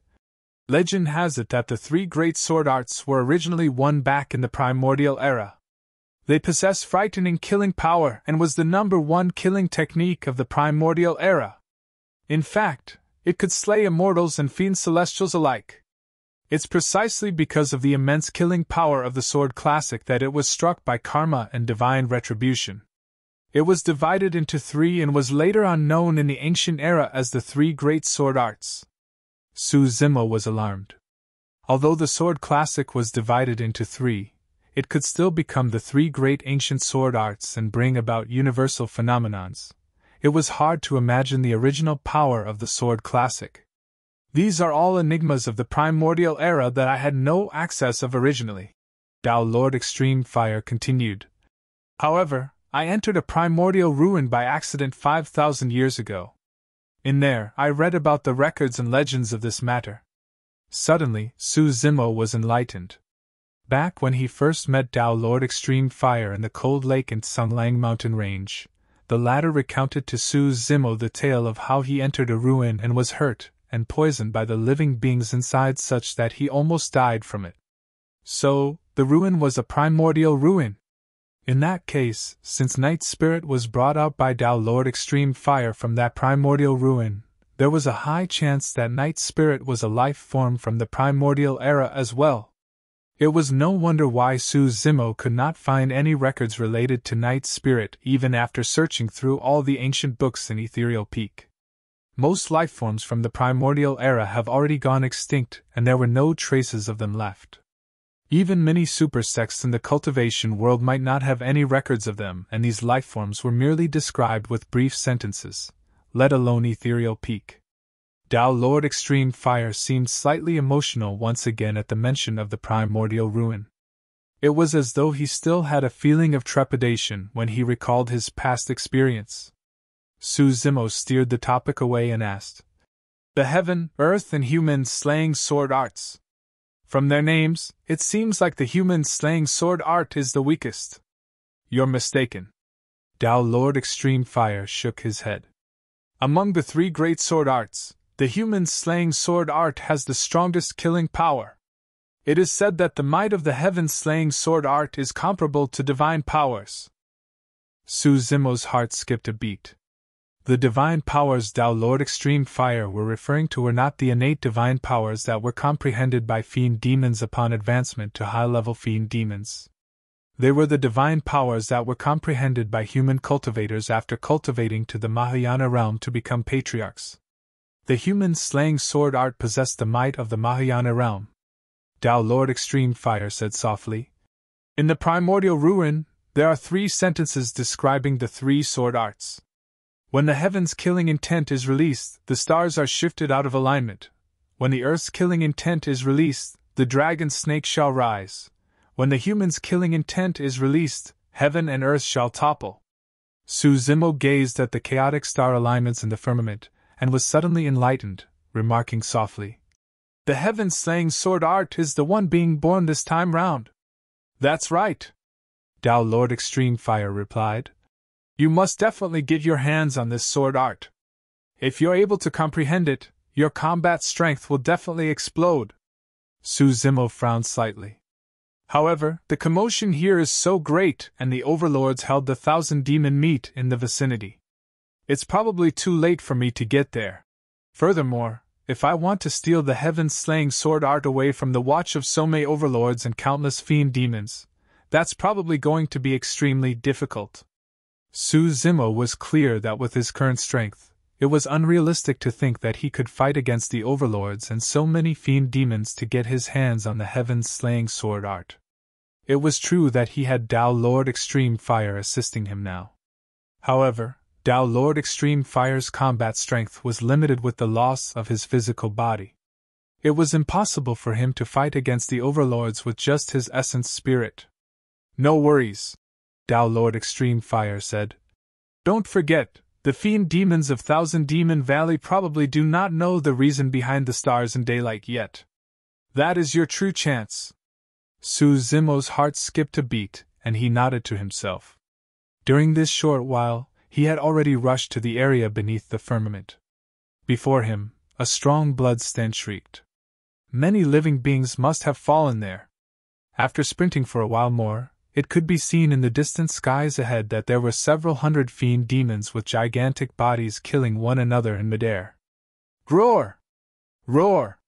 "Legend has it that the three great sword arts were originally won back in the primordial era. They possess frightening killing power and was the #1 killing technique of the primordial era. In fact, it could slay immortals and fiend celestials alike. It's precisely because of the immense killing power of the sword classic that it was struck by karma and divine retribution. It was divided into three and was later on known in the ancient era as the three great sword arts." Suzumo was alarmed. Although the sword classic was divided into three, it could still become the three great ancient sword arts and bring about universal phenomenons. It was hard to imagine the original power of the sword classic. "These are all enigmas of the primordial era that I had no access of originally," Tao Lord Extreme Fire continued. "However, I entered a primordial ruin by accident 5,000 years ago. In there, I read about the records and legends of this matter. Suddenly, Su Zimo was enlightened. Back when he first met Tao Lord Extreme Fire in the cold lake in Sunglang mountain range, the latter recounted to Su Zimo the tale of how he entered a ruin and was hurt and poisoned by the living beings inside such that he almost died from it. So, the ruin was a primordial ruin. In that case, since Night Spirit was brought out by Tao Lord Extreme Fire from that primordial ruin, there was a high chance that Night Spirit was a life form from the primordial era as well. It was no wonder why Su Zimo could not find any records related to Night Spirit even after searching through all the ancient books in Ethereal Peak. Most lifeforms from the primordial era have already gone extinct, and there were no traces of them left. Even many supersects in the cultivation world might not have any records of them, and these lifeforms were merely described with brief sentences, let alone Ethereal Peak. Tao Lord Extreme Fire seemed slightly emotional once again at the mention of the primordial ruin. It was as though he still had a feeling of trepidation when he recalled his past experience. Su Zimo steered the topic away and asked, "The heaven, earth, and human slaying sword arts. From their names, it seems like the human slaying sword art is the weakest." "You're mistaken." Tao Lord Extreme Fire shook his head. "Among the three great sword arts, the human slaying sword art has the strongest killing power. It is said that the might of the heaven slaying sword art is comparable to divine powers." Su Zimo's heart skipped a beat. The divine powers Tao Lord Extreme Fire were referring to were not the innate divine powers that were comprehended by fiend demons upon advancement to high-level fiend demons. They were the divine powers that were comprehended by human cultivators after cultivating to the Mahayana realm to become patriarchs. The human slaying sword art possessed the might of the Mahayana realm. Tao Lord Extreme Fire said softly. "In the primordial ruin, there are 3 sentences describing the 3 sword arts. When the heaven's killing intent is released, the stars are shifted out of alignment. When the earth's killing intent is released, the dragon snake shall rise. When the human's killing intent is released, heaven and earth shall topple." Su Zimo gazed at the chaotic star alignments in the firmament, and was suddenly enlightened, remarking softly, "The heaven-slaying sword art is the one being born this time round." "That's right," Tao Lord Extreme Fire replied. "You must definitely get your hands on this sword art. If you're able to comprehend it, your combat strength will definitely explode." Su Zimo frowned slightly. "However, the commotion here is so great, and the Overlords held the 1,000 demon meet in the vicinity. It's probably too late for me to get there. Furthermore, if I want to steal the heaven-slaying sword art away from the watch of so many Overlords and countless fiend demons, that's probably going to be extremely difficult." Su Zimo was clear that with his current strength, it was unrealistic to think that he could fight against the Overlords and so many fiend demons to get his hands on the heaven-slaying sword art. It was true that he had Tao Lord Extreme Fire assisting him now. However, Tao Lord Extreme Fire's combat strength was limited with the loss of his physical body. It was impossible for him to fight against the Overlords with just his essence spirit. "No worries," Tao Lord Extreme Fire said. "Don't forget, the fiend demons of Thousand Demon Valley probably do not know the reason behind the stars and daylight yet. That is your true chance." Su Zimo's heart skipped a beat, and he nodded to himself. During this short while, he had already rushed to the area beneath the firmament. Before him, a strong blood stench reeked. Many living beings must have fallen there. After sprinting for a while more, it could be seen in the distant skies ahead that there were several hundred fiend demons with gigantic bodies killing one another in midair. Roar! Roar!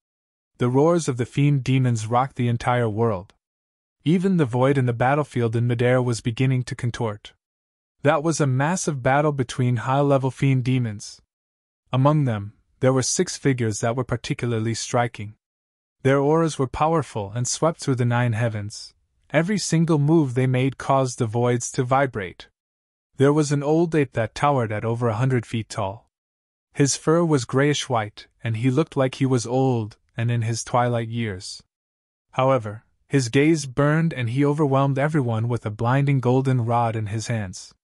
The roars of the fiend demons rocked the entire world. Even the void in the battlefield in midair was beginning to contort. That was a massive battle between high-level fiend demons. Among them, there were 6 figures that were particularly striking. Their auras were powerful and swept through the 9 heavens. Every single move they made caused the voids to vibrate. There was an old ape that towered at over 100 feet tall. His fur was grayish-white, and he looked like he was old and in his twilight years. However, his gaze burned and he overwhelmed everyone with a blinding golden rod in his hands.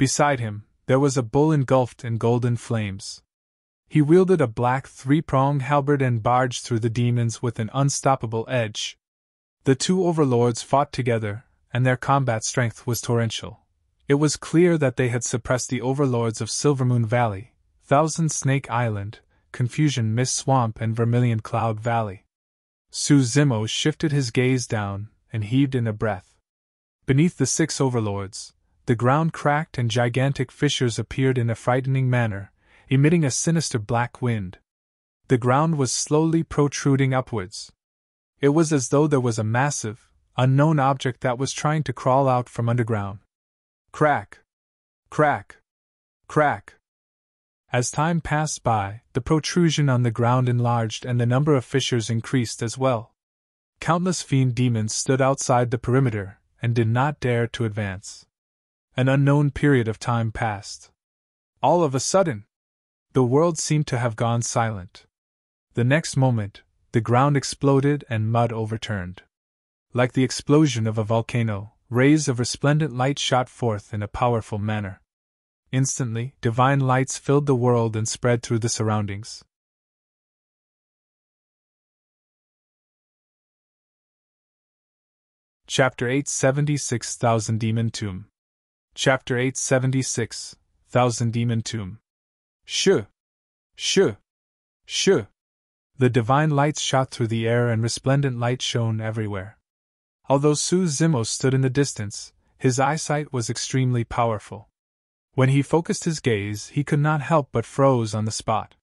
Beside him, there was a bull engulfed in golden flames. He wielded a black three-pronged halberd and barged through the demons with an unstoppable edge. The two overlords fought together, and their combat strength was torrential. It was clear that they had suppressed the overlords of Silvermoon Valley, Thousand Snake Island, Confusion Mist Swamp, and Vermilion Cloud Valley. Zimo shifted his gaze down and heaved in a breath. Beneath the 6 overlords, the ground cracked and gigantic fissures appeared in a frightening manner, emitting a sinister black wind. The ground was slowly protruding upwards. It was as though there was a massive, unknown object that was trying to crawl out from underground. Crack! Crack! Crack! As time passed by, the protrusion on the ground enlarged and the number of fissures increased as well. Countless fiend demons stood outside the perimeter and did not dare to advance. An unknown period of time passed. All of a sudden, the world seemed to have gone silent. The next moment, the ground exploded and mud overturned. Like the explosion of a volcano, rays of resplendent light shot forth in a powerful manner. Instantly, divine lights filled the world and spread through the surroundings. Chapter 876 Thousand Demon Tomb. Chapter 876 Thousand Demon Tomb. Shoo! Shoo! Shoo! The divine lights shot through the air and resplendent light shone everywhere. Although Zimo stood in the distance, his eyesight was extremely powerful. When he focused his gaze, he could not help but froze on the spot.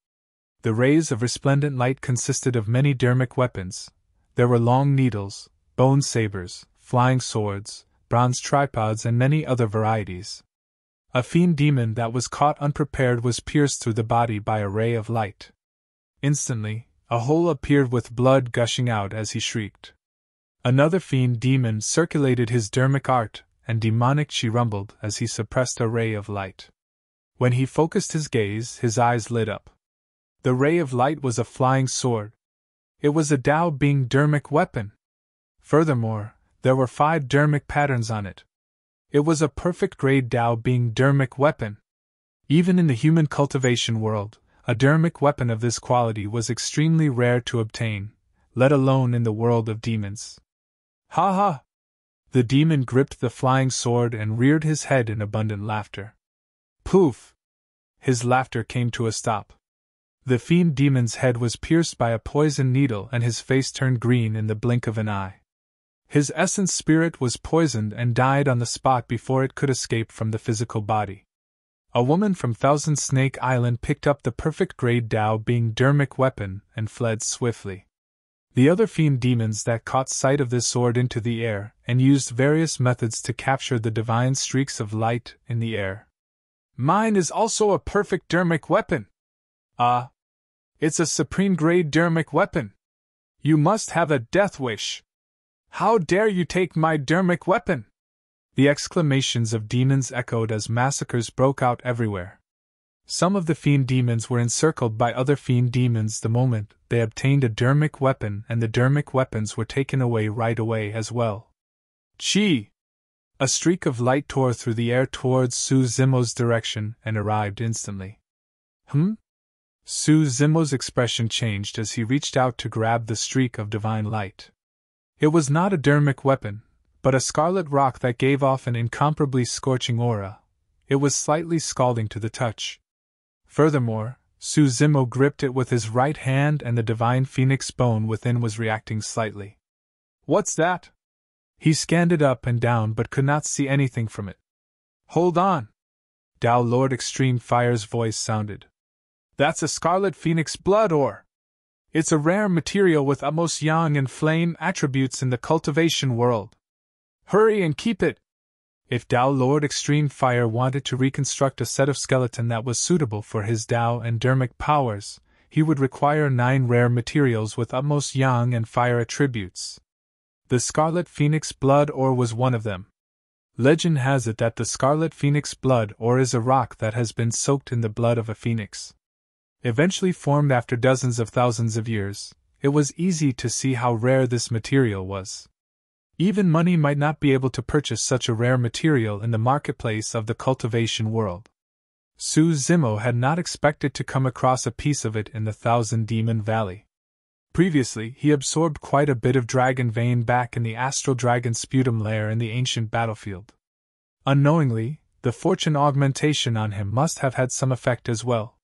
The rays of resplendent light consisted of many dermic weapons. There were long needles, bone sabers, flying swords, bronze tripods, and many other varieties. A fiend demon that was caught unprepared was pierced through the body by a ray of light. Instantly, a hole appeared with blood gushing out as he shrieked. Another fiend demon circulated his dermic art, and demonic chi rumbled as he suppressed a ray of light. When he focused his gaze, his eyes lit up. The ray of light was a flying sword. It was a Dao Bing dermic weapon. Furthermore, there were 5 dermic patterns on it. It was a perfect grade Dao Bing dermic weapon. Even in the human cultivation world, a dermic weapon of this quality was extremely rare to obtain, let alone in the world of demons. Ha ha! The demon gripped the flying sword and reared his head in abundant laughter. Poof! His laughter came to a stop. The fiend demon's head was pierced by a poison needle and his face turned green in the blink of an eye. His essence spirit was poisoned and died on the spot before it could escape from the physical body. A woman from Thousand Snake Island picked up the perfect grade Dao Bing dermic weapon and fled swiftly. The other fiend demons that caught sight of this soared into the air and used various methods to capture the divine streaks of light in the air. Mine is also a perfect dermic weapon. Ah! It's a supreme grade dermic weapon. You must have a death wish. How dare you take my dermic weapon? The exclamations of demons echoed as massacres broke out everywhere. Some of the fiend demons were encircled by other fiend demons the moment they obtained a dermic weapon, and the dermic weapons were taken away right away as well. Chi! A streak of light tore through the air towards Zimo's direction and arrived instantly. Zimo's expression changed as he reached out to grab the streak of divine light. It was not a dermic weapon, but a scarlet rock that gave off an incomparably scorching aura. It was slightly scalding to the touch. Furthermore, Zimo gripped it with his right hand and the divine phoenix bone within was reacting slightly. What's that? He scanned it up and down but could not see anything from it. Hold on! Dao Lord Extreme Fire's voice sounded. That's a scarlet phoenix blood ore! It's a rare material with utmost yang and flame attributes in the cultivation world. Hurry and keep it! If Dao Lord Extreme Fire wanted to reconstruct a set of skeleton that was suitable for his Dao and dermic powers, he would require 9 rare materials with utmost yang and fire attributes. The Scarlet Phoenix Blood Ore was one of them. Legend has it that the Scarlet Phoenix Blood Ore is a rock that has been soaked in the blood of a phoenix. Eventually formed after dozens of thousands of years, it was easy to see how rare this material was. Even money might not be able to purchase such a rare material in the marketplace of the cultivation world. Su Zimo had not expected to come across a piece of it in the Thousand Demon Valley. Previously, he absorbed quite a bit of dragon vein back in the astral dragon sputum lair in the ancient battlefield. Unknowingly, the fortune augmentation on him must have had some effect as well.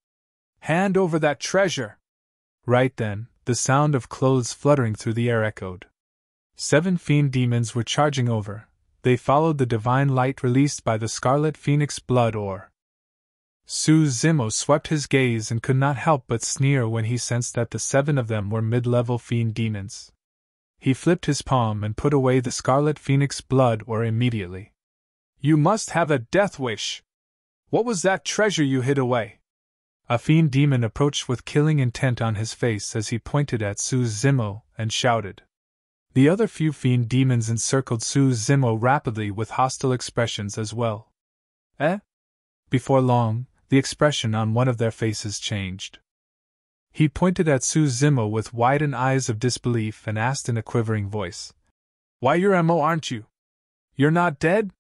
"Hand over that treasure!" Right then, the sound of clothes fluttering through the air echoed. 7 fiend demons were charging over. They followed the divine light released by the Scarlet Phoenix blood ore. Su Zimo swept his gaze and could not help but sneer when he sensed that the 7 of them were mid-level fiend demons. He flipped his palm and put away the Scarlet Phoenix blood ore immediately. "You must have a death wish! What was that treasure you hid away?" A fiend demon approached with killing intent on his face as he pointed at Su Zimo and shouted. The other few fiend demons encircled Su Zimo rapidly with hostile expressions as well. "Eh?" Before long, the expression on one of their faces changed. He pointed at Su Zimo with widened eyes of disbelief and asked in a quivering voice, "Why, you're MO, aren't you? You're not dead?"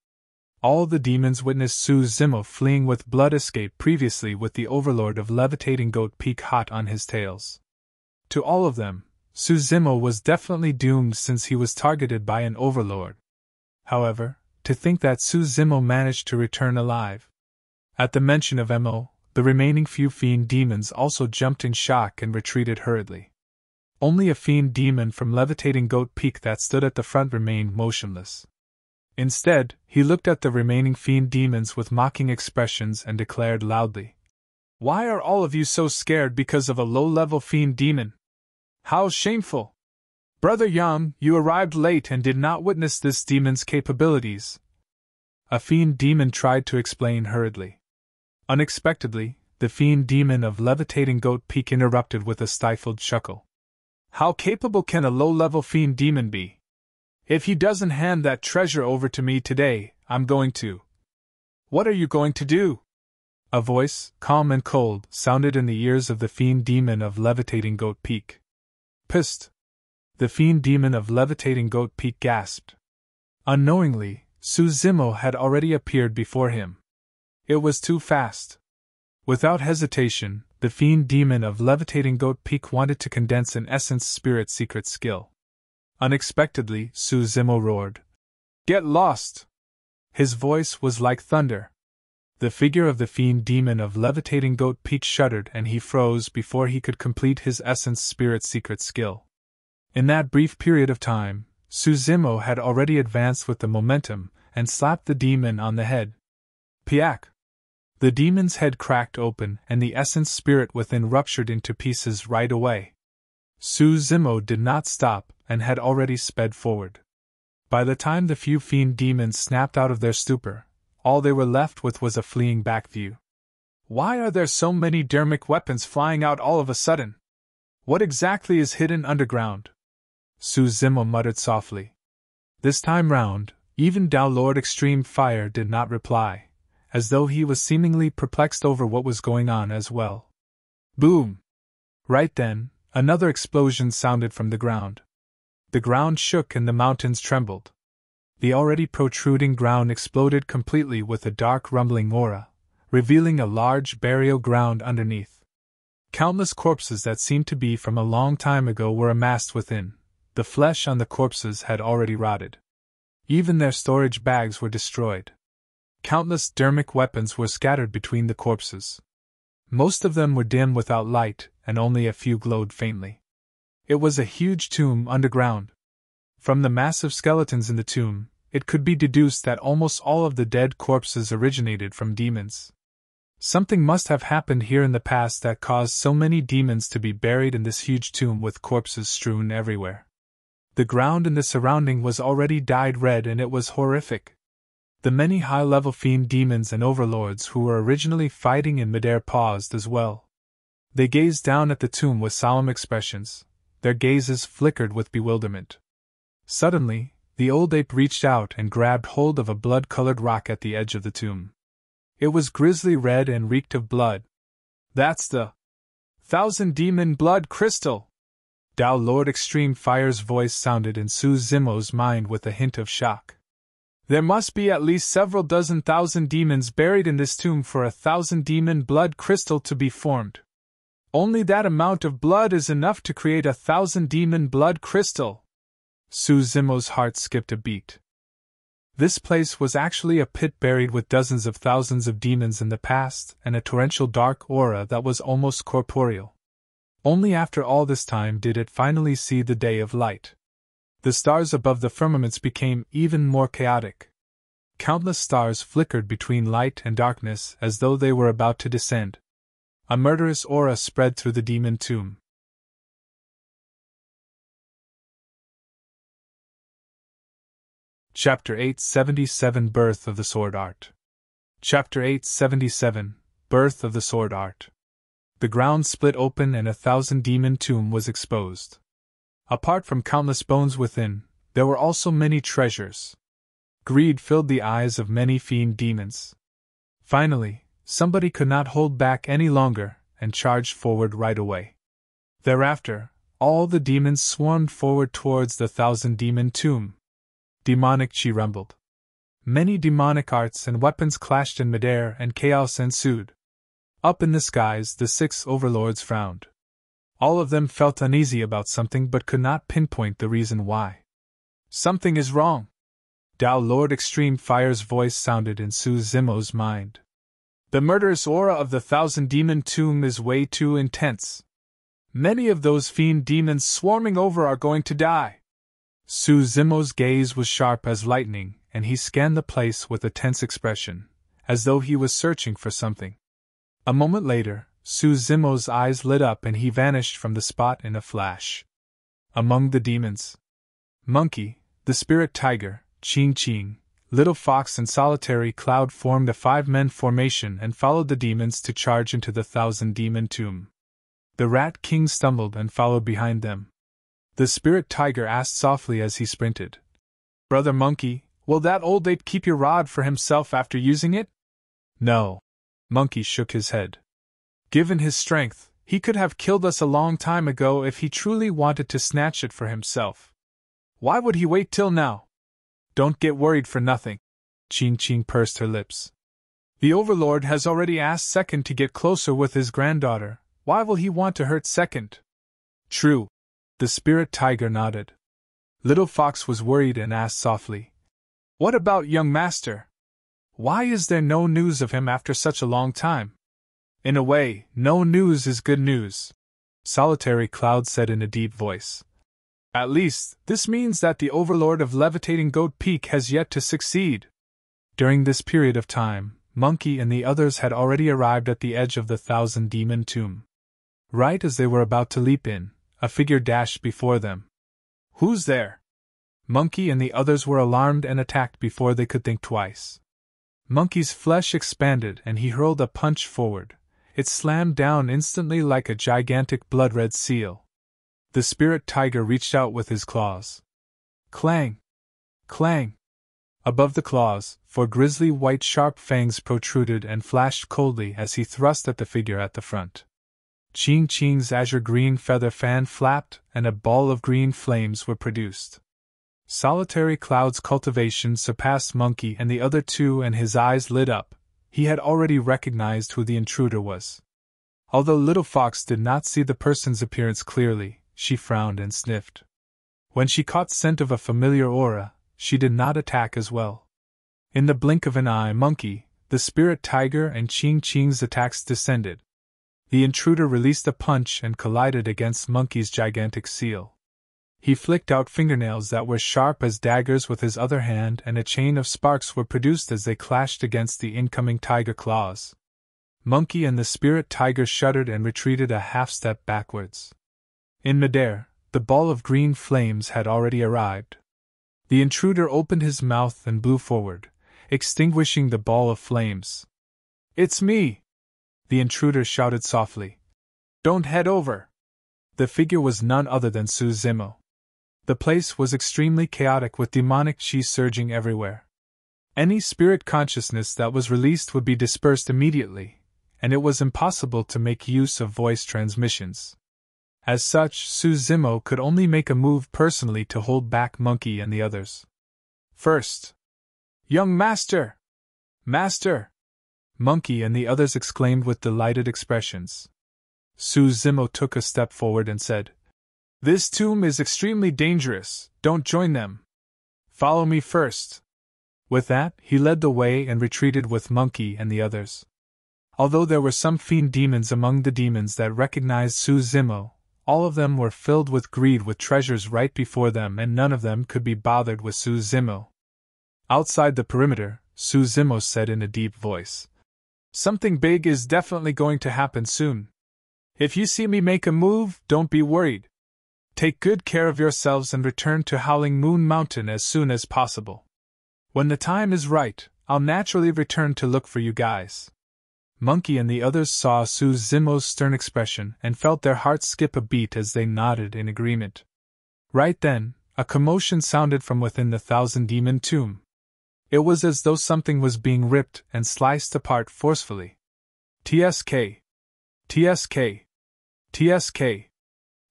All the demons witnessed Su Zimo fleeing with blood escape previously with the Overlord of Levitating Goat Peak hot on his tails. To all of them, Su Zimo was definitely doomed since he was targeted by an Overlord. However, to think that Su Zimo managed to return alive. At the mention of MO, the remaining few fiend demons also jumped in shock and retreated hurriedly. Only a fiend demon from Levitating Goat Peak that stood at the front remained motionless. Instead, he looked at the remaining fiend demons with mocking expressions and declared loudly, "Why are all of you so scared because of a low-level fiend demon? How shameful! Brother Yang, you arrived late and did not witness this demon's capabilities." A fiend demon tried to explain hurriedly. Unexpectedly, the fiend demon of Levitating Goat Peak interrupted with a stifled chuckle. "How capable can a low-level fiend demon be? If he doesn't hand that treasure over to me today, I'm going to." "What are you going to do?" A voice, calm and cold, sounded in the ears of the fiend demon of Levitating Goat Peak. "Psst!" The fiend demon of Levitating Goat Peak gasped. Unknowingly, Su Zimo had already appeared before him. It was too fast. Without hesitation, the fiend demon of Levitating Goat Peak wanted to condense an essence spirit secret skill. Unexpectedly, Su Zimo roared, "Get lost!" His voice was like thunder. The figure of the fiend demon of Levitating Goat Peak shuddered and he froze before he could complete his essence spirit secret skill. In that brief period of time, Su Zimo had already advanced with the momentum and slapped the demon on the head. Piak! The demon's head cracked open and the essence spirit within ruptured into pieces right away. Su Zimo did not stop and had already sped forward. By the time the few fiend demons snapped out of their stupor, all they were left with was a fleeing back view. "Why are there so many dermic weapons flying out all of a sudden? What exactly is hidden underground?" Su Zimo muttered softly. This time round, even Tao Lord Extreme Fire did not reply, as though he was seemingly perplexed over what was going on as well. Boom! Right then, another explosion sounded from the ground. The ground shook and the mountains trembled. The already protruding ground exploded completely with a dark rumbling aura, revealing a large burial ground underneath. Countless corpses that seemed to be from a long time ago were amassed within. The flesh on the corpses had already rotted. Even their storage bags were destroyed. Countless dermic weapons were scattered between the corpses. Most of them were dim without light, and only a few glowed faintly. It was a huge tomb underground. From the massive skeletons in the tomb, it could be deduced that almost all of the dead corpses originated from demons. Something must have happened here in the past that caused so many demons to be buried in this huge tomb with corpses strewn everywhere. The ground in the surrounding was already dyed red and it was horrific. The many high-level fiend demons and overlords who were originally fighting in midair paused as well. They gazed down at the tomb with solemn expressions. Their gazes flickered with bewilderment. Suddenly, the old ape reached out and grabbed hold of a blood-colored rock at the edge of the tomb. It was grisly red and reeked of blood. "That's the 1000 demon blood crystal!" Tao Lord Extreme Fire's voice sounded in Su Zimo's mind with a hint of shock. There must be at least several dozen thousand demons buried in this tomb for 1,000 demon blood crystal to be formed. Only that amount of blood is enough to create 1,000 demon blood crystal. Su Zimo's heart skipped a beat. This place was actually a pit buried with dozens of thousands of demons in the past and a torrential dark aura that was almost corporeal. Only after all this time did it finally see the day of light. The stars above the firmaments became even more chaotic. Countless stars flickered between light and darkness as though they were about to descend. A murderous aura spread through the demon tomb. Chapter 877 Birth of the Sword Art. Chapter 877 Birth of the Sword Art. The ground split open and 1,000 demon tomb was exposed. Apart from countless bones within, there were also many treasures. Greed filled the eyes of many fiend demons. Finally, somebody could not hold back any longer and charged forward right away. Thereafter, all the demons swarmed forward towards the 1,000 demon tomb. Demonic chi rumbled. Many demonic arts and weapons clashed in midair and chaos ensued. Up in the skies, the 6 overlords frowned. All of them felt uneasy about something but could not pinpoint the reason why. Something is wrong. Tao Lord Extreme Fire's voice sounded in Su Zimo's mind. The murderous aura of the 1,000 demon tomb is way too intense. Many of those fiend demons swarming over are going to die. Su Zimo's gaze was sharp as lightning, and he scanned the place with a tense expression, as though he was searching for something. A moment later, Su Zimo's eyes lit up and he vanished from the spot in a flash. Among the demons, Monkey, the spirit tiger, Ching Ching, Little Fox and Solitary Cloud formed a 5-man formation and followed the demons to charge into the 1,000 demon tomb. The Rat King stumbled and followed behind them. The spirit tiger asked softly as he sprinted, "Brother Monkey, will that old ape keep your rod for himself after using it?" "No." Monkey shook his head. "Given his strength, he could have killed us a long time ago if he truly wanted to snatch it for himself. Why would he wait till now?" "Don't get worried for nothing." Ching Ching pursed her lips. "The Overlord has already asked Second to get closer with his granddaughter. Why will he want to hurt Second?" "True." The spirit tiger nodded. Little Fox was worried and asked softly, "What about young master? Why is there no news of him after such a long time?" "In a way, no news is good news," Solitary Cloud said in a deep voice. "At least, this means that the Overlord of Levitating Goat Peak has yet to succeed." During this period of time, Monkey and the others had already arrived at the edge of the 1,000 demon tomb. Right as they were about to leap in, a figure dashed before them. "Who's there?" Monkey and the others were alarmed and attacked before they could think twice. Monkey's flesh expanded and he hurled a punch forward. It slammed down instantly like a gigantic blood-red seal. The spirit tiger reached out with his claws. Clang! Clang! Above the claws, 4 grisly white sharp fangs protruded and flashed coldly as he thrust at the figure at the front. Ching Ching's azure green feather fan flapped and a ball of green flames were produced. Solitary Cloud's cultivation surpassed Monkey and the other two and his eyes lit up. He had already recognized who the intruder was. Although Little Fox did not see the person's appearance clearly, she frowned and sniffed. When she caught scent of a familiar aura, she did not attack as well. In the blink of an eye, Monkey, the spirit tiger and Ching Ching's attacks descended. The intruder released a punch and collided against Monkey's gigantic seal. He flicked out fingernails that were sharp as daggers with his other hand and a chain of sparks were produced as they clashed against the incoming tiger claws. Monkey and the spirit tiger shuddered and retreated a half-step backwards. In midair, the ball of green flames had already arrived. The intruder opened his mouth and blew forward, extinguishing the ball of flames. "It's me!" the intruder shouted softly. "Don't head over!" The figure was none other than Su Zimo. The place was extremely chaotic with demonic chi surging everywhere. Any spirit consciousness that was released would be dispersed immediately, and it was impossible to make use of voice transmissions. As such, Su Zimo could only make a move personally to hold back Monkey and the others. First. Young Master! Master! Monkey and the others exclaimed with delighted expressions. Su Zimo took a step forward and said, "This tomb is extremely dangerous, don't join them. Follow me first." With that, he led the way and retreated with Monkey and the others. Although there were some fiend demons among the demons that recognized Su Zimo, all of them were filled with greed with treasures right before them, and none of them could be bothered with Su Zimo. Outside the perimeter, Su Zimo said in a deep voice, "Something big is definitely going to happen soon. If you see me make a move, don't be worried. Take good care of yourselves and return to Howling Moon Mountain as soon as possible. When the time is right, I'll naturally return to look for you guys." Monkey and the others saw Su Zimo's stern expression and felt their hearts skip a beat as they nodded in agreement. Right then, a commotion sounded from within the thousand-demon tomb. It was as though something was being ripped and sliced apart forcefully. TSK! TSK! TSK!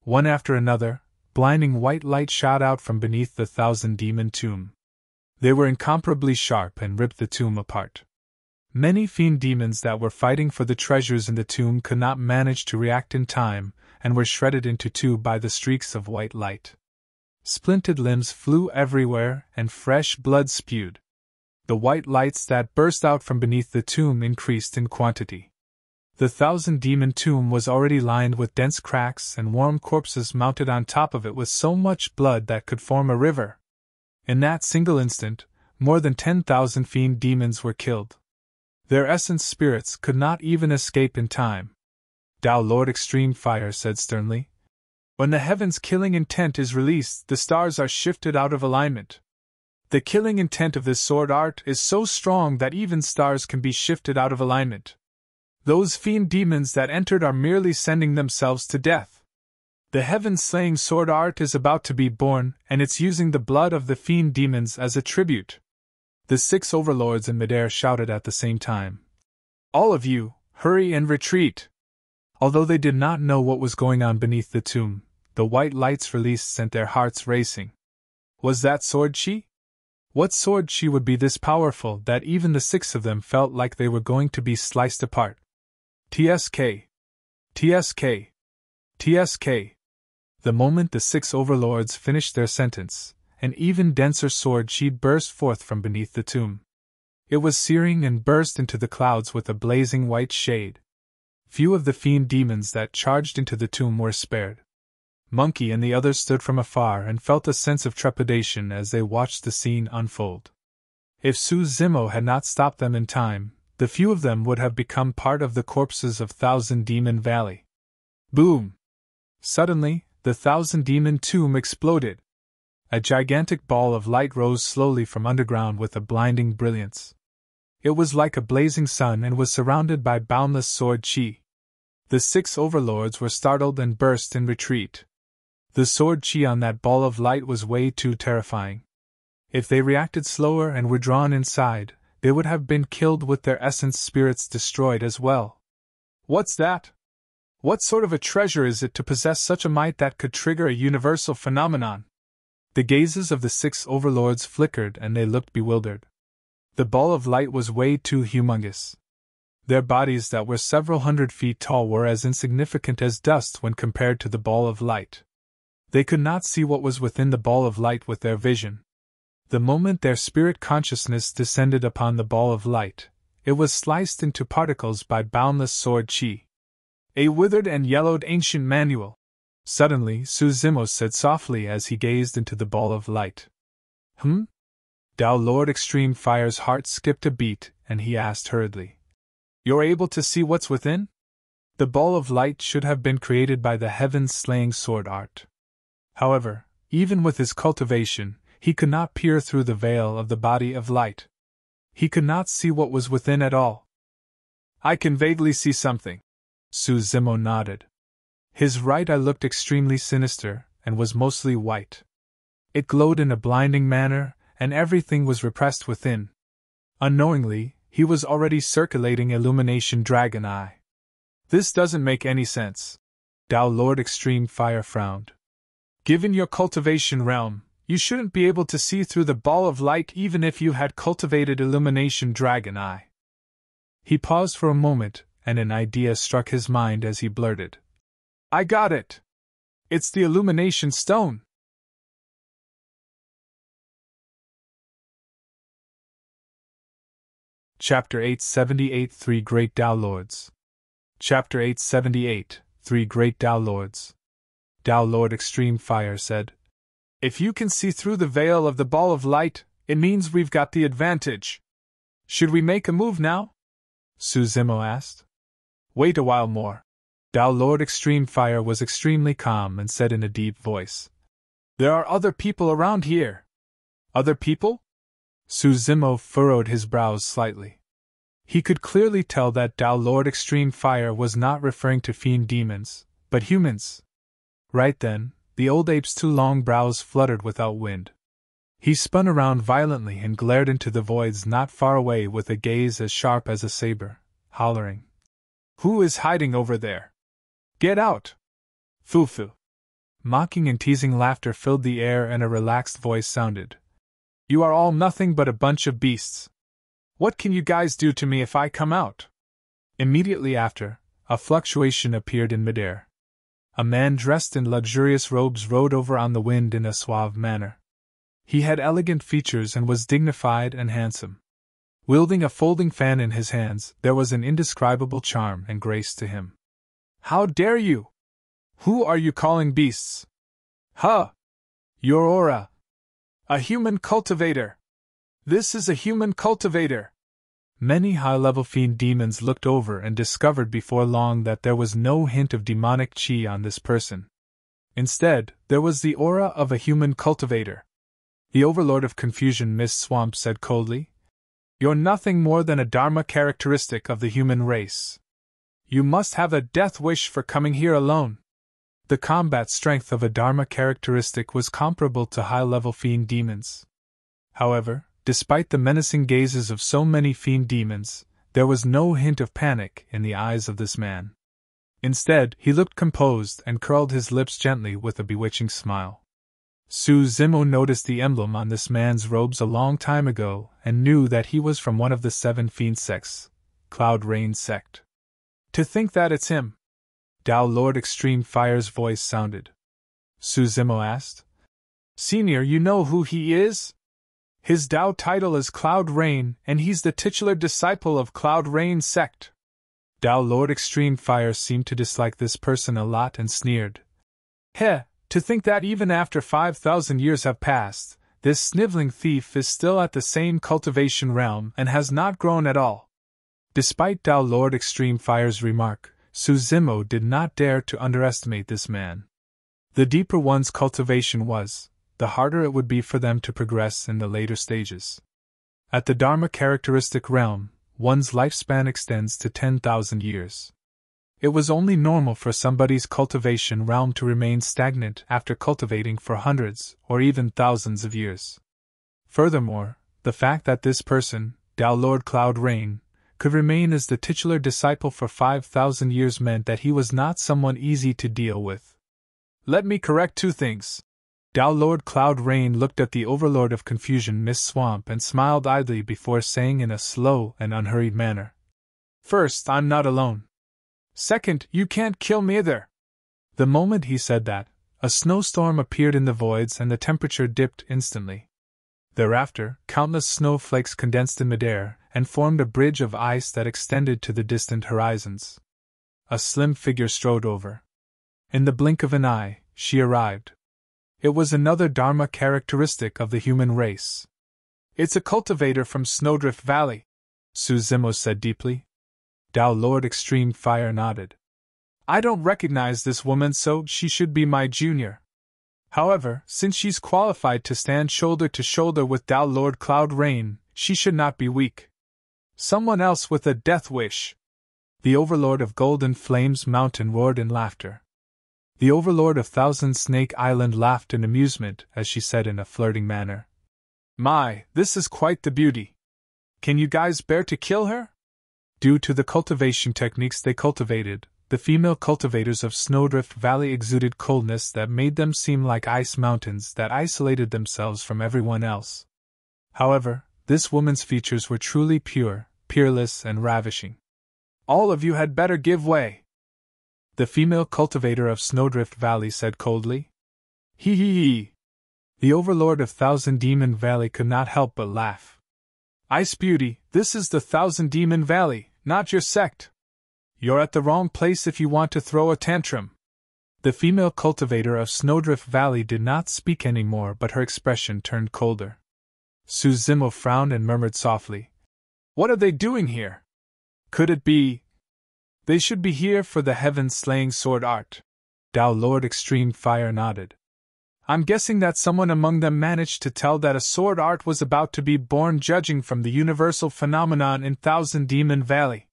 One after another, blinding white light shot out from beneath the thousand-demon tomb. They were incomparably sharp and ripped the tomb apart. Many fiend demons that were fighting for the treasures in the tomb could not manage to react in time, and were shredded into two by the streaks of white light. Splintered limbs flew everywhere, and fresh blood spewed. The white lights that burst out from beneath the tomb increased in quantity. The thousand-demon tomb was already lined with dense cracks and warm corpses mounted on top of it with so much blood that could form a river. In that single instant, more than 10,000 fiend demons were killed. Their essence spirits could not even escape in time. Tao Lord Extreme Fire said sternly, "When the heaven's killing intent is released, the stars are shifted out of alignment. The killing intent of this sword art is so strong that even stars can be shifted out of alignment. Those fiend demons that entered are merely sending themselves to death. The heaven-slaying sword art is about to be born, and it's using the blood of the fiend demons as a tribute." The 6 overlords in midair shouted at the same time, "All of you, hurry and retreat!" Although they did not know what was going on beneath the tomb, the white lights released sent their hearts racing. Was that sword chi? What sword chi would be this powerful that even the 6 of them felt like they were going to be sliced apart? TSK! TSK! TSK! The moment the 6 overlords finished their sentence, an even denser sword chi burst forth from beneath the tomb. It was searing and burst into the clouds with a blazing white shade. Few of the fiend demons that charged into the tomb were spared. Monkey and the others stood from afar and felt a sense of trepidation as they watched the scene unfold. If Su Zimo had not stopped them in time, the few of them would have become part of the corpses of Thousand Demon Valley. Boom! Suddenly, the Thousand Demon tomb exploded. A gigantic ball of light rose slowly from underground with a blinding brilliance. It was like a blazing sun and was surrounded by boundless sword chi. The 6 overlords were startled and burst in retreat. The sword chi on that ball of light was way too terrifying. If they reacted slower and were drawn inside, they would have been killed with their essence spirits destroyed as well. What's that? What sort of a treasure is it to possess such a might that could trigger a universal phenomenon? The gazes of the 6 overlords flickered and they looked bewildered. The ball of light was way too humongous. Their bodies that were several hundred feet tall were as insignificant as dust when compared to the ball of light. They could not see what was within the ball of light with their vision. The moment their spirit consciousness descended upon the ball of light, it was sliced into particles by boundless sword chi. A withered and yellowed ancient manual. Suddenly, Su Zimo said softly as he gazed into the ball of light. Tao Lord Extreme Fire's heart skipped a beat, and he asked hurriedly, "You're able to see what's within?" The ball of light should have been created by the heaven-slaying sword art. However, even with his cultivation, he could not peer through the veil of the body of light. He could not see what was within at all. "I can vaguely see something." Su Zimo nodded. His right eye looked extremely sinister, and was mostly white. It glowed in a blinding manner, and everything was repressed within. Unknowingly, he was already circulating Illumination Dragon Eye. "This doesn't make any sense." Tao Lord Extreme Fire frowned. Given your cultivation realm, you shouldn't be able to see through the ball of light even if you had cultivated Illumination Dragon Eye. He paused for a moment, and an idea struck his mind as he blurted. I got it! It's the Illumination Stone! Chapter 878 Three Great Tao Lords. Chapter 878 Three Great Tao Lords. Tao Lord Extreme Fire said, If you can see through the veil of the ball of light, it means we've got the advantage. Should we make a move now? Su Zimo asked. Wait a while more. Tao Lord Extreme Fire was extremely calm and said in a deep voice. There are other people around here. Other people? Su Zimo furrowed his brows slightly. He could clearly tell that Tao Lord Extreme Fire was not referring to fiend demons, but humans. Right then, the old ape's two long brows fluttered without wind. He spun around violently and glared into the voids not far away with a gaze as sharp as a saber, hollering. Who is hiding over there? Get out! Foo-foo! Mocking and teasing laughter filled the air and a relaxed voice sounded. You are all nothing but a bunch of beasts. What can you guys do to me if I come out? Immediately after, a fluctuation appeared in midair. A man dressed in luxurious robes rode over on the wind in a suave manner. He had elegant features and was dignified and handsome. Wielding a folding fan in his hands, there was an indescribable charm and grace to him. How dare you? Who are you calling beasts? Huh! Your aura! A human cultivator! This is a human cultivator! Many high-level fiend demons looked over and discovered before long that there was no hint of demonic chi on this person. Instead, there was the aura of a human cultivator. The Overlord of Confusion Mist Swamp said coldly, You're nothing more than a Dharma characteristic of the human race. You must have a death wish for coming here alone. The combat strength of a Dharma characteristic was comparable to high-level fiend demons. However, despite the menacing gazes of so many fiend demons, there was no hint of panic in the eyes of this man. Instead, he looked composed and curled his lips gently with a bewitching smile. Su Zimo noticed the emblem on this man's robes a long time ago and knew that he was from one of the 7 fiend sects, Cloud Rain sect. To think that it's him! Tao Lord Extreme Fire's voice sounded. Su Zimo asked. Senior, you know who he is? His Tao title is Cloud Rain, and he's the titular disciple of Cloud Rain sect. Tao Lord Extreme Fire seemed to dislike this person a lot and sneered. Heh, to think that even after 5,000 years have passed, this sniveling thief is still at the same cultivation realm and has not grown at all. Despite Tao Lord Extreme Fire's remark, Su Zimo did not dare to underestimate this man. The deeper one's cultivation was, the harder it would be for them to progress in the later stages. At the Dharma characteristic realm, one's lifespan extends to 10,000 years. It was only normal for somebody's cultivation realm to remain stagnant after cultivating for hundreds or even thousands of years. Furthermore, the fact that this person, Tao Lord Cloud Rain, could remain as the titular disciple for 5,000 years meant that he was not someone easy to deal with. Let me correct 2 things. Tao Lord Cloud Rain looked at the Overlord of Confusion Mist Swamp and smiled idly before saying in a slow and unhurried manner. First, I'm not alone. Second, you can't kill me either. The moment he said that, a snowstorm appeared in the voids and the temperature dipped instantly. Thereafter, countless snowflakes condensed in midair and formed a bridge of ice that extended to the distant horizons. A slim figure strode over. In the blink of an eye, she arrived. It was another Dharma characteristic of the human race. It's a cultivator from Snowdrift Valley, Su Zimo said deeply. Tao Lord Extreme Fire nodded. I don't recognize this woman, so she should be my junior. However, since she's qualified to stand shoulder to shoulder with Tao Lord Cloud Rain, she should not be weak. Someone else with a death wish. The Overlord of Golden Flames Mountain roared in laughter. The Overlord of Thousand Snake Island laughed in amusement as she said in a flirting manner. My, this is quite the beauty. Can you guys bear to kill her? Due to the cultivation techniques they cultivated, the female cultivators of Snowdrift Valley exuded coldness that made them seem like ice mountains that isolated themselves from everyone else. However, this woman's features were truly pure, peerless, and ravishing. "All of you had better give way," the female cultivator of Snowdrift Valley said coldly. "Hee hee hee." The Overlord of Thousand Demon Valley could not help but laugh. "Ice Beauty, this is the Thousand Demon Valley, not your sect. You're at the wrong place if you want to throw a tantrum." The female cultivator of Snowdrift Valley did not speak any more, but her expression turned colder. Suzimo frowned and murmured softly, "What are they doing here? Could it be? They should be here for the heaven-slaying sword art." Tao Lord Extreme Fire nodded. "I'm guessing that someone among them managed to tell that a sword art was about to be born, judging from the universal phenomenon in Thousand Demon Valley.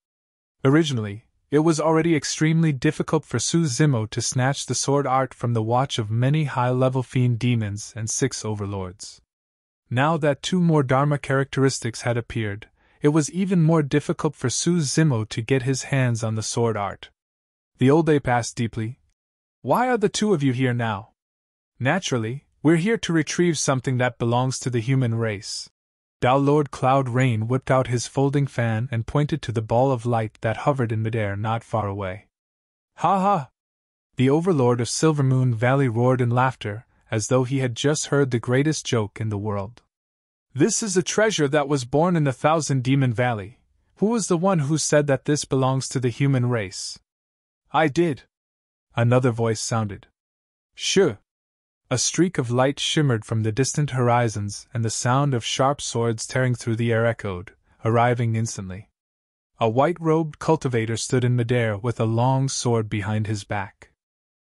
Originally, it was already extremely difficult for Suzimo to snatch the sword art from the watch of many high-level fiend demons and 6 overlords. Now that 2 more Dharma characteristics had appeared, it was even more difficult for Suzimo to get his hands on the sword art. The old ape asked deeply, "Why are the 2 of you here now?" "Naturally, we're here to retrieve something that belongs to the human race." Tao Lord Cloud Rain whipped out his folding fan and pointed to the ball of light that hovered in midair not far away. "Ha ha!" The Overlord of Silvermoon Valley roared in laughter, as though he had just heard the greatest joke in the world. "This is a treasure that was born in the Thousand Demon Valley. Who was the one who said that this belongs to the human race?" "I did," another voice sounded. "Sure." A streak of light shimmered from the distant horizons, and the sound of sharp swords tearing through the air echoed, arriving instantly. A white-robed cultivator stood in midair with a long sword behind his back.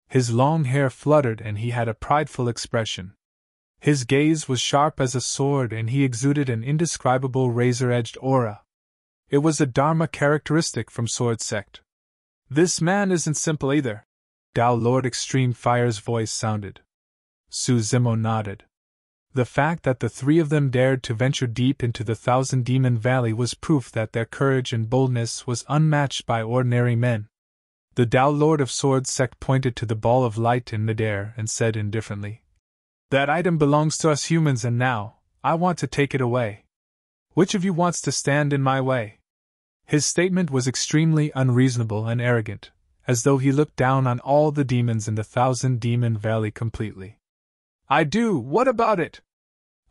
His long hair fluttered and he had a prideful expression. His gaze was sharp as a sword and he exuded an indescribable razor-edged aura. It was a Dharma characteristic from Sword Sect. "This man isn't simple either," Tao Lord Extreme Fire's voice sounded. Suzimo nodded. The fact that the 3 of them dared to venture deep into the Thousand Demon Valley was proof that their courage and boldness was unmatched by ordinary men. The Tao Lord of Sword Sect pointed to the ball of light in midair and said indifferently, "That item belongs to us humans and now, I want to take it away. Which of you wants to stand in my way?" His statement was extremely unreasonable and arrogant, as though he looked down on all the demons in the Thousand Demon Valley completely. "I do, what about it?"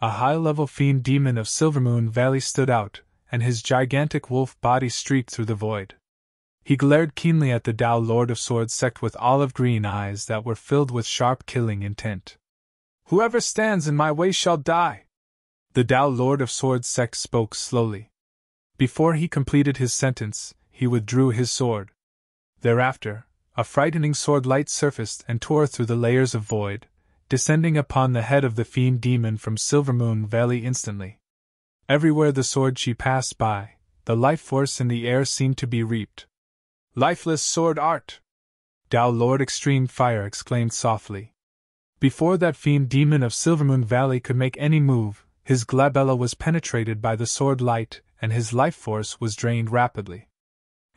A high-level fiend demon of Silvermoon Valley stood out, and his gigantic wolf body streaked through the void. He glared keenly at the Tao Lord of Sword Sect with olive-green eyes that were filled with sharp killing intent. "Whoever stands in my way shall die." The Tao Lord of Sword Sect spoke slowly. Before he completed his sentence, he withdrew his sword. Thereafter, a frightening sword light surfaced and tore through the layers of void, descending upon the head of the fiend demon from Silvermoon Valley instantly. Everywhere the sword chi passed by, the life force in the air seemed to be reaped. "Lifeless sword art!" Tao Lord Extreme Fire exclaimed softly. Before that fiend demon of Silvermoon Valley could make any move, his glabella was penetrated by the sword light, and his life force was drained rapidly.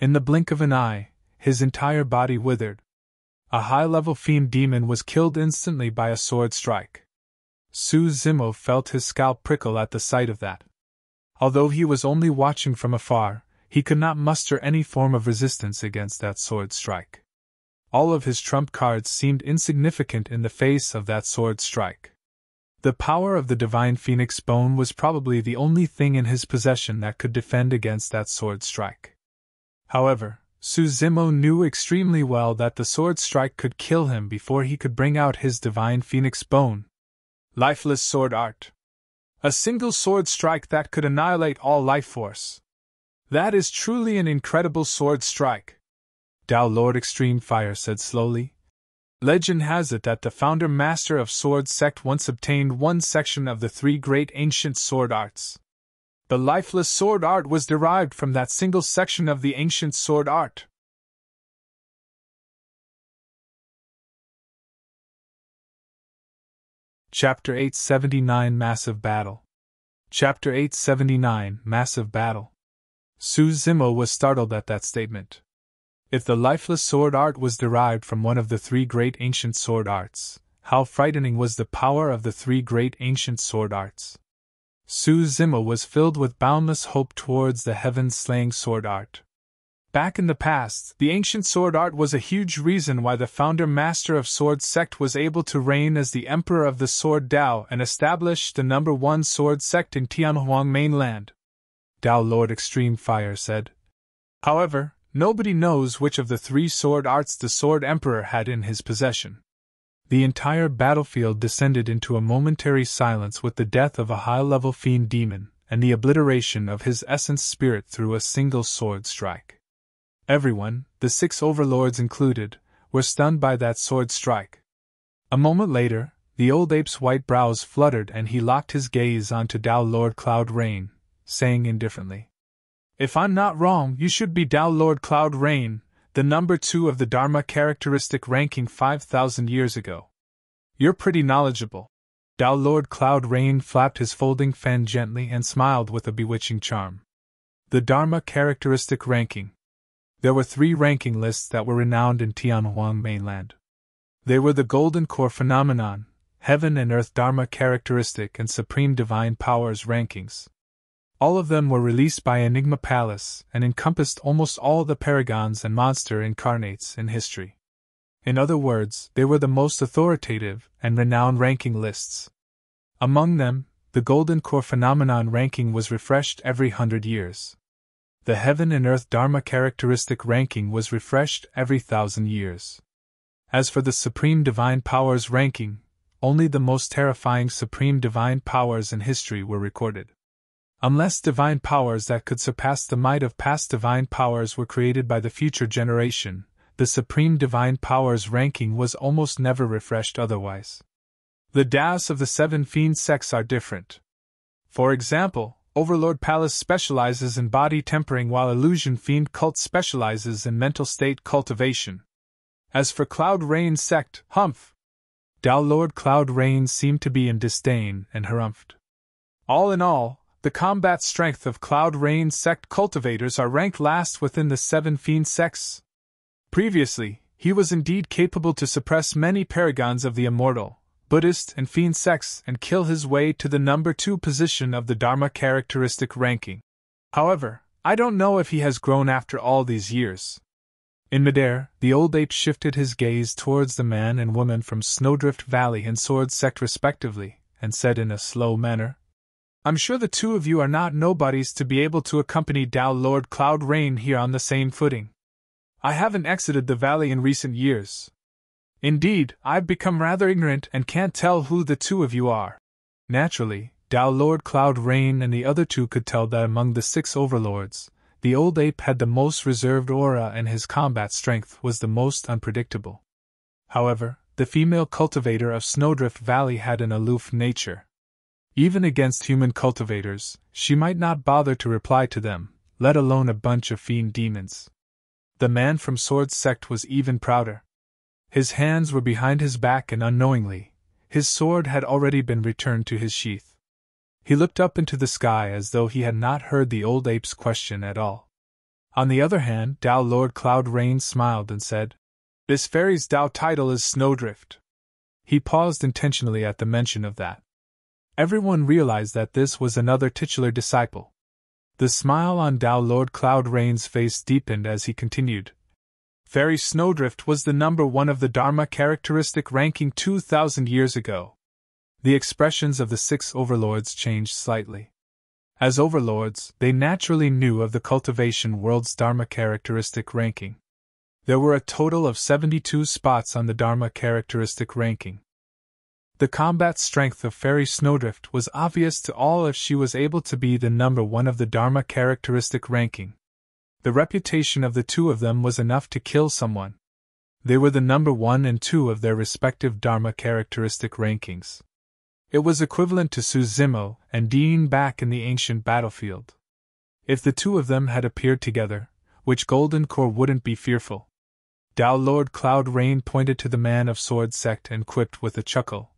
In the blink of an eye, his entire body withered. A high-level fiend demon was killed instantly by a sword strike. Suzimo felt his scalp prickle at the sight of that. Although he was only watching from afar, he could not muster any form of resistance against that sword strike. All of his trump cards seemed insignificant in the face of that sword strike. The power of the divine phoenix bone was probably the only thing in his possession that could defend against that sword strike. However, Suzimo knew extremely well that the sword strike could kill him before he could bring out his divine phoenix bone. Lifeless sword art. A single sword strike that could annihilate all life force. That is truly an incredible sword strike, Tao Lord Extreme Fire said slowly. Legend has it that the founder master of Sword Sect once obtained one section of the 3 great ancient sword arts. The lifeless sword art was derived from that single section of the ancient sword art. Chapter 879 Massive Battle. Chapter 879 Massive Battle. Suzimo was startled at that statement. If the lifeless sword art was derived from one of the three great ancient sword arts, how frightening was the power of the three great ancient sword arts! Su Zimo was filled with boundless hope towards the heaven-slaying sword art. Back in the past, the ancient sword art was a huge reason why the founder master of Sword Sect was able to reign as the emperor of the Sword Dao and establish the #1 sword sect in Tianhuang mainland. Dao Lord Extreme Fire said. However, nobody knows which of the three sword arts the Sword Emperor had in his possession. The entire battlefield descended into a momentary silence with the death of a high-level fiend demon and the obliteration of his essence spirit through a single sword strike. Everyone, the 6 overlords included, were stunned by that sword strike. A moment later, the old ape's white brows fluttered and he locked his gaze onto Dao Lord Cloud Rain, saying indifferently, "If I'm not wrong, you should be Dao Lord Cloud Rain, the #2 of the Dharma characteristic ranking 5,000 years ago. You're pretty knowledgeable." Dao Lord Cloud Rain flapped his folding fan gently and smiled with a bewitching charm. The Dharma characteristic ranking. There were 3 ranking lists that were renowned in Tianhuang mainland. They were the Golden Core Phenomenon, Heaven and Earth Dharma Characteristic and Supreme Divine Powers rankings. All of them were released by Enigma Palace and encompassed almost all the paragons and monster incarnates in history. In other words, they were the most authoritative and renowned ranking lists. Among them, the Golden Core Phenomenon ranking was refreshed every 100 years. The Heaven and Earth Dharma characteristic ranking was refreshed every 1,000 years. As for the Supreme Divine Powers ranking, only the most terrifying Supreme Divine Powers in history were recorded. Unless divine powers that could surpass the might of past divine powers were created by the future generation, the Supreme Divine Powers ranking was almost never refreshed otherwise. The Daos of the 7 Fiend sects are different. For example, Overlord Palace specializes in body tempering while Illusion Fiend Cult specializes in mental state cultivation. As for Cloud Rain sect, humph! Dao Lord Cloud Rain seemed to be in disdain and harumphed. All in all, the combat strength of Cloud Rain sect cultivators are ranked last within the 7 Fiend sects. Previously, he was indeed capable to suppress many paragons of the immortal, Buddhist and Fiend sects and kill his way to the #2 position of the Dharma characteristic ranking. However, I don't know if he has grown after all these years. In midair, the old ape shifted his gaze towards the man and woman from Snowdrift Valley and Sword Sect respectively, and said in a slow manner, "I'm sure the 2 of you are not nobodies to be able to accompany Dao Lord Cloud Rain here on the same footing. I haven't exited the valley in recent years. Indeed, I've become rather ignorant and can't tell who the 2 of you are." Naturally, Dao Lord Cloud Rain and the other 2 could tell that among the 6 overlords, the old ape had the most reserved aura and his combat strength was the most unpredictable. However, the female cultivator of Snowdrift Valley had an aloof nature. Even against human cultivators, she might not bother to reply to them, let alone a bunch of fiend demons. The man from Sword Sect was even prouder. His hands were behind his back and unknowingly, his sword had already been returned to his sheath. He looked up into the sky as though he had not heard the old ape's question at all. On the other hand, Dao Lord Cloud Rain smiled and said, "This fairy's Dao title is Snowdrift." He paused intentionally at the mention of that. Everyone realized that this was another titular disciple. The smile on Dao Lord Cloud Rain's face deepened as he continued. Fairy Snowdrift was the #1 of the Dharma characteristic ranking 2,000 years ago. The expressions of the 6 overlords changed slightly. As overlords, they naturally knew of the cultivation world's Dharma characteristic ranking. There were a total of 72 spots on the Dharma characteristic ranking. The combat strength of Fairy Snowdrift was obvious to all if she was able to be the #1 of the Dharma characteristic ranking. The reputation of the 2 of them was enough to kill someone. They were the #1 and 2 of their respective Dharma characteristic rankings. It was equivalent to Su Zimo and Dean back in the ancient battlefield. If the 2 of them had appeared together, which Golden Core wouldn't be fearful? Dao Lord Cloud Rain pointed to the man of Sword Sect and quipped with a chuckle,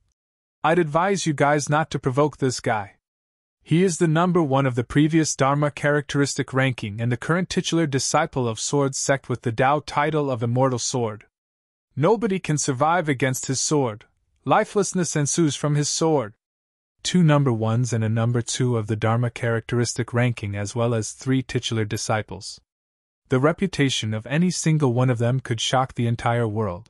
"I'd advise you guys not to provoke this guy. He is the number 1 of the previous Dharma characteristic ranking and the current titular disciple of Sword Sect with the Tao title of Immortal Sword. Nobody can survive against his sword. Lifelessness ensues from his sword. 2 number 1s and a number 2 of the Dharma characteristic ranking as well as 3 titular disciples. The reputation of any single one of them could shock the entire world.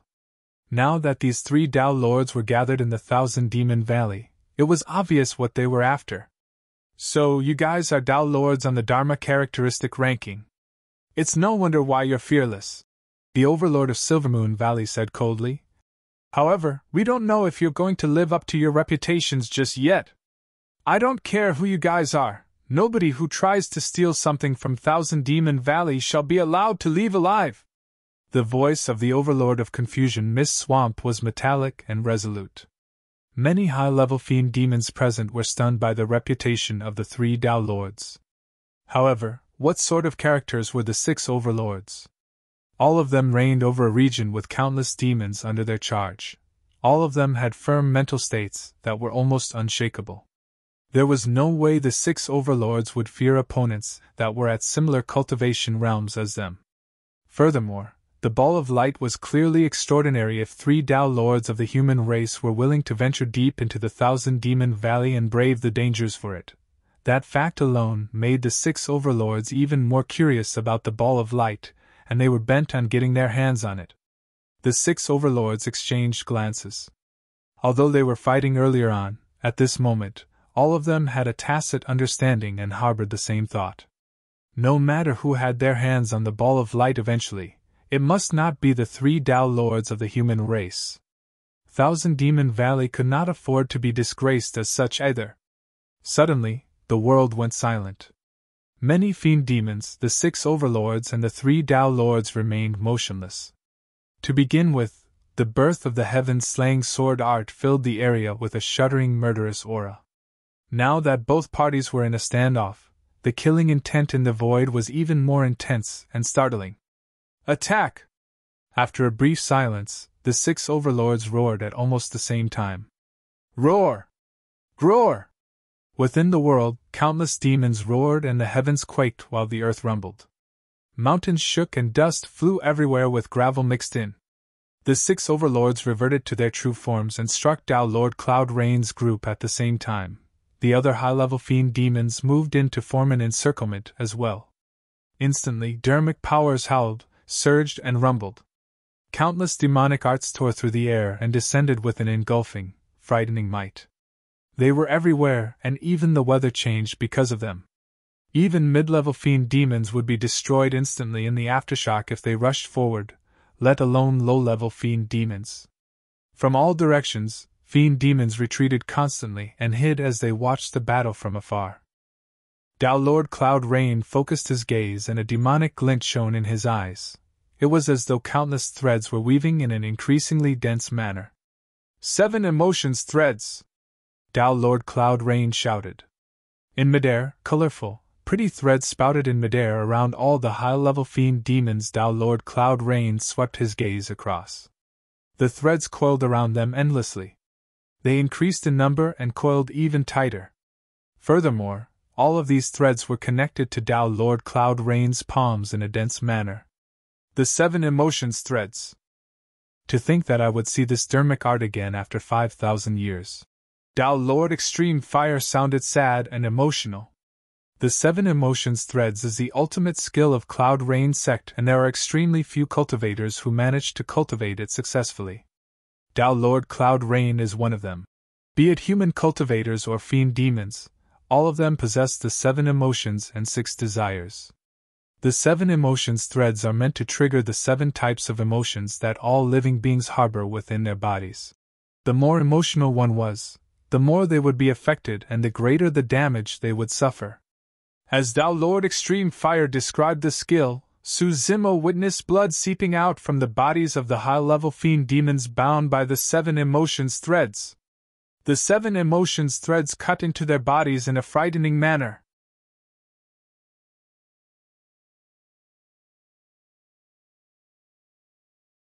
Now that these 3 Tao Lords were gathered in the Thousand Demon Valley, it was obvious what they were after. So, you guys are Tao Lords on the Dharma characteristic ranking. It's no wonder why you're fearless, the Overlord of Silvermoon Valley said coldly. However, we don't know if you're going to live up to your reputations just yet. I don't care who you guys are, nobody who tries to steal something from Thousand Demon Valley shall be allowed to leave alive. The voice of the Overlord of Confusion Mist Swamp was metallic and resolute. Many high-level fiend demons present were stunned by the reputation of the 3 Tao Lords. However, what sort of characters were the 6 Overlords? All of them reigned over a region with countless demons under their charge. All of them had firm mental states that were almost unshakable. There was no way the 6 Overlords would fear opponents that were at similar cultivation realms as them. Furthermore, the Ball of Light was clearly extraordinary if 3 Tao Lords of the human race were willing to venture deep into the Thousand Demon Valley and brave the dangers for it. That fact alone made the 6 Overlords even more curious about the Ball of Light, and they were bent on getting their hands on it. The 6 Overlords exchanged glances. Although they were fighting earlier on, at this moment, all of them had a tacit understanding and harbored the same thought. No matter who had their hands on the Ball of Light eventually, it must not be the 3 Tao Lords of the human race. Thousand Demon Valley could not afford to be disgraced as such either. Suddenly, the world went silent. Many fiend demons, the 6 Overlords and the 3 Tao Lords remained motionless. To begin with, the birth of the heaven-slaying sword art filled the area with a shuddering murderous aura. Now that both parties were in a standoff, the killing intent in the void was even more intense and startling. Attack! After a brief silence, the 6 Overlords roared at almost the same time. Roar! Roar! Within the world, countless demons roared and the heavens quaked while the earth rumbled. Mountains shook and dust flew everywhere with gravel mixed in. The 6 Overlords reverted to their true forms and struck Tao Lord Cloud Rain's group at the same time. The other high-level fiend demons moved in to form an encirclement as well. Instantly, dharmic powers howled, surged and rumbled. Countless demonic arts tore through the air and descended with an engulfing, frightening might. They were everywhere, and even the weather changed because of them. Even mid-level fiend demons would be destroyed instantly in the aftershock if they rushed forward, let alone low-level fiend demons. From all directions, fiend demons retreated constantly and hid as they watched the battle from afar. Tao Lord Cloud Rain focused his gaze and a demonic glint shone in his eyes. It was as though countless threads were weaving in an increasingly dense manner. 7 emotions threads! Tao Lord Cloud Rain shouted. In midair, colorful, pretty threads spouted in midair around all the high-level fiend demons. Tao Lord Cloud Rain swept his gaze across. The threads coiled around them endlessly. They increased in number and coiled even tighter. Furthermore, all of these threads were connected to Tao Lord Cloud Rain's palms in a dense manner. The 7 emotions threads. To think that I would see this dharmic art again after 5,000 years. Tao Lord Extreme Fire sounded sad and emotional. The 7 emotions threads is the ultimate skill of Cloud Rain sect, and there are extremely few cultivators who manage to cultivate it successfully. Tao Lord Cloud Rain is one of them. Be it human cultivators or fiend demons, all of them possess the 7 emotions and 6 desires. The 7 emotions threads are meant to trigger the 7 types of emotions that all living beings harbor within their bodies. The more emotional one was, the more they would be affected and the greater the damage they would suffer. As Tao Lord Extreme Fire described the skill, Su Zimo witnessed blood seeping out from the bodies of the high-level fiend demons bound by the 7 emotions threads. The 7 emotions threads cut into their bodies in a frightening manner.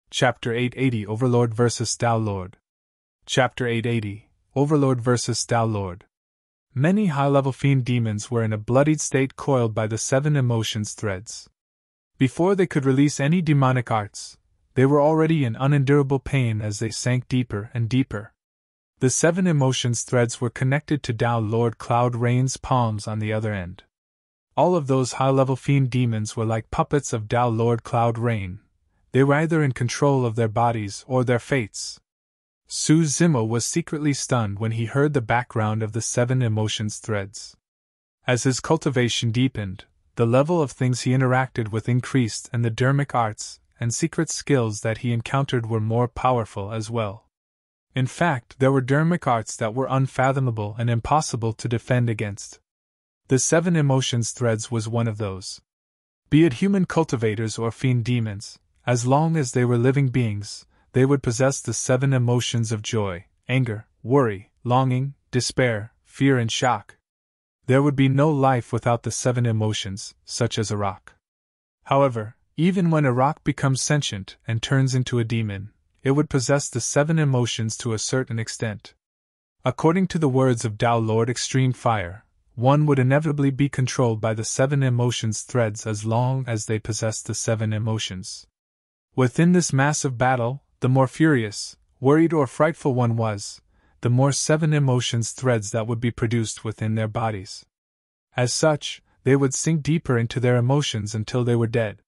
Chapter 880 Overlord vs. Tao Lord. Chapter 880 Overlord vs. Tao Lord. Many high-level fiend demons were in a bloodied state coiled by the 7 emotions threads. Before they could release any demonic arts, they were already in unendurable pain as they sank deeper and deeper. The 7 emotions threads were connected to Tao Lord Cloud Rain's palms on the other end. All of those high-level fiend demons were like puppets of Tao Lord Cloud Rain. They were either in control of their bodies or their fates. Su Zimo was secretly stunned when he heard the background of the 7 emotions threads. As his cultivation deepened, the level of things he interacted with increased, and the dharmic arts and secret skills that he encountered were more powerful as well. In fact, there were dharmic arts that were unfathomable and impossible to defend against. The 7 emotions threads was one of those. Be it human cultivators or fiend demons, as long as they were living beings, they would possess the 7 emotions of joy, anger, worry, longing, despair, fear, and shock. There would be no life without the 7 emotions, such as a rock. However, even when a rock becomes sentient and turns into a demon, it would possess the 7 emotions to a certain extent. According to the words of Tao Lord Extreme Fire, one would inevitably be controlled by the 7 emotions threads as long as they possessed the 7 emotions. Within this massive battle, the more furious, worried, or frightful one was, the more 7 emotions threads that would be produced within their bodies. As such, they would sink deeper into their emotions until they were dead.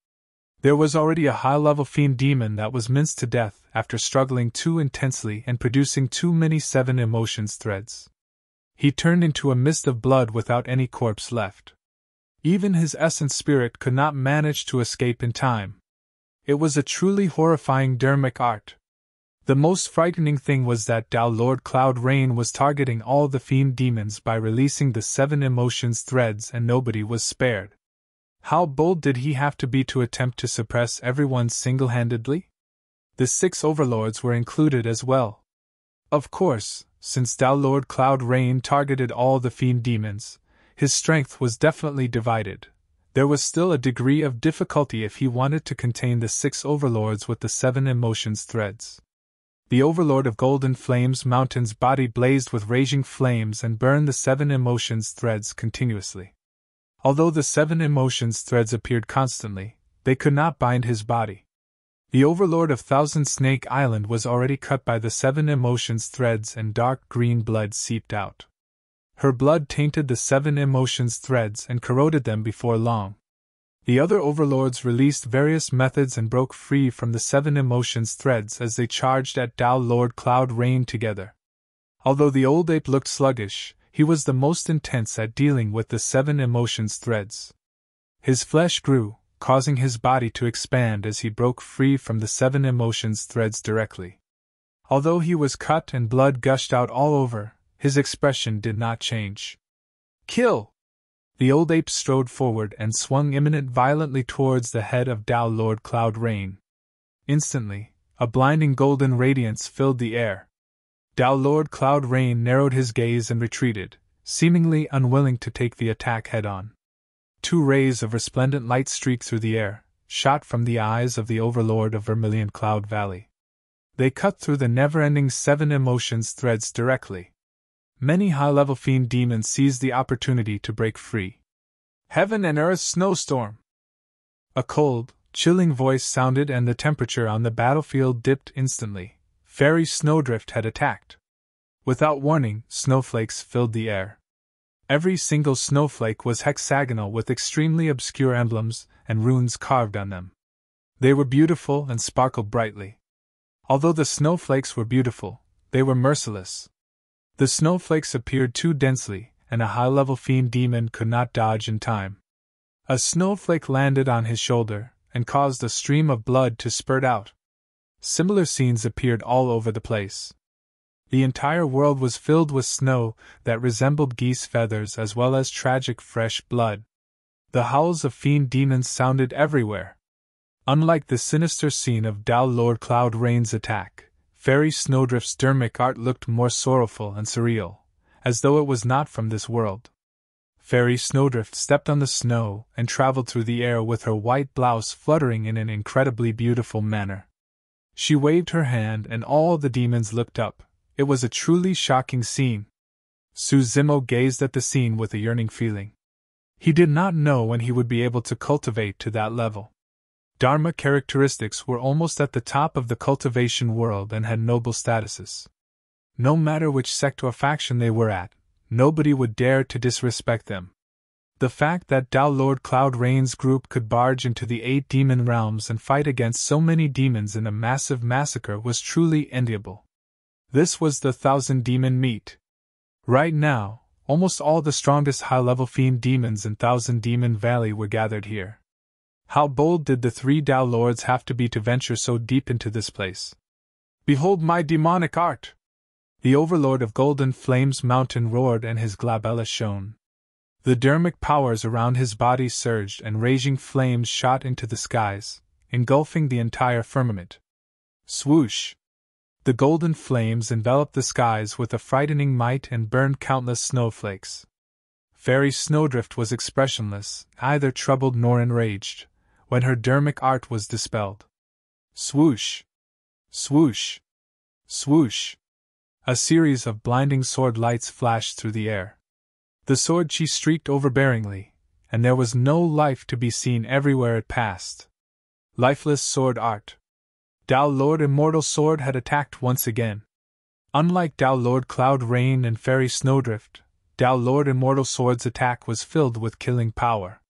There was already a high-level fiend demon that was minced to death after struggling too intensely and producing too many 7 emotions threads. He turned into a mist of blood without any corpse left. Even his essence spirit could not manage to escape in time. It was a truly horrifying dharmic art. The most frightening thing was that Tao Lord Cloud Rain was targeting all the fiend demons by releasing the 7 emotions threads, and nobody was spared. How bold did he have to be to attempt to suppress everyone single-handedly? The 6 overlords were included as well. Of course, since Tao Lord Cloud Rain targeted all the fiend demons, his strength was definitely divided. There was still a degree of difficulty if he wanted to contain the 6 overlords with the 7 emotions threads. The overlord of Golden Flames Mountain's body blazed with raging flames and burned the 7 emotions threads continuously. Although the 7 emotions threads appeared constantly, they could not bind his body. The overlord of Thousand Snake Island was already cut by the 7 emotions threads, and dark green blood seeped out. Her blood tainted the 7 emotions threads and corroded them before long. The other overlords released various methods and broke free from the 7 emotions threads as they charged at Tao Lord Cloud Rain together. Although the old ape looked sluggish, he was the most intense at dealing with the 7 emotions threads. His flesh grew, causing his body to expand as he broke free from the 7 emotions threads directly. Although he was cut and blood gushed out all over, his expression did not change. Kill! The old ape strode forward and swung imminent violently towards the head of Tao Lord Cloud Rain. Instantly, a blinding golden radiance filled the air. Tao Lord Cloud Rain narrowed his gaze and retreated, seemingly unwilling to take the attack head-on. 2 rays of resplendent light streaked through the air, shot from the eyes of the Overlord of Vermilion Cloud Valley. They cut through the never-ending 7 emotions threads directly. Many high-level fiend demons seized the opportunity to break free. Heaven and Earth snowstorm! A cold, chilling voice sounded, and the temperature on the battlefield dipped instantly. Fairy Snowdrift had attacked. Without warning, snowflakes filled the air. Every single snowflake was hexagonal with extremely obscure emblems and runes carved on them. They were beautiful and sparkled brightly. Although the snowflakes were beautiful, they were merciless. The snowflakes appeared too densely, and a high-level fiend demon could not dodge in time. A snowflake landed on his shoulder and caused a stream of blood to spurt out. Similar scenes appeared all over the place. The entire world was filled with snow that resembled geese feathers as well as tragic fresh blood. The howls of fiend demons sounded everywhere. Unlike the sinister scene of Tao Lord Cloud Rain's attack, Fairy Snowdrift's dharmic art looked more sorrowful and surreal, as though it was not from this world. Fairy Snowdrift stepped on the snow and traveled through the air with her white blouse fluttering in an incredibly beautiful manner. She waved her hand and all the demons looked up. It was a truly shocking scene. Zimo gazed at the scene with a yearning feeling. He did not know when he would be able to cultivate to that level. Dharma characteristics were almost at the top of the cultivation world and had noble statuses. No matter which sect or faction they were at, nobody would dare to disrespect them. The fact that Tao Lord Cloud Rain's group could barge into the 8 demon realms and fight against so many demons in a massive massacre was truly enviable. This was the 1,000 demon meet. Right now, almost all the strongest high-level fiend demons in 1,000 Demon Valley were gathered here. How bold did the 3 Tao Lords have to be to venture so deep into this place? Behold my demonic art! The Overlord of Golden Flames Mountain roared and his glabella shone. The dermic powers around his body surged and raging flames shot into the skies, engulfing the entire firmament. Swoosh! The golden flames enveloped the skies with a frightening might and burned countless snowflakes. Fairy Snowdrift was expressionless, neither troubled nor enraged, when her dermic art was dispelled. Swoosh! Swoosh! Swoosh! A series of blinding sword lights flashed through the air. The sword she streaked overbearingly, and there was no life to be seen everywhere it passed. Lifeless sword art. Tao Lord Immortal Sword had attacked once again. Unlike Tao Lord Cloud Rain and Fairy Snowdrift, Tao Lord Immortal Sword's attack was filled with killing power.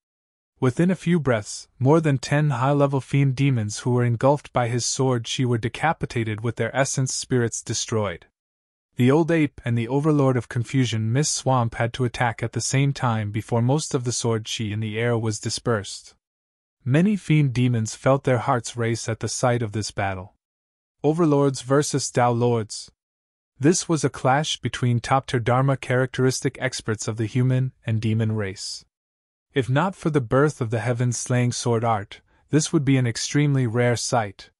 Within a few breaths, more than 10 high-level fiend demons who were engulfed by his sword she were decapitated with their essence spirits destroyed. The Old Ape and the Overlord of Confusion Mist Swamp had to attack at the same time before most of the sword chi in the air was dispersed. Many fiend demons felt their hearts race at the sight of this battle. Overlords versus Tao Lords. This was a clash between top-tier Dharma characteristic experts of the human and demon race. If not for the birth of the heaven-slaying sword art, this would be an extremely rare sight.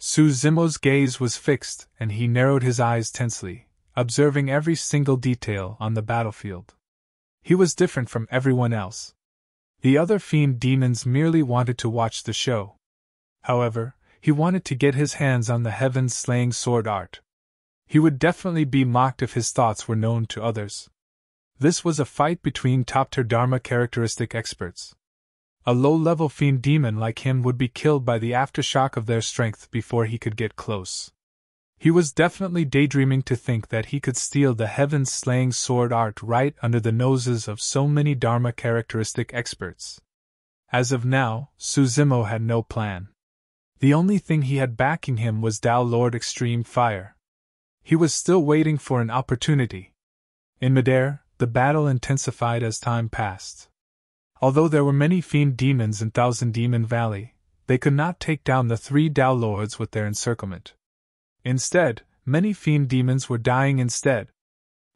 Zimo's gaze was fixed, and he narrowed his eyes tensely, observing every single detail on the battlefield. He was different from everyone else. The other fiend demons merely wanted to watch the show. However, he wanted to get his hands on the heaven-slaying sword art. He would definitely be mocked if his thoughts were known to others. This was a fight between top-tier Dharma characteristic experts. A low-level fiend demon like him would be killed by the aftershock of their strength before he could get close. He was definitely daydreaming to think that he could steal the heaven-slaying sword art right under the noses of so many Dharma characteristic experts. As of now, Zimo had no plan. The only thing he had backing him was Tao Lord Extreme Fire. He was still waiting for an opportunity. In midair, the battle intensified as time passed. Although there were many fiend demons in 1,000 Demon Valley, they could not take down the 3 Tao Lords with their encirclement. Instead, many fiend demons were dying instead.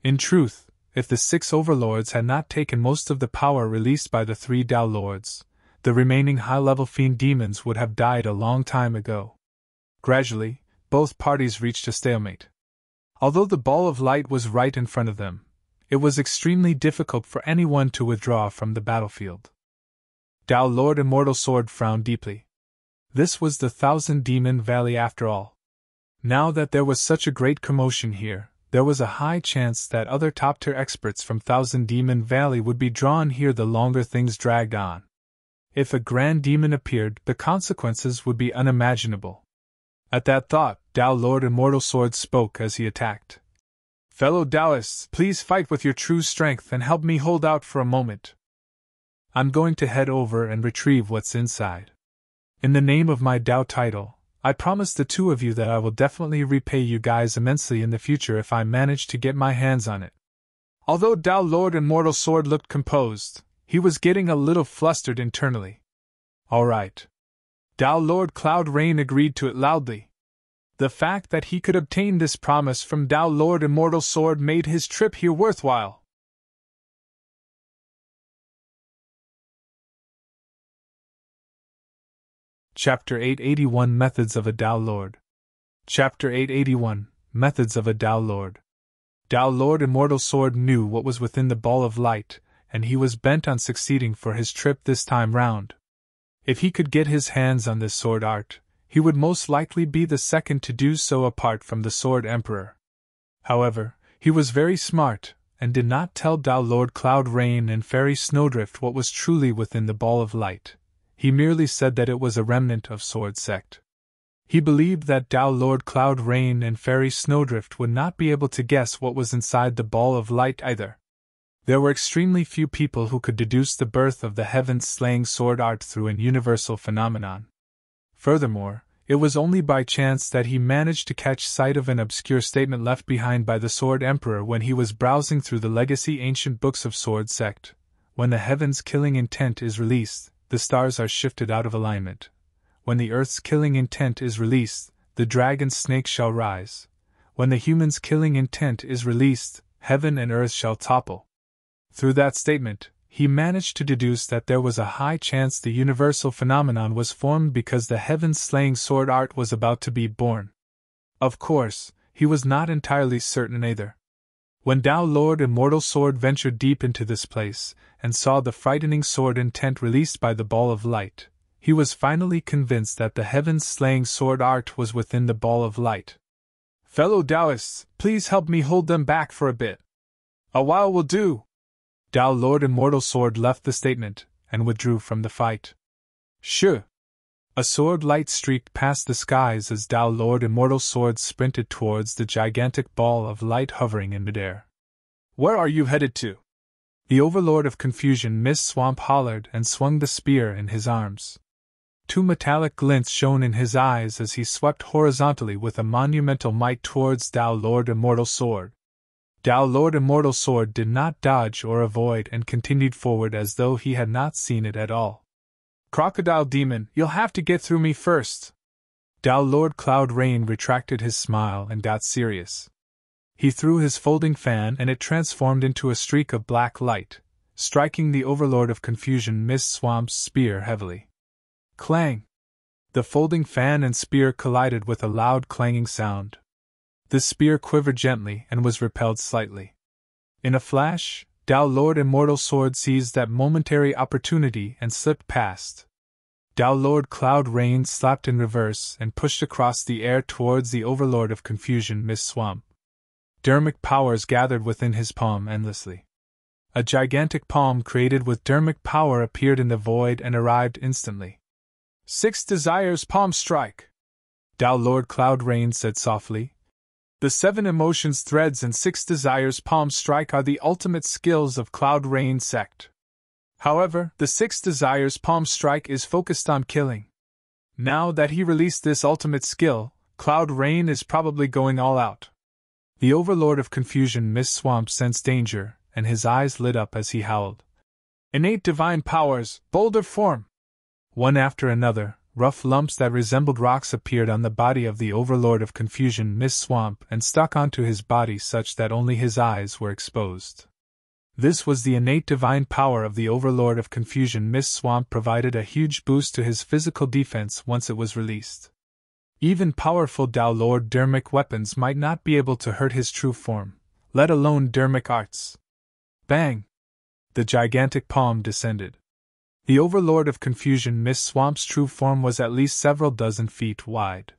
In truth, if the 6 Overlords had not taken most of the power released by the 3 Tao Lords, the remaining high-level fiend demons would have died a long time ago. Gradually, both parties reached a stalemate. Although the ball of light was right in front of them, it was extremely difficult for anyone to withdraw from the battlefield. Tao Lord Immortal Sword frowned deeply. This was the 1,000 Demon Valley after all. Now that there was such a great commotion here, there was a high chance that other top-tier experts from 1,000 Demon Valley would be drawn here the longer things dragged on. If a grand demon appeared, the consequences would be unimaginable. At that thought, Tao Lord Immortal Sword spoke as he attacked. Fellow Taoists, please fight with your true strength and help me hold out for a moment. I'm going to head over and retrieve what's inside. In the name of my Tao title, I promise the 2 of you that I will definitely repay you guys immensely in the future if I manage to get my hands on it. Although Tao Lord Immortal Sword looked composed, he was getting a little flustered internally. All right. Tao Lord Cloud Rain agreed to it loudly. The fact that he could obtain this promise from Tao Lord Immortal Sword made his trip here worthwhile. Chapter 881 Methods of a Tao Lord. Chapter 881 Methods of a Tao Lord. Tao Lord Immortal Sword knew what was within the ball of light, and he was bent on succeeding for his trip this time round. If he could get his hands on this sword art, he would most likely be the second to do so apart from the Sword Emperor. However, he was very smart, and did not tell Lord Cloud Rain and Fairy Snowdrift what was truly within the ball of light. He merely said that it was a remnant of Sword Sect. He believed that Lord Cloud Rain and Fairy Snowdrift would not be able to guess what was inside the ball of light either. There were extremely few people who could deduce the birth of the heaven-slaying sword art through an universal phenomenon. Furthermore, it was only by chance that he managed to catch sight of an obscure statement left behind by the Sword Emperor when he was browsing through the legacy ancient books of Sword Sect. When the heaven's killing intent is released, the stars are shifted out of alignment. When the earth's killing intent is released, the dragon's snake shall rise. When the human's killing intent is released, heaven and earth shall topple. Through that statement, he managed to deduce that there was a high chance the universal phenomenon was formed because the heaven-slaying sword art was about to be born. Of course, he was not entirely certain either. When Lord Immortal Sword ventured deep into this place, and saw the frightening sword intent released by the ball of light, he was finally convinced that the heaven-slaying sword art was within the ball of light. "Fellow Taoists, please help me hold them back for a bit. A while will do." Lord Immortal Sword left the statement, and withdrew from the fight. "Sure." A sword light streaked past the skies as Lord Immortal Sword sprinted towards the gigantic ball of light hovering in midair. "Where are you headed to?" The Overlord of Confusion Mist Swamp hollered and swung the spear in his arms. Two metallic glints shone in his eyes as he swept horizontally with a monumental might towards Lord Immortal Sword. Lord Immortal Sword did not dodge or avoid and continued forward as though he had not seen it at all. "Crocodile Demon, you'll have to get through me first." Lord Cloud Rain retracted his smile and got serious. He threw his folding fan and it transformed into a streak of black light, striking the Overlord of Confusion Mist Swamp's spear heavily. Clang! The folding fan and spear collided with a loud clanging sound. The spear quivered gently and was repelled slightly. In a flash, Lord Immortal Sword seized that momentary opportunity and slipped past. Lord Cloud Rain slapped in reverse and pushed across the air towards the Overlord of Confusion Mist Swamp. Dharmic powers gathered within his palm endlessly. A gigantic palm created with Dharmic power appeared in the void and arrived instantly. "Six Desires Palm Strike," Lord Cloud Rain said softly. "The 7 Emotions Threads and 6 Desires Palm Strike are the ultimate skills of Cloud Rain Sect. However, the 6 Desires Palm Strike is focused on killing. Now that he released this ultimate skill, Cloud Rain is probably going all out." The Overlord of Confusion Mist Swamp sensed danger, and his eyes lit up as he howled. "Innate divine powers, boulder form!" One after another, rough lumps that resembled rocks appeared on the body of the Overlord of Confusion Mist Swamp and stuck onto his body such that only his eyes were exposed. This was the innate divine power of the Overlord of Confusion Mist Swamp provided a huge boost to his physical defense once it was released. Even powerful Lord Dharmic weapons might not be able to hurt his true form, let alone Dharmic arts. Bang! The gigantic palm descended. The Overlord of Confusion Mist Swamp's true form was at least several dozen feet wide.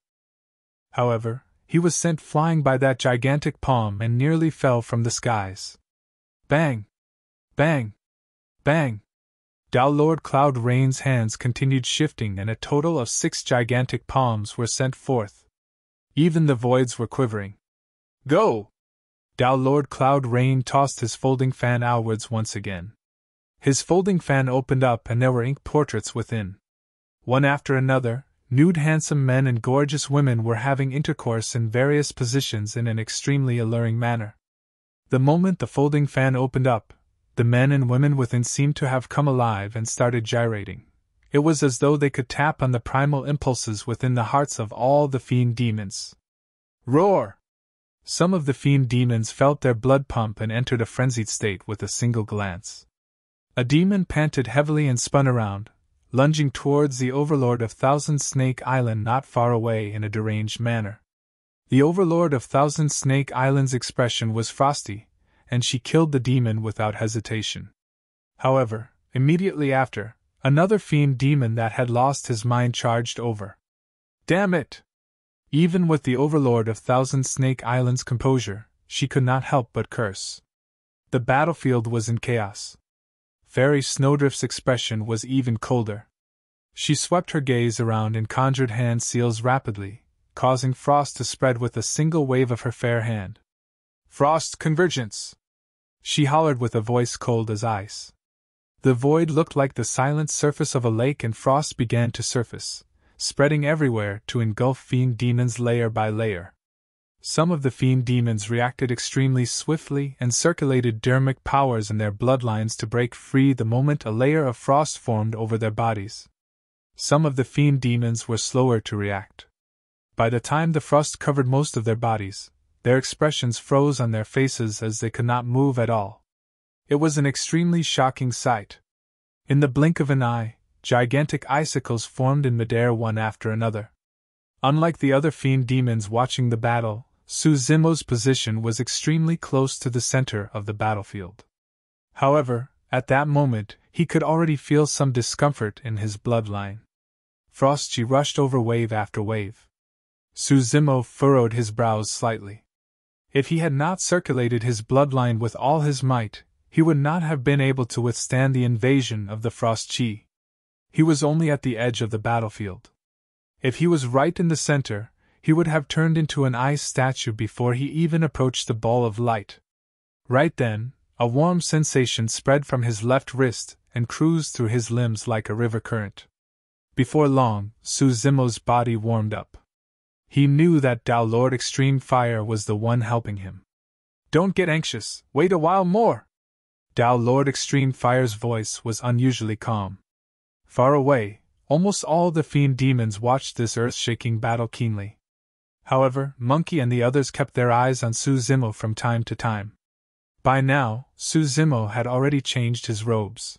However, he was sent flying by that gigantic palm and nearly fell from the skies. Bang! Bang! Bang! Lord Cloud Rain's hands continued shifting and a total of 6 gigantic palms were sent forth. Even the voids were quivering. "Go!" Lord Cloud Rain tossed his folding fan outwards once again. His folding fan opened up and there were ink portraits within. One after another, nude handsome men and gorgeous women were having intercourse in various positions in an extremely alluring manner. The moment the folding fan opened up, the men and women within seemed to have come alive and started gyrating. It was as though they could tap on the primal impulses within the hearts of all the fiend demons. Roar! Some of the fiend demons felt their blood pump and entered a frenzied state with a single glance. A demon panted heavily and spun around, lunging towards the Overlord of Thousand Snake Island not far away in a deranged manner. The Overlord of Thousand Snake Island's expression was frosty, and she killed the demon without hesitation. However, immediately after, another fiend demon that had lost his mind charged over. Damn it! Even with the Overlord of Thousand Snake Island's composure, she could not help but curse. The battlefield was in chaos. Fairy Snowdrift's expression was even colder. She swept her gaze around and conjured hand seals rapidly, causing frost to spread with a single wave of her fair hand. "Frost convergence!" she hollered with a voice cold as ice. The void looked like the silent surface of a lake, and frost began to surface, spreading everywhere to engulf Fiend demons layer by layer. Some of the Fiend demons reacted extremely swiftly and circulated Dharmic powers in their bloodlines to break free the moment a layer of frost formed over their bodies. Some of the Fiend demons were slower to react. By the time the frost covered most of their bodies, their expressions froze on their faces as they could not move at all. It was an extremely shocking sight. In the blink of an eye, gigantic icicles formed in midair one after another. Unlike the other Fiend demons watching the battle, Suzumo's position was extremely close to the center of the battlefield. However, at that moment, he could already feel some discomfort in his bloodline. Frosty rushed over wave after wave. Suzumo furrowed his brows slightly. If he had not circulated his bloodline with all his might, he would not have been able to withstand the invasion of the Frost Chi. He was only at the edge of the battlefield. If he was right in the center, he would have turned into an ice statue before he even approached the ball of light. Right then, a warm sensation spread from his left wrist and cruised through his limbs like a river current. Before long, Suzumo's body warmed up. He knew that Tao Lord Extreme Fire was the one helping him. "Don't get anxious, wait a while more!" Tao Lord Extreme Fire's voice was unusually calm. Far away, almost all the Fiend demons watched this earth-shaking battle keenly. However, Monkey and the others kept their eyes on Suzumo from time to time. By now, Suzumo had already changed his robes.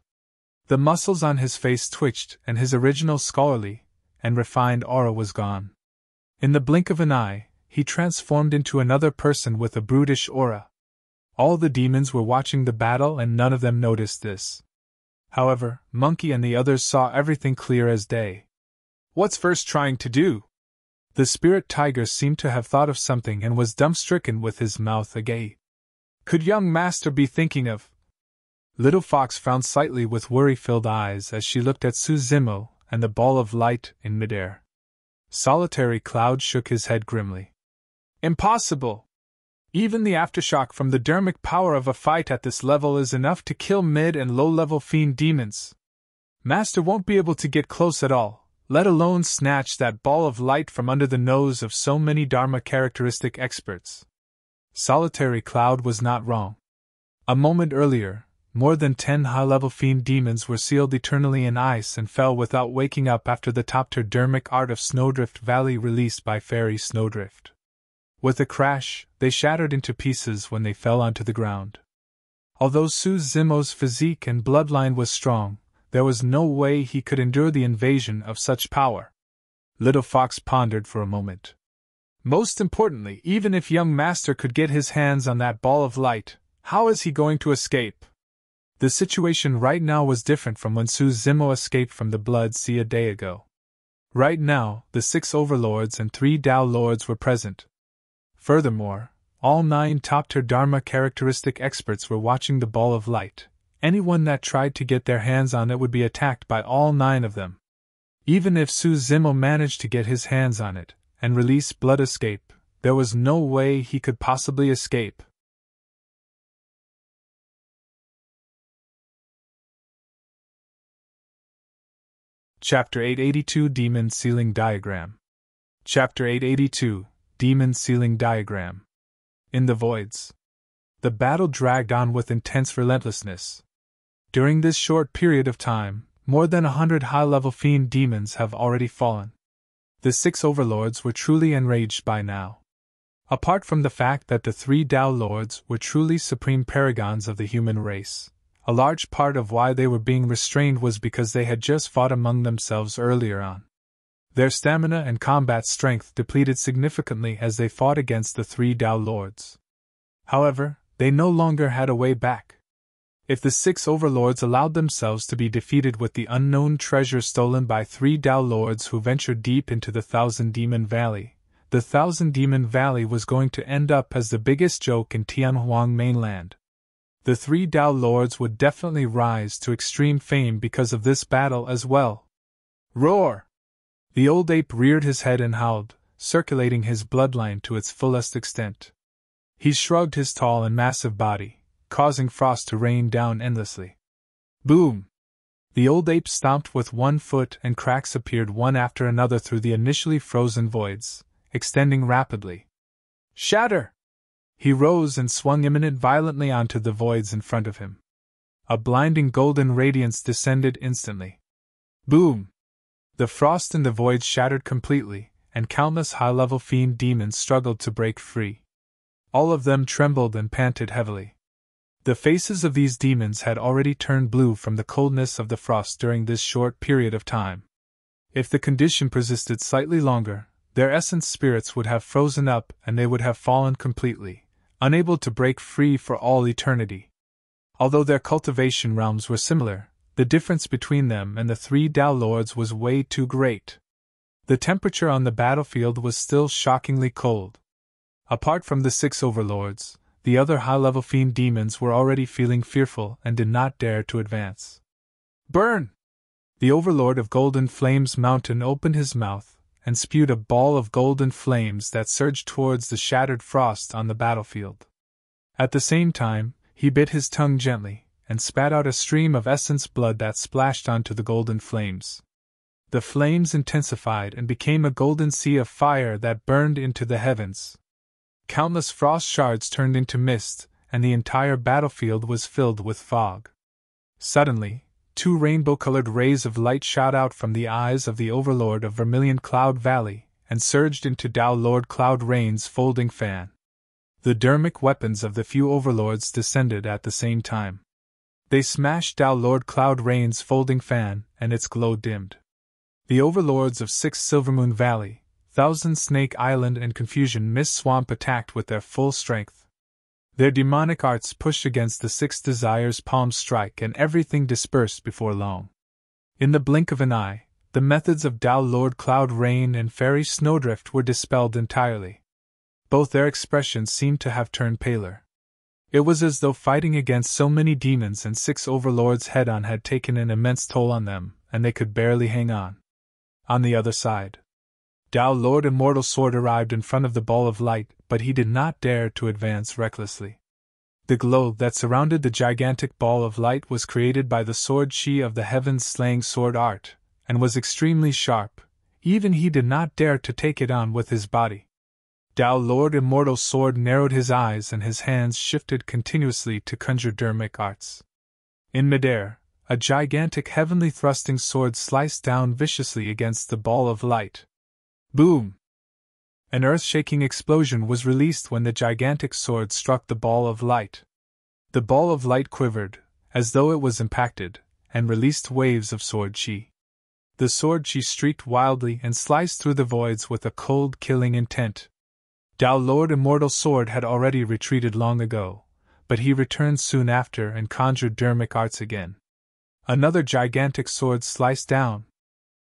The muscles on his face twitched, and his original scholarly and refined aura was gone. In the blink of an eye, he transformed into another person with a brutish aura. All the demons were watching the battle, and none of them noticed this. However, Monkey and the others saw everything clear as day. "What's First trying to do?" The spirit tiger seemed to have thought of something and was dumb-stricken with his mouth agape. "Could young master be thinking of—" Little Fox frowned slightly with worry-filled eyes as she looked at Suzumo and the ball of light in midair. Solitary Cloud shook his head grimly. "Impossible! Even the aftershock from the Dharmic power of a fight at this level is enough to kill mid- and low-level Fiend demons. Master won't be able to get close at all, let alone snatch that ball of light from under the nose of so many Dharma characteristic experts." Solitary Cloud was not wrong. A moment earlier, more than 10 high-level Fiend demons were sealed eternally in ice and fell without waking up after the top-tier Dharmic art of Snowdrift Valley released by Fairy Snowdrift. With a crash, they shattered into pieces when they fell onto the ground. Although Suzumo's physique and bloodline was strong, there was no way he could endure the invasion of such power. Little Fox pondered for a moment. Most importantly, even if young master could get his hands on that ball of light, how is he going to escape? The situation right now was different from when Suzumo escaped from the Blood Sea a day ago. Right now, the 6 Overlords and 3 Tao Lords were present. Furthermore, all 9 top-tier Dharma characteristic experts were watching the ball of light. Anyone that tried to get their hands on it would be attacked by all 9 of them. Even if Suzumo managed to get his hands on it and release Blood Escape, there was no way he could possibly escape. Chapter 882 Demon Sealing Diagram. Chapter 882 Demon Sealing Diagram. In the Voids. The battle dragged on with intense relentlessness. During this short period of time, more than 100 high-level Fiend demons have already fallen. The 6 Overlords were truly enraged by now. Apart from the fact that the 3 Tao Lords were truly supreme paragons of the human race, a large part of why they were being restrained was because they had just fought among themselves earlier on. Their stamina and combat strength depleted significantly as they fought against the 3 Tao Lords. However, they no longer had a way back. If the 6 Overlords allowed themselves to be defeated with the unknown treasure stolen by 3 Tao Lords who ventured deep into the Thousand Demon Valley, the Thousand Demon Valley was going to end up as the biggest joke in Tianhuang mainland. The 3 Tao Lords would definitely rise to extreme fame because of this battle as well. Roar! The old ape reared his head and howled, circulating his bloodline to its fullest extent. He shrugged his tall and massive body, causing frost to rain down endlessly. Boom! The old ape stomped with one foot and cracks appeared one after another through the initially frozen voids, extending rapidly. Shatter! He rose and swung imminent violently onto the voids in front of him. A blinding golden radiance descended instantly. Boom! The frost in the void shattered completely, and countless high-level fiend demons struggled to break free. All of them trembled and panted heavily. The faces of these demons had already turned blue from the coldness of the frost during this short period of time. If the condition persisted slightly longer, their essence spirits would have frozen up and they would have fallen completely, unable to break free for all eternity. Although their cultivation realms were similar, the difference between them and the 3 Tao Lords was way too great. The temperature on the battlefield was still shockingly cold. Apart from the 6 Overlords, the other high-level fiend demons were already feeling fearful and did not dare to advance. Burn! The Overlord of Golden Flames Mountain opened his mouth and spewed a ball of golden flames that surged towards the shattered frost on the battlefield. At the same time, he bit his tongue gently and spat out a stream of essence blood that splashed onto the golden flames. The flames intensified and became a golden sea of fire that burned into the heavens. Countless frost shards turned into mist, and the entire battlefield was filled with fog. Suddenly, 2 rainbow-colored rays of light shot out from the eyes of the Overlord of Vermilion Cloud Valley and surged into Tao Lord Cloud Rain's folding fan. The dermic weapons of the few Overlords descended at the same time. They smashed Tao Lord Cloud Rain's folding fan, and its glow dimmed. The Overlords of 6 Silvermoon Valley, Thousand Snake Island and Confusion Mist Swamp attacked with their full strength. Their demonic arts pushed against the 6 Desires Palm Strike and everything dispersed before long. In the blink of an eye, the methods of Tao Lord Cloud Rain and Fairy Snowdrift were dispelled entirely. Both their expressions seemed to have turned paler. It was as though fighting against so many demons and 6 Overlords head-on had taken an immense toll on them, and they could barely hang on. On the other side, Tao Lord Immortal Sword arrived in front of the ball of light, but he did not dare to advance recklessly. The glow that surrounded the gigantic ball of light was created by the sword chi of the heavens slaying sword art, and was extremely sharp. Even he did not dare to take it on with his body. Tao Lord Immortal Sword narrowed his eyes and his hands shifted continuously to conjure dermic arts. In midair, a gigantic heavenly thrusting sword sliced down viciously against the ball of light. Boom! An earth-shaking explosion was released when the gigantic sword struck the ball of light. The ball of light quivered, as though it was impacted, and released waves of sword chi. The sword chi streaked wildly and sliced through the voids with a cold, killing intent. Tao Lord Immortal Sword had already retreated long ago, but he returned soon after and conjured dermic arts again. Another gigantic sword sliced down.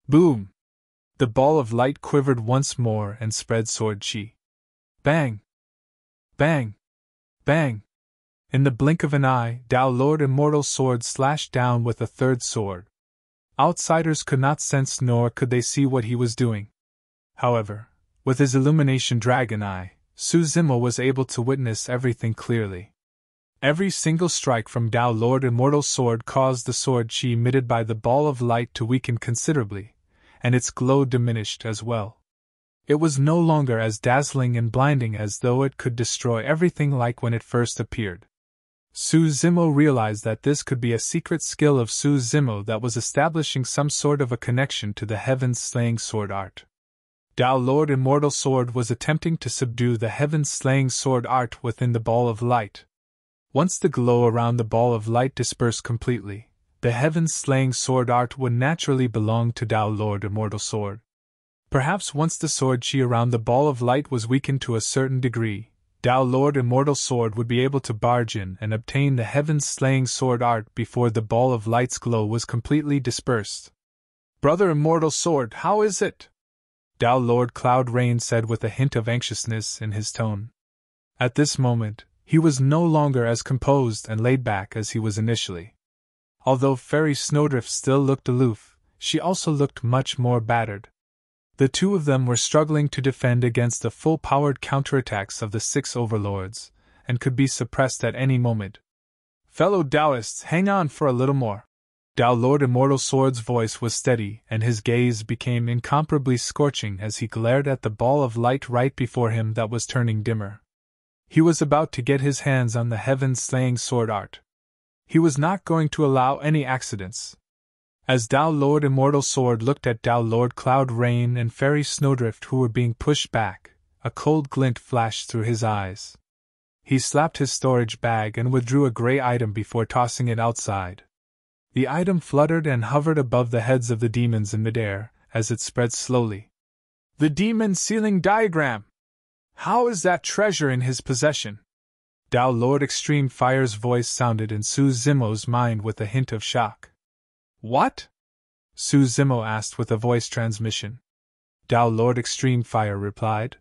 Boom! The ball of light quivered once more and spread sword chi. Bang! Bang! Bang! In the blink of an eye, Tao Lord Immortal Sword slashed down with a third sword. Outsiders could not sense nor could they see what he was doing. However, with his Illumination Dragon Eye, Su Zimo was able to witness everything clearly. Every single strike from Tao Lord Immortal Sword caused the sword chi emitted by the ball of light to weaken considerably, and its glow diminished as well. It was no longer as dazzling and blinding as though it could destroy everything like when it first appeared. Su Zimo realized that this could be a secret skill of Su Zimo that was establishing some sort of a connection to the heavens-slaying sword art. Tao Lord Immortal Sword was attempting to subdue the heavens-slaying sword art within the ball of light. Once the glow around the ball of light dispersed completely, the heavens-slaying sword art would naturally belong to Tao Lord Immortal Sword. Perhaps once the sword chi around the ball of light was weakened to a certain degree, Tao Lord Immortal Sword would be able to barge in and obtain the heavens-slaying sword art before the ball of light's glow was completely dispersed. "Brother Immortal Sword, how is it?" Tao Lord Cloud Rain said with a hint of anxiousness in his tone. At this moment, He was no longer as composed and laid back as he was initially. Although Fairy Snowdrift still looked aloof, she also looked much more battered. The two of them were struggling to defend against the full-powered counterattacks of the 6 Overlords, and could be suppressed at any moment. "Fellow Taoists, hang on for a little more." Tao Lord Immortal Sword's voice was steady, and his gaze became incomparably scorching as he glared at the ball of light right before him that was turning dimmer. He was about to get his hands on the heaven-slaying sword art. He was not going to allow any accidents. As Tao Lord Immortal Sword looked at Tao Lord Cloud Rain and Fairy Snowdrift who were being pushed back, a cold glint flashed through his eyes. He slapped his storage bag and withdrew a gray item before tossing it outside. The item fluttered and hovered above the heads of the demons in midair, as it spread slowly. "The demon sealing diagram! How is that treasure in his possession?" Tao Lord Extreme Fire's voice sounded in Su Zimo's mind with a hint of shock. "What?" Su Zimo asked with a voice transmission. Tao Lord Extreme Fire replied.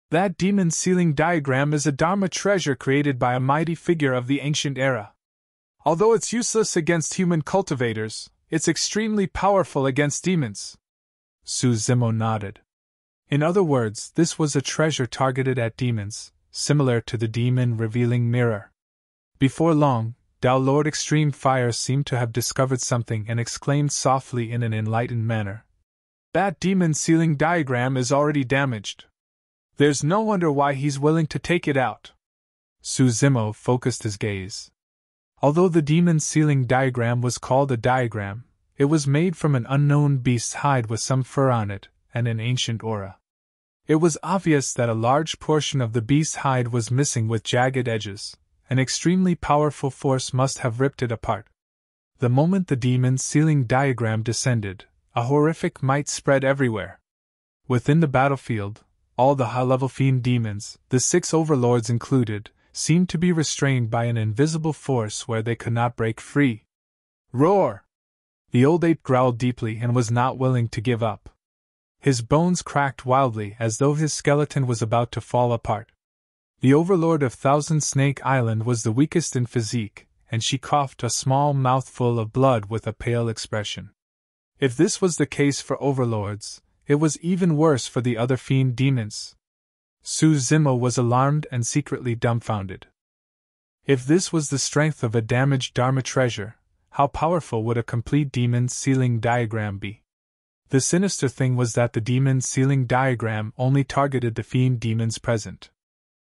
"That demon sealing diagram is a Dharma treasure created by a mighty figure of the ancient era. Although it's useless against human cultivators, it's extremely powerful against demons." Su Zimo nodded. In other words, this was a treasure targeted at demons, similar to the demon revealing mirror. Before long, Tao Lord Extreme Fire seemed to have discovered something and exclaimed softly in an enlightened manner. "That demon sealing diagram is already damaged. There's no wonder why he's willing to take it out." Su Zimo focused his gaze. Although the demon sealing diagram was called a diagram, it was made from an unknown beast's hide with some fur on it, and an ancient aura. It was obvious that a large portion of the beast's hide was missing with jagged edges. An extremely powerful force must have ripped it apart. The moment the demon sealing diagram descended, a horrific might spread everywhere. Within the battlefield, all the high-level fiend demons, the 6 overlords included, seemed to be restrained by an invisible force where they could not break free. "Roar!" The old ape growled deeply and was not willing to give up. His bones cracked wildly as though his skeleton was about to fall apart. The Overlord of Thousand Snake Island was the weakest in physique, and she coughed a small mouthful of blood with a pale expression. If this was the case for Overlords, it was even worse for the other fiend demons. Su Zimo was alarmed and secretly dumbfounded. If this was the strength of a damaged Dharma treasure, how powerful would a complete demon sealing diagram be? The sinister thing was that the demon sealing diagram only targeted the fiend demons present.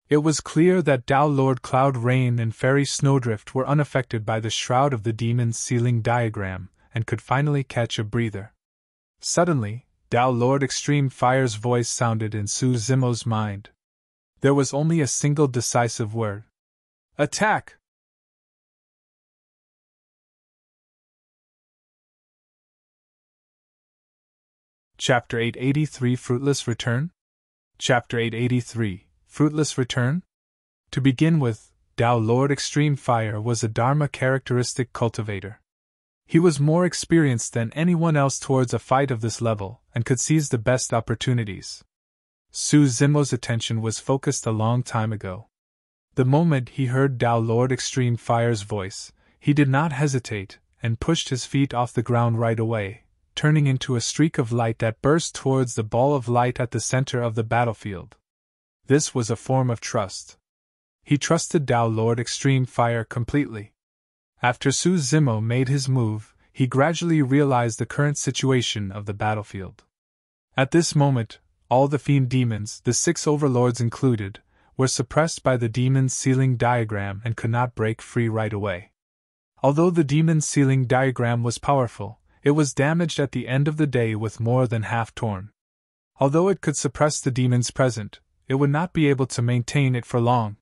It was clear that Tao Lord Cloud Rain and Fairy Snowdrift were unaffected by the shroud of the demon sealing diagram, and could finally catch a breather. Suddenly, Tao Lord Extreme Fire's voice sounded in Su Zimo's mind. There was only a single decisive word. "Attack!" Chapter 883 Fruitless Return? Chapter 883 Fruitless Return? To begin with, Tao Lord Extreme Fire was a Dharma characteristic cultivator. He was more experienced than anyone else towards a fight of this level, and could seize the best opportunities. Su Zimo's attention was focused a long time ago. The moment he heard Tao Lord Extreme Fire's voice, he did not hesitate, and pushed his feet off the ground right away, turning into a streak of light that burst towards the ball of light at the center of the battlefield. This was a form of trust. He trusted Tao Lord Extreme Fire completely. After Su Zimo made his move, he gradually realized the current situation of the battlefield. At this moment, all the fiend demons, the 6 overlords included, were suppressed by the demon sealing diagram and could not break free right away. Although the demon sealing diagram was powerful, it was damaged at the end of the day with more than half torn. Although it could suppress the demons present, it would not be able to maintain it for long.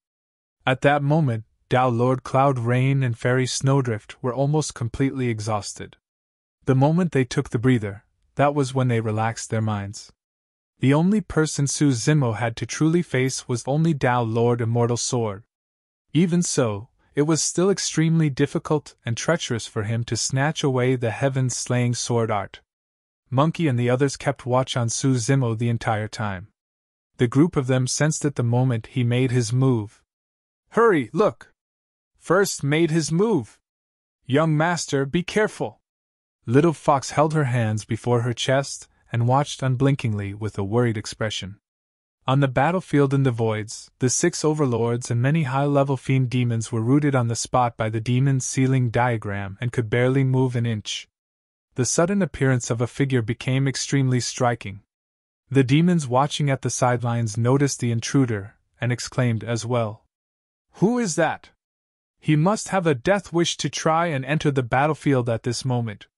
At that moment, Tao Lord Cloud Rain and Fairy Snowdrift were almost completely exhausted. The moment they took the breather, that was when they relaxed their minds. The only person Su Zimo had to truly face was only Tao Lord Immortal Sword. Even so, it was still extremely difficult and treacherous for him to snatch away the heaven-slaying sword art. Monkey and the others kept watch on Su Zimo the entire time. The group of them sensed it the moment he made his move. Hurry, look! First made his move. Young master, be careful. Little Fox held her hands before her chest and watched unblinkingly with a worried expression. On the battlefield in the voids, the 6 overlords and many high-level fiend demons were rooted on the spot by the demon's ceiling diagram and could barely move an inch. The sudden appearance of a figure became extremely striking. The demons watching at the sidelines noticed the intruder and exclaimed as well. Who is that? He must have a death wish to try and enter the battlefield at this moment.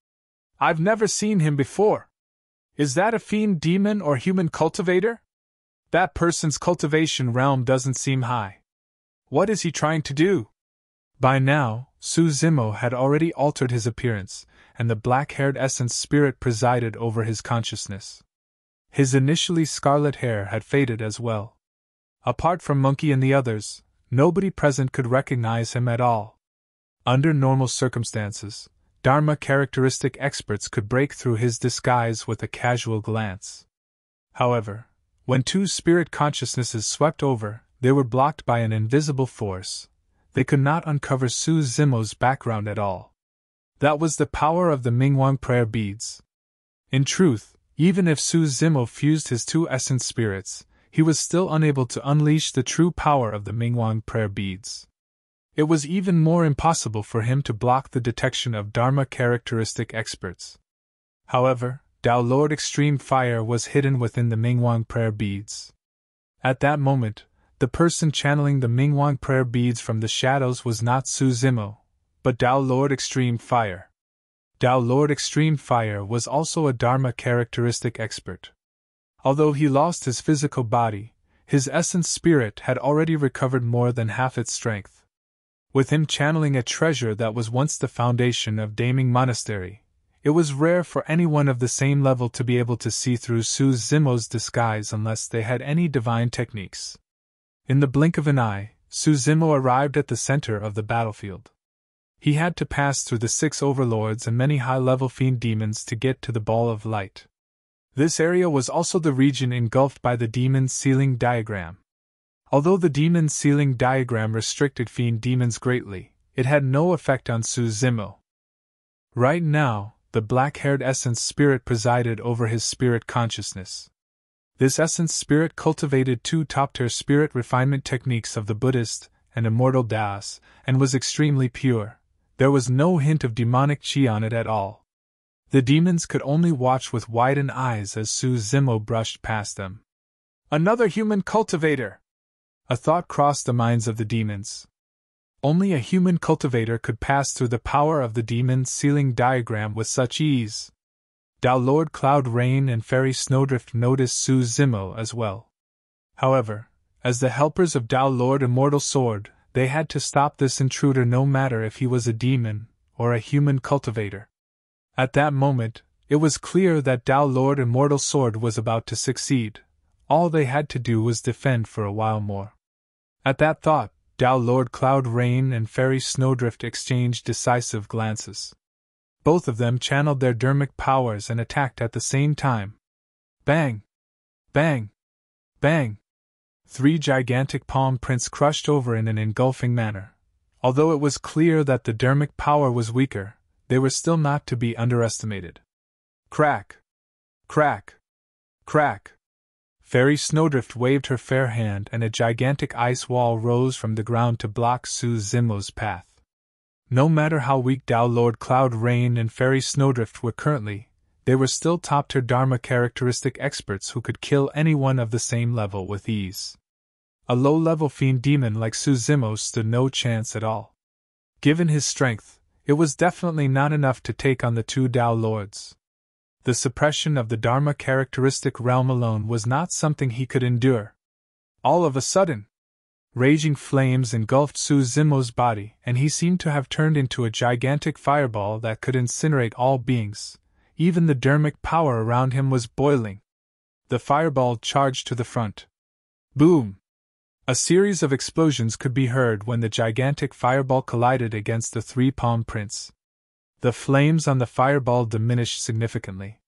I've never seen him before. Is that a fiend demon or human cultivator? That person's cultivation realm doesn't seem high. What is he trying to do? By now, Zimo had already altered his appearance, and the black-haired essence spirit presided over his consciousness. His initially scarlet hair had faded as well. Apart from Monkey and the others, nobody present could recognize him at all. Under normal circumstances, Dharma characteristic experts could break through his disguise with a casual glance. However, when 2 spirit consciousnesses swept over, they were blocked by an invisible force. They could not uncover Zimo's background at all. That was the power of the Mingwang prayer beads. In truth, even if Zimo fused his 2 essence spirits, he was still unable to unleash the true power of the Mingwang prayer beads. It was even more impossible for him to block the detection of Dharma characteristic experts. However, Tao Lord Extreme Fire was hidden within the Mingwang prayer beads. At that moment, the person channeling the Mingwang prayer beads from the shadows was not Zimo, but Tao Lord Extreme Fire. Tao Lord Extreme Fire was also a Dharma characteristic expert. Although he lost his physical body, his essence spirit had already recovered more than half its strength. With him channeling a treasure that was once the foundation of Daming Monastery, it was rare for anyone of the same level to be able to see through Zimo's disguise unless they had any divine techniques. In the blink of an eye, Zimo arrived at the center of the battlefield. He had to pass through the 6 overlords and many high-level fiend demons to get to the ball of light. This area was also the region engulfed by the demon's ceiling diagram. Although the demon's ceiling diagram restricted fiend demons greatly, it had no effect on Zimo. Right now, the black-haired essence spirit presided over his spirit consciousness. This essence spirit cultivated 2 top-tier spirit refinement techniques of the Buddhist and immortal Taoist, and was extremely pure. There was no hint of demonic chi on it at all. The demons could only watch with widened eyes as Zimo brushed past them. Another human cultivator! A thought crossed the minds of the demons. Only a human cultivator could pass through the power of the demon's ceiling diagram with such ease. Tao Lord Cloud Rain and Fairy Snowdrift noticed Zimo as well. However, as the helpers of Tao Lord Immortal Sword, they had to stop this intruder no matter if he was a demon or a human cultivator. At that moment, it was clear that Tao Lord Immortal Sword was about to succeed. All they had to do was defend for a while more. At that thought, Tao Lord Cloud Rain and Fairy Snowdrift exchanged decisive glances. Both of them channeled their dermic powers and attacked at the same time. Bang! Bang! Bang! 3 gigantic palm prints crushed over in an engulfing manner. Although it was clear that the dermic power was weaker, they were still not to be underestimated. Crack! Crack! Crack! Fairy Snowdrift waved her fair hand and a gigantic ice wall rose from the ground to block Zimo's path. No matter how weak Tao Lord Cloud Rain and Fairy Snowdrift were currently, they were still top-tier Dharma characteristic experts who could kill anyone of the same level with ease. A low-level fiend demon like Zimo stood no chance at all. Given his strength, it was definitely not enough to take on the 2 Tao Lords. The suppression of the Dharma characteristic realm alone was not something he could endure. All of a sudden, raging flames engulfed Zimo's body, and he seemed to have turned into a gigantic fireball that could incinerate all beings. Even the dermic power around him was boiling. The fireball charged to the front. Boom! A series of explosions could be heard when the gigantic fireball collided against the 3 palm prints. The flames on the fireball diminished significantly.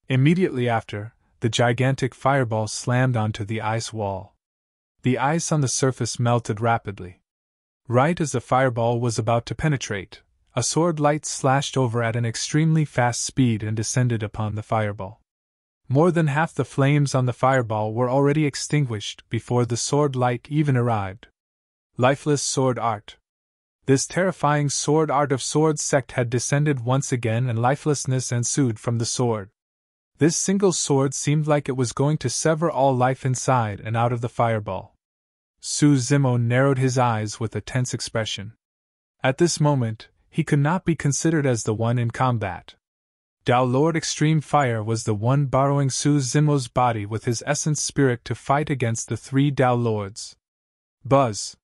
Immediately after, the gigantic fireball slammed onto the ice wall. The ice on the surface melted rapidly. Right as the fireball was about to penetrate, a sword light slashed over at an extremely fast speed and descended upon the fireball. More than half the flames on the fireball were already extinguished before the sword light even arrived. Lifeless sword art. This terrifying sword art of sword sect had descended once again, and lifelessness ensued from the sword. This single sword seemed like it was going to sever all life inside and out of the fireball. Su Zimo narrowed his eyes with a tense expression. At this moment, he could not be considered as the one in combat. Tao Lord Extreme Fire was the one borrowing Su Zimo's body with his essence spirit to fight against the three Tao Lords. Buzz!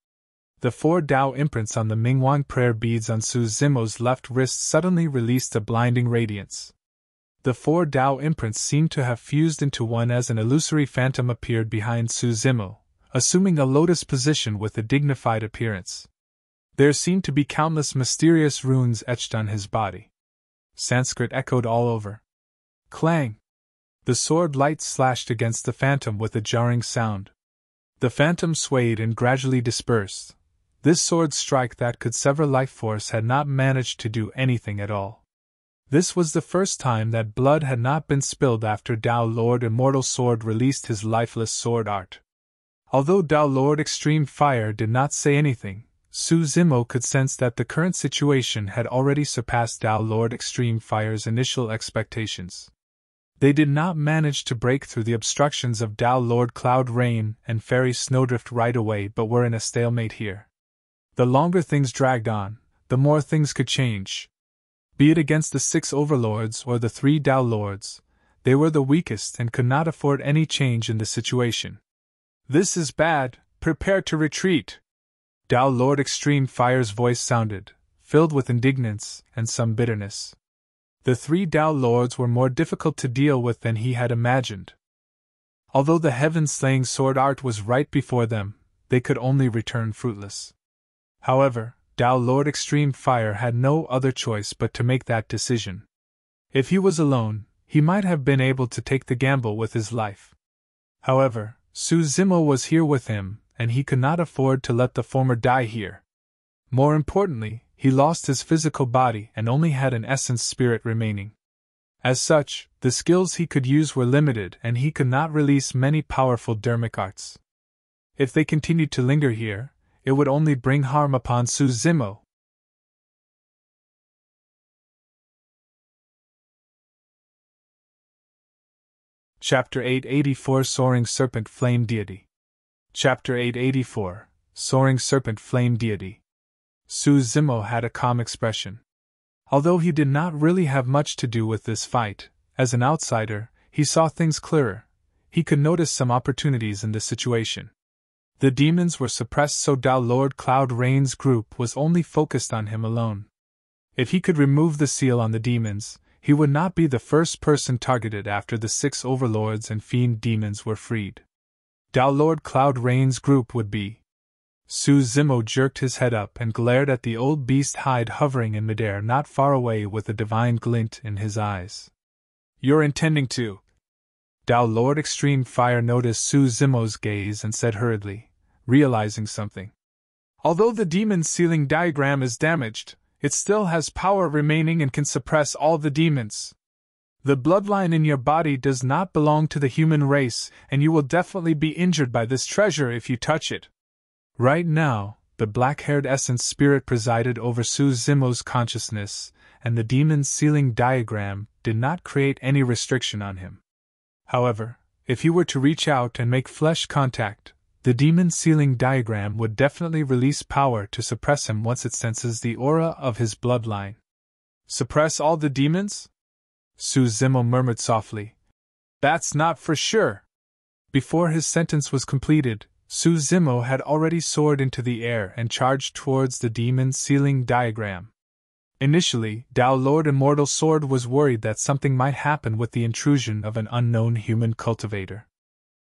The 4 Tao imprints on the Mingwang prayer beads on Su Zimo's left wrist suddenly released a blinding radiance. The 4 Tao imprints seemed to have fused into one as an illusory phantom appeared behind Su Zimo, assuming a lotus position with a dignified appearance. There seemed to be countless mysterious runes etched on his body. Sanskrit echoed all over. Clang! The sword light slashed against the phantom with a jarring sound. The phantom swayed and gradually dispersed. This sword strike that could sever life force had not managed to do anything at all. This was the first time that blood had not been spilled after Tao Lord Immortal Sword released his lifeless sword art. Although Tao Lord Extreme Fire did not say anything, Su Zimo could sense that the current situation had already surpassed Tao Lord Extreme Fire's initial expectations. They did not manage to break through the obstructions of Tao Lord Cloud Rain and Fairy Snowdrift right away, but were in a stalemate here. The longer things dragged on, the more things could change. Be it against the 6 Overlords or the 3 Tao Lords, they were the weakest and could not afford any change in the situation. This is bad, prepare to retreat. Tao Lord Extreme Fire's voice sounded, filled with indignance and some bitterness. The 3 Tao Lords were more difficult to deal with than he had imagined. Although the heaven-slaying sword art was right before them, they could only return fruitless. However, Tao Lord Extreme Fire had no other choice but to make that decision. If he was alone, he might have been able to take the gamble with his life. However, Su Zimo was here with him, and he could not afford to let the former die here. More importantly, he lost his physical body and only had an essence spirit remaining. As such, the skills he could use were limited and he could not release many powerful dharmic arts. If they continued to linger here, it would only bring harm upon Su Zimo. Chapter 884 Soaring Serpent Flame Deity. Chapter 884 Soaring Serpent Flame Deity. Su Zimo had a calm expression. Although he did not really have much to do with this fight, as an outsider, he saw things clearer. He could notice some opportunities in the situation. The demons were suppressed, so Tao Lord Cloud Rain's group was only focused on him alone. If he could remove the seal on the demons, he would not be the first person targeted after the 6 Overlords and Fiend demons were freed. Tao Lord Cloud Rain's group would be. Su Zimo jerked his head up and glared at the old beast hide hovering in midair not far away with a divine glint in his eyes. You're intending to. Tao Lord Extreme Fire noticed Su Zimo's gaze and said hurriedly, realizing something. Although the demon sealing diagram is damaged, it still has power remaining and can suppress all the demons. The bloodline in your body does not belong to the human race, and you will definitely be injured by this treasure if you touch it. Right now, the black-haired essence spirit presided over Su Zimo's consciousness, and the demon sealing diagram did not create any restriction on him. However, if he were to reach out and make flesh contact, the demon sealing diagram would definitely release power to suppress him once it senses the aura of his bloodline. Suppress all the demons? Su Zimo murmured softly. That's not for sure. Before his sentence was completed, Su Zimo had already soared into the air and charged towards the demon sealing diagram. Initially, Tao Lord Immortal Sword was worried that something might happen with the intrusion of an unknown human cultivator.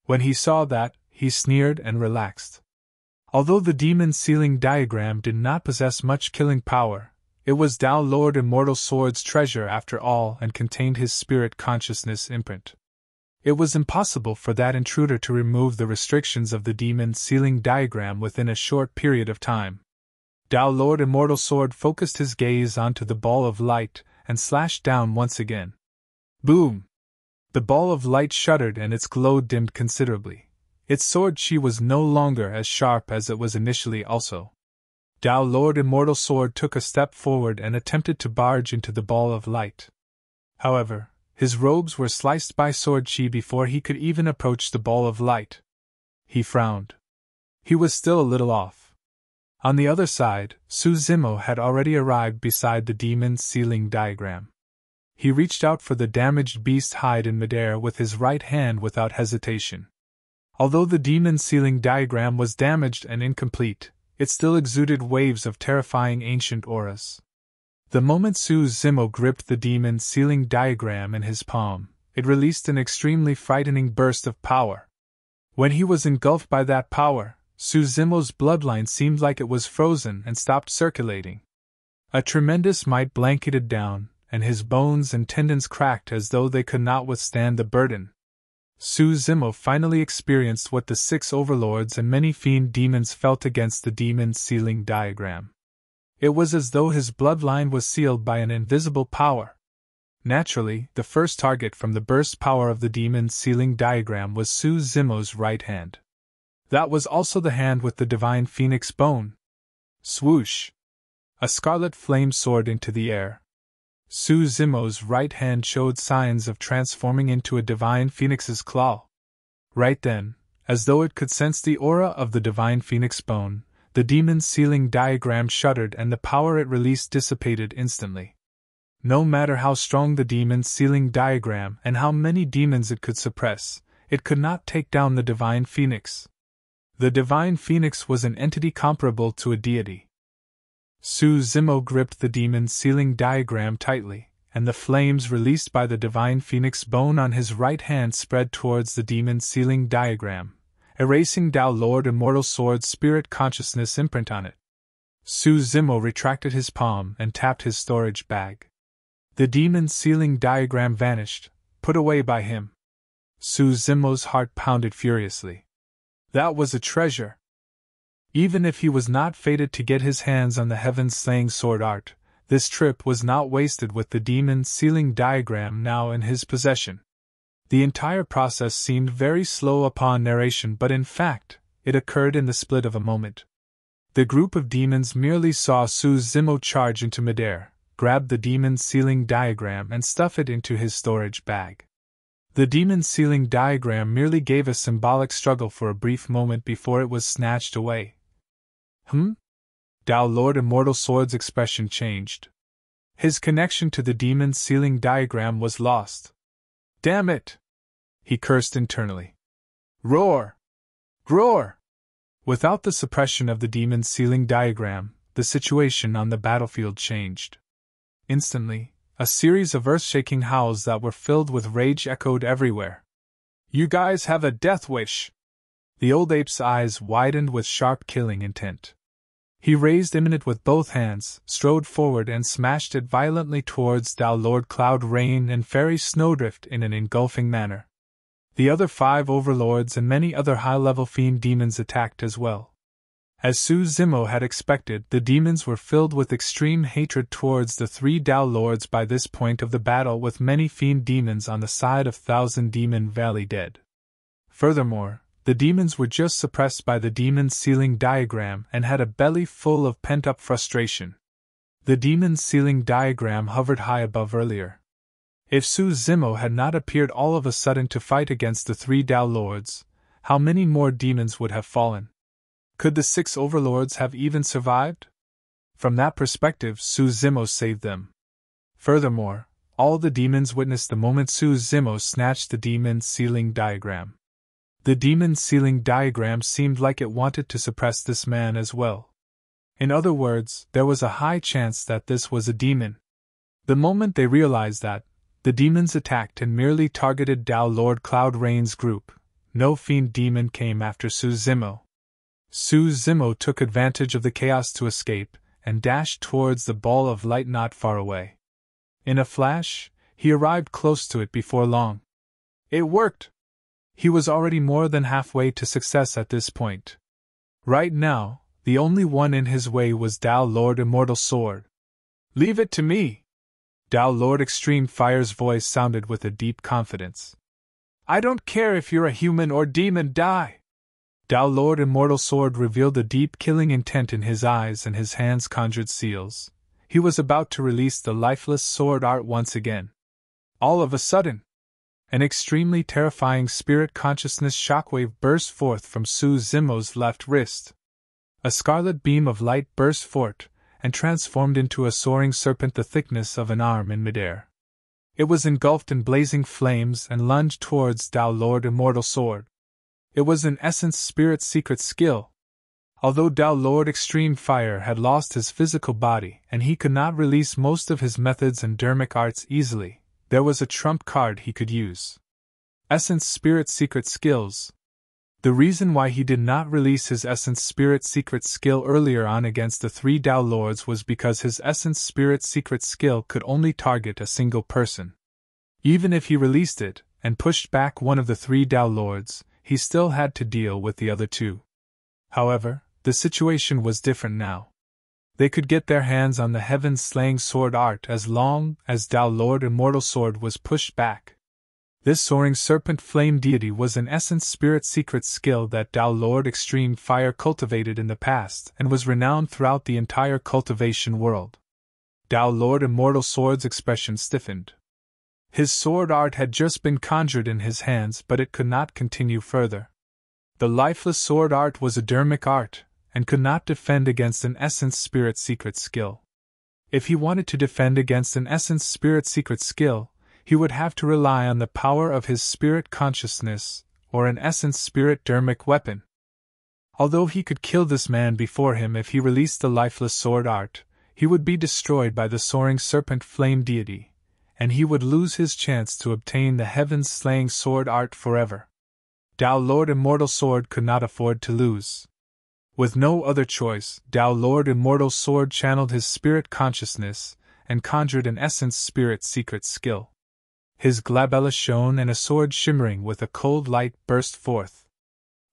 When he saw that, he sneered and relaxed. Although the demon sealing diagram did not possess much killing power, it was Tao Lord Immortal Sword's treasure after all and contained his spirit consciousness imprint. It was impossible for that intruder to remove the restrictions of the demon sealing diagram within a short period of time. Tao Lord Immortal Sword focused his gaze onto the ball of light and slashed down once again. Boom! The ball of light shuddered and its glow dimmed considerably. Its sword chi was no longer as sharp as it was initially also. Tao Lord Immortal Sword took a step forward and attempted to barge into the ball of light. However, his robes were sliced by sword chi before he could even approach the ball of light. He frowned. He was still a little off. On the other side, Su Zimo had already arrived beside the demon's sealing diagram. He reached out for the damaged beast hide in midair with his right hand without hesitation. Although the demon's sealing diagram was damaged and incomplete, it still exuded waves of terrifying ancient auras. The moment Su Zimo gripped the demon's sealing diagram in his palm, it released an extremely frightening burst of power. When he was engulfed by that power, Su Zimo's bloodline seemed like it was frozen and stopped circulating. A tremendous might blanketed down, and his bones and tendons cracked as though they could not withstand the burden. Su Zimo finally experienced what the 6 overlords and many fiend demons felt against the demon's sealing diagram. It was as though his bloodline was sealed by an invisible power. Naturally, the first target from the burst power of the demon's sealing diagram was Su Zimo's right hand. That was also the hand with the divine phoenix bone. Swoosh! A scarlet flame soared into the air. Su Zimo's right hand showed signs of transforming into a divine phoenix's claw. Right then, as though it could sense the aura of the divine phoenix bone, the demon's sealing diagram shuddered and the power it released dissipated instantly. No matter how strong the demon's sealing diagram and how many demons it could suppress, it could not take down the divine phoenix. The divine phoenix was an entity comparable to a deity. Su Zimo gripped the demon's sealing diagram tightly, and the flames released by the divine phoenix bone on his right hand spread towards the demon's sealing diagram, erasing Tao Lord Immortal Sword's spirit consciousness imprint on it. Su Zimo retracted his palm and tapped his storage bag. The demon's sealing diagram vanished, put away by him. Su Zimo's heart pounded furiously. That was a treasure. Even if he was not fated to get his hands on the heaven-slaying sword art, this trip was not wasted with the demon's sealing diagram now in his possession. The entire process seemed very slow upon narration, but in fact, it occurred in the split of a moment. The group of demons merely saw Su Zimo charge into midair, grab the demon's sealing diagram and stuff it into his storage bag. The demon's sealing diagram merely gave a symbolic struggle for a brief moment before it was snatched away. Tao Lord Immortal Sword's expression changed. His connection to the demon's sealing diagram was lost. Damn it! He cursed internally. Roar! Roar! Without the suppression of the demon's sealing diagram, the situation on the battlefield changed. Instantly, a series of earth-shaking howls that were filled with rage echoed everywhere. You guys have a death wish! The old ape's eyes widened with sharp killing intent. He raised Imminent with both hands, strode forward and smashed it violently towards Tao Lord Cloud Rain and Fairy Snowdrift in an engulfing manner. The other 5 overlords and many other high-level fiend demons attacked as well. As Su Zimo had expected, the demons were filled with extreme hatred towards the 3 Tao Lords by this point of the battle, with many fiend demons on the side of Thousand Demon Valley dead. Furthermore, the demons were just suppressed by the demon's sealing diagram and had a belly full of pent-up frustration. The demon's sealing diagram hovered high above earlier. If Su Zimo had not appeared all of a sudden to fight against the 3 Tao Lords, how many more demons would have fallen? Could the 6 overlords have even survived? From that perspective, Su Zimo saved them. Furthermore, all the demons witnessed the moment Su Zimo snatched the demon's sealing diagram. The demon's sealing diagram seemed like it wanted to suppress this man as well. In other words, there was a high chance that this was a demon. The moment they realized that, the demons attacked and merely targeted Tao Lord Cloud Rain's group. No fiend demon came after Su Zimo. Su Zimo took advantage of the chaos to escape, and dashed towards the ball of light not far away. In a flash, he arrived close to it before long. It worked! He was already more than halfway to success at this point. Right now, The only one in his way was Tao Lord Immortal Sword. "Leave it to me!" Tao Lord Extreme Fire's voice sounded with a deep confidence. "I don't care if you're a human or demon, die!" Tao Lord Immortal Sword revealed a deep killing intent in his eyes and his hands conjured seals. He was about to release the lifeless sword art once again. All of a sudden, an extremely terrifying spirit consciousness shockwave burst forth from Su Zimo's left wrist. A scarlet beam of light burst forth and transformed into a soaring serpent the thickness of an arm in midair. It was engulfed in blazing flames and lunged towards Tao Lord Immortal Sword. It was in essence Spirit's secret skill. Although Tao Lord Extreme Fire had lost his physical body and he could not release most of his methods and dermic arts easily, there was a trump card he could use. Essence Spirit Secret Skills. The reason why he did not release his Essence Spirit Secret Skill earlier on against the 3 Tao Lords was because his Essence Spirit Secret Skill could only target a single person. Even if he released it and pushed back one of the 3 Tao Lords, he still had to deal with the other 2. However, the situation was different now. They could get their hands on the heaven-slaying sword art as long as Tao Lord Immortal Sword was pushed back. This Soaring Serpent Flame Deity was an Essence Spirit Secret skill that Tao Lord Extreme Fire cultivated in the past and was renowned throughout the entire cultivation world. Tao Lord Immortal Sword's expression stiffened. His sword art had just been conjured in his hands, but it could not continue further. The lifeless sword art was a dermic art, and could not defend against an Essence Spirit Secret skill. If he wanted to defend against an Essence Spirit Secret skill, he would have to rely on the power of his spirit consciousness, or an Essence Spirit dermic weapon. Although he could kill this man before him if he released the lifeless sword art, he would be destroyed by the Soaring Serpent Flame Deity, and he would lose his chance to obtain the heaven-slaying sword art forever. Tao Lord Immortal Sword could not afford to lose. With no other choice, Tao Lord Immortal Sword channeled his spirit consciousness and conjured an Essence Spirit Secret skill. His glabella shone and a sword shimmering with a cold light burst forth.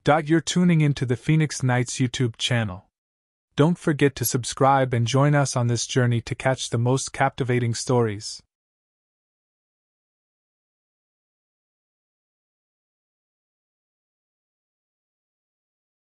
You're tuning into the Phoenix Knights YouTube channel. Don't forget to subscribe and join us on this journey to catch the most captivating stories.